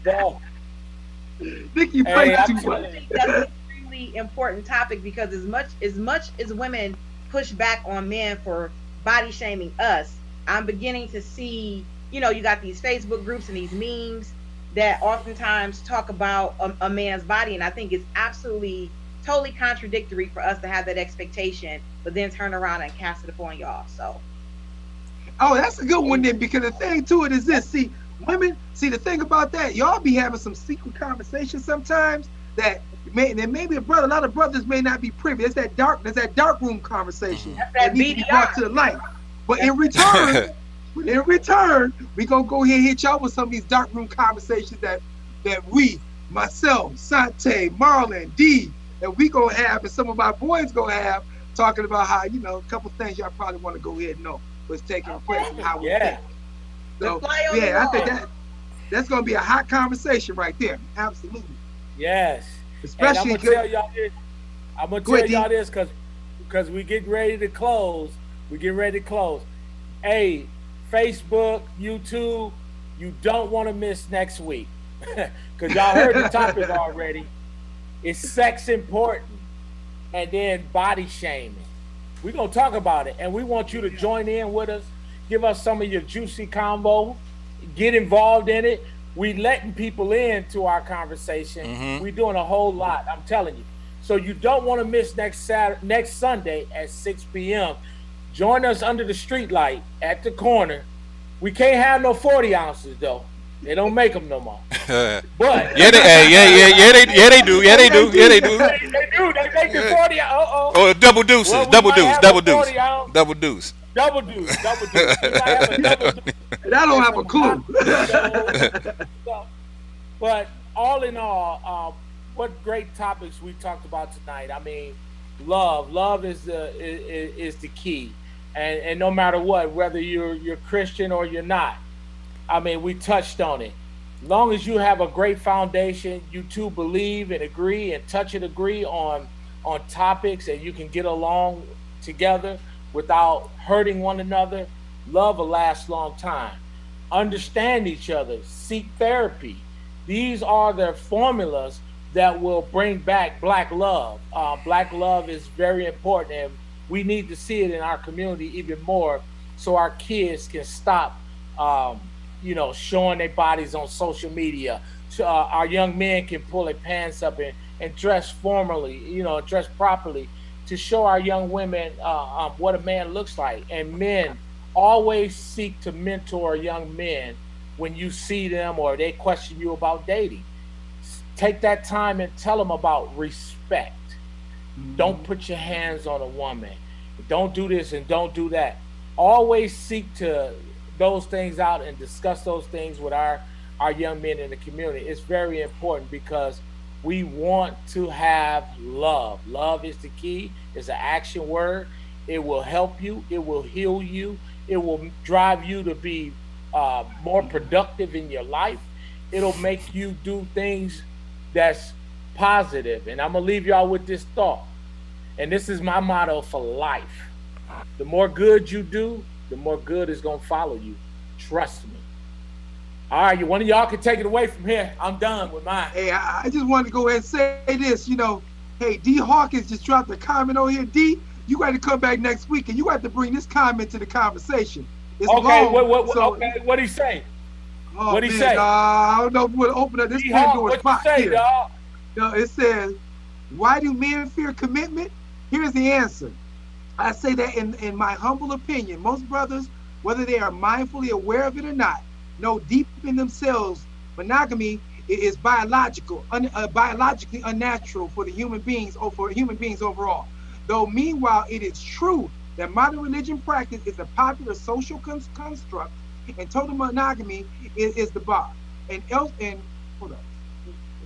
No. Nikki, you play too much. I think that's an extremely important topic because as much as women push back on men for body shaming us, I'm beginning to see, you got these Facebook groups and these memes that oftentimes talk about a man's body, and I think it's absolutely totally contradictory for us to have that expectation, but then turn around and cast it upon y'all. So, oh, that's a good one then, because the thing to it is this: women, the thing about that, y'all be having some secret conversations sometimes that maybe a lot of brothers may not be privy. That's that dark room conversation that needs to be brought to the light. But in return, we gonna go ahead and hit y'all with some of these dark room conversations that we, myself, Sante, Marlon, D, that we gonna have, and some of our boys gonna have, talking about how, a couple things y'all probably want to go ahead and know what's taking place and how we think. So I think that's gonna be a hot conversation right there. Absolutely. Yes. Especially and I'm gonna tell y'all this because we get ready to close. Hey, Facebook, YouTube, you don't want to miss next week. Because y'all heard the topic already. Is sex important? And then body shaming. We're going to talk about it. And we want you to join in with us. Give us some of your juicy combo. Get involved in it. We letting people into our conversation. Mm-hmm. We're doing a whole lot. I'm telling you. So you don't want to miss next Sunday at 6 p.m. Join us under the street light at the corner. We can't have no 40 ounces though. They don't make them no more. But they do. They do. They make the 40. Oh, double deuces. Well, double deuce. Double deuce. You might have a double deuce. And I don't have a clue. But all in all, what great topics we talked about tonight. I mean, love is the key, and no matter what, whether you're Christian or you're not, I mean, we touched on it. Long as you have a great foundation, you two believe and agree and touch and agree on topics, and you can get along together without hurting one another, love will last a long time. Understand each other, seek therapy. These are the formulas that will bring back Black love. Black love is very important, and we need to see it in our community even more so our kids can stop showing their bodies on social media. So, our young men can pull their pants up and dress formally, dress properly to show our young women what a man looks like. And men always seek to mentor young men when you see them or they question you about dating. Take that time and tell them about respect. Mm-hmm. Don't put your hands on a woman. Don't do this and don't do that. Always seek to those things out and discuss those things with our young men in the community. It's very important because we want to have love. Love is the key. It's an action word. It will help you. It will heal you. It will drive you to be more productive in your life. It'll make you do things that's positive. And I'm going to leave y'all with this thought. And this is my motto for life. The more good you do, the more good is gonna follow you. Trust me. All right, one of y'all can take it away from here. I'm done with mine. Hey, I just wanted to go ahead and say this. Hey, D Hawkins just dropped a comment on here. D, you got to come back next week and you got to bring this comment to the conversation. It's okay, long, okay, what'd he say? Oh, what'd he say? I don't know if we'll open up this Pandora's box here. Dog? It says, why do men fear commitment? Here's the answer. I say that in my humble opinion, most brothers, whether they are mindfully aware of it or not, know deep in themselves monogamy is biologically unnatural for the human beings or for human beings overall. Though meanwhile, it is true that modern religion practice is a popular social construct, and total monogamy is the bar. And hold up,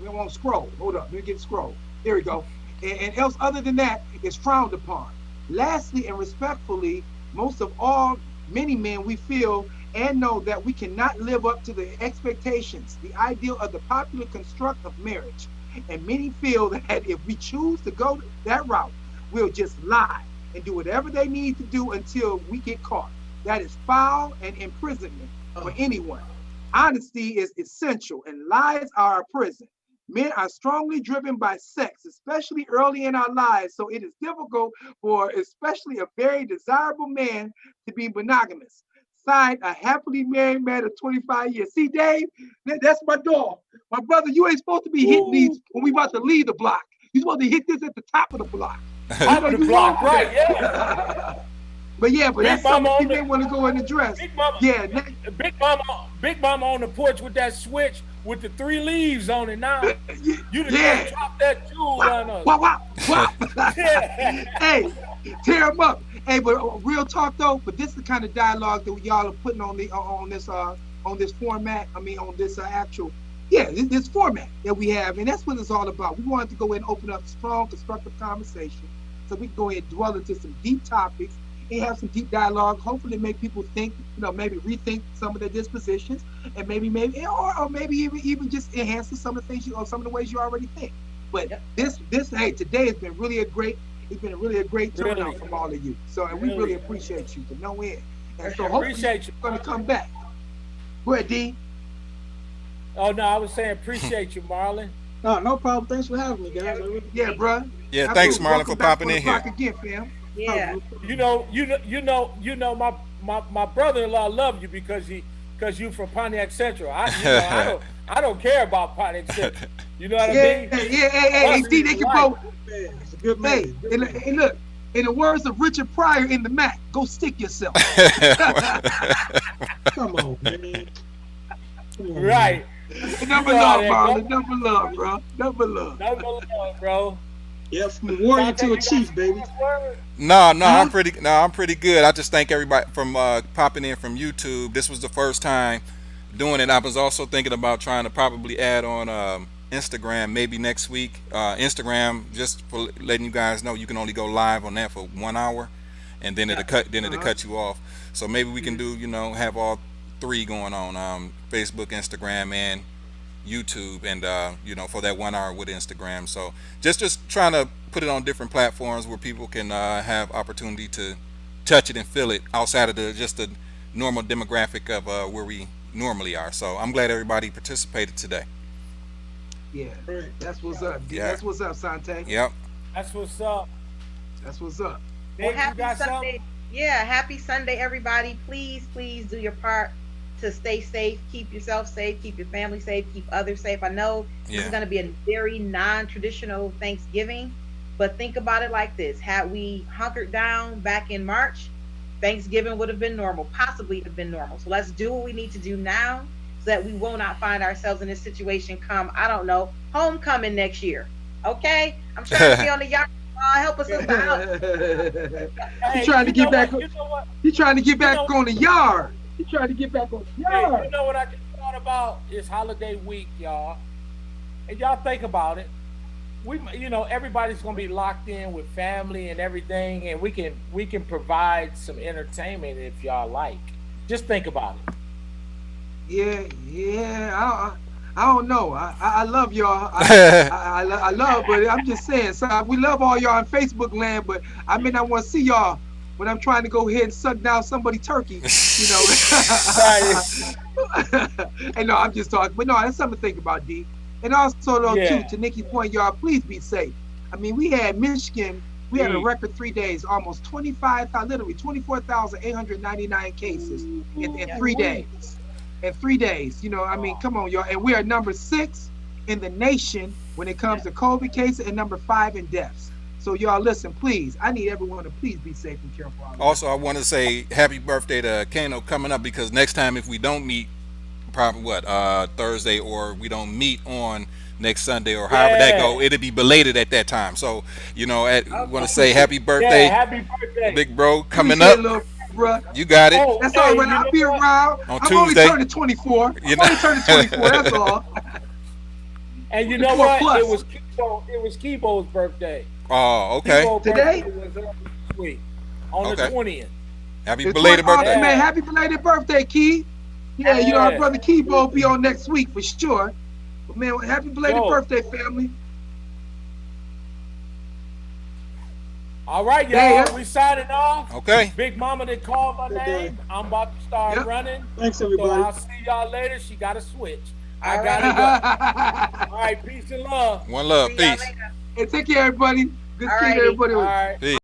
we won't scroll. Hold up, let me get scroll. There we go. And else other than that is frowned upon. Lastly and respectfully, most of all, many men we feel and know that we cannot live up to the expectations, the ideal of the popular construct of marriage. And many feel that if we choose to go that route, we'll just lie and do whatever they need to do until we get caught. That is foul and imprisonment for anyone. Honesty is essential and lies are a prison. Men are strongly driven by sex, especially early in our lives, so it is difficult for especially a very desirable man to be monogamous. Signed, a happily married man of 25 years. See, Dave, that's my dog. My brother, you ain't supposed to be hitting these when we about to leave the block. You're supposed to hit this at the top of the block. Top of the block, right, yeah. But that's something you may want to go and address. Big Mama on the porch with that switch with the 3 leaves on it now. You done drop that jewel on us. Wow. Hey, tear them up. Hey, but real talk though, but this is the kind of dialogue that y'all are putting on this format. I mean, on this actual, this format that we have, and that's what it's all about. We wanted to go in and open up strong, constructive conversation, so we can go ahead and dwell into some deep topics and have some deep dialogue. Hopefully, make people think, maybe rethink some of their dispositions, and maybe, or maybe even just enhance some of the things some of the ways you already think. But hey, today has been really a great. It's been really a great turnout from all of you. So, and we really appreciate you to no end. And so hopefully you're going to come back. Go ahead, D. Oh, no, I was saying appreciate you, Marlon. No problem. Thanks for having me, guys. Yeah, bro. Yeah, thanks, Marlon, for popping in here. Again, fam. Yeah. My brother-in-law love you because you from Pontiac Central. I don't care about Pontiac Central. You know what I mean? Hey, see, they can both. Good man. Hey, look, in the words of Richard Pryor in the Mac, go stick yourself. Come on, man. Right. Number love, Marlon. Number love, bro. Number love, bro. Yeah, from a warrior to a chief, baby. No, I'm pretty good. I just thank everybody from popping in from YouTube. This was the first time doing it. I was also thinking about trying to probably add on Instagram maybe next week. Instagram, just for letting you guys know, you can only go live on that for 1 hour, and then it'll cut you off. So maybe we can do, have all 3 going on, Facebook, Instagram, and YouTube, and for that 1 hour with Instagram. So just trying to put it on different platforms where people can have opportunity to touch it and feel it outside of just the normal demographic of where we normally are. So I'm glad everybody participated today. Yeah, that's what's up. Yeah. That's what's up, Sante. Yep. That's what's up. That's what's up. Well, happy Sunday. Yeah, happy Sunday, everybody. Please do your part to stay safe. Keep yourself safe. Keep your family safe. Keep others safe. I know this is going to be a very non-traditional Thanksgiving, but think about it like this. Had we hunkered down back in March, Thanksgiving would have been normal, possibly have been normal. So let's do what we need to do now, that we will not find ourselves in this situation come, I don't know, homecoming next year. Okay? I'm trying to be on the yard. Help us out. He's trying to get back. He's trying to get back on the yard. He's trying to get back on the yard. You know what I just thought about? It's holiday week, y'all. And y'all think about it. Everybody's gonna be locked in with family and everything, and we can provide some entertainment if y'all like. Just think about it. Yeah. I don't know. I love y'all. I love, but I'm just saying. So we love all y'all in Facebook land, but I may not want to see y'all when I'm trying to go ahead and suck down somebody's turkey, you know. And no, I'm just talking, but no, that's something to think about, D. And also though too, to Nikki's point, y'all, please be safe. I mean, we had Michigan, we had a record 3 days, almost 24,899 cases in 3 days. In 3 days, you know, I mean, come on, y'all. And we are number 6 in the nation when it comes to COVID cases and number 5 in deaths. So y'all listen, please. I need everyone to please be safe and careful. Also, I want to say happy birthday to Kano coming up, because next time if we don't meet, probably Thursday, or we don't meet on next Sunday, or however that go, it'll be belated at that time. So, you know, I want to say happy birthday, happy birthday, big bro, coming up. You got it. That's all right. I'll be around. On I'm Tuesday. only turning 24. I'm only turning 24. That's all. And you know what? Plus. It was Kibo's birthday. Oh, okay. Today was this week on the 20th. Happy belated birthday, man! Happy belated birthday, Key. Yeah, you know our brother Kibo will be on next week for sure. But man, happy belated birthday, family. All right, y'all. We signing off. Okay. Big Mama did call my name. I'm about to start running. Thanks, everybody. So I'll see y'all later. She got to switch. I got to go. All right. Peace and love. One love. Peace. Hey, take care, everybody. Good seeing everybody. All right. Peace.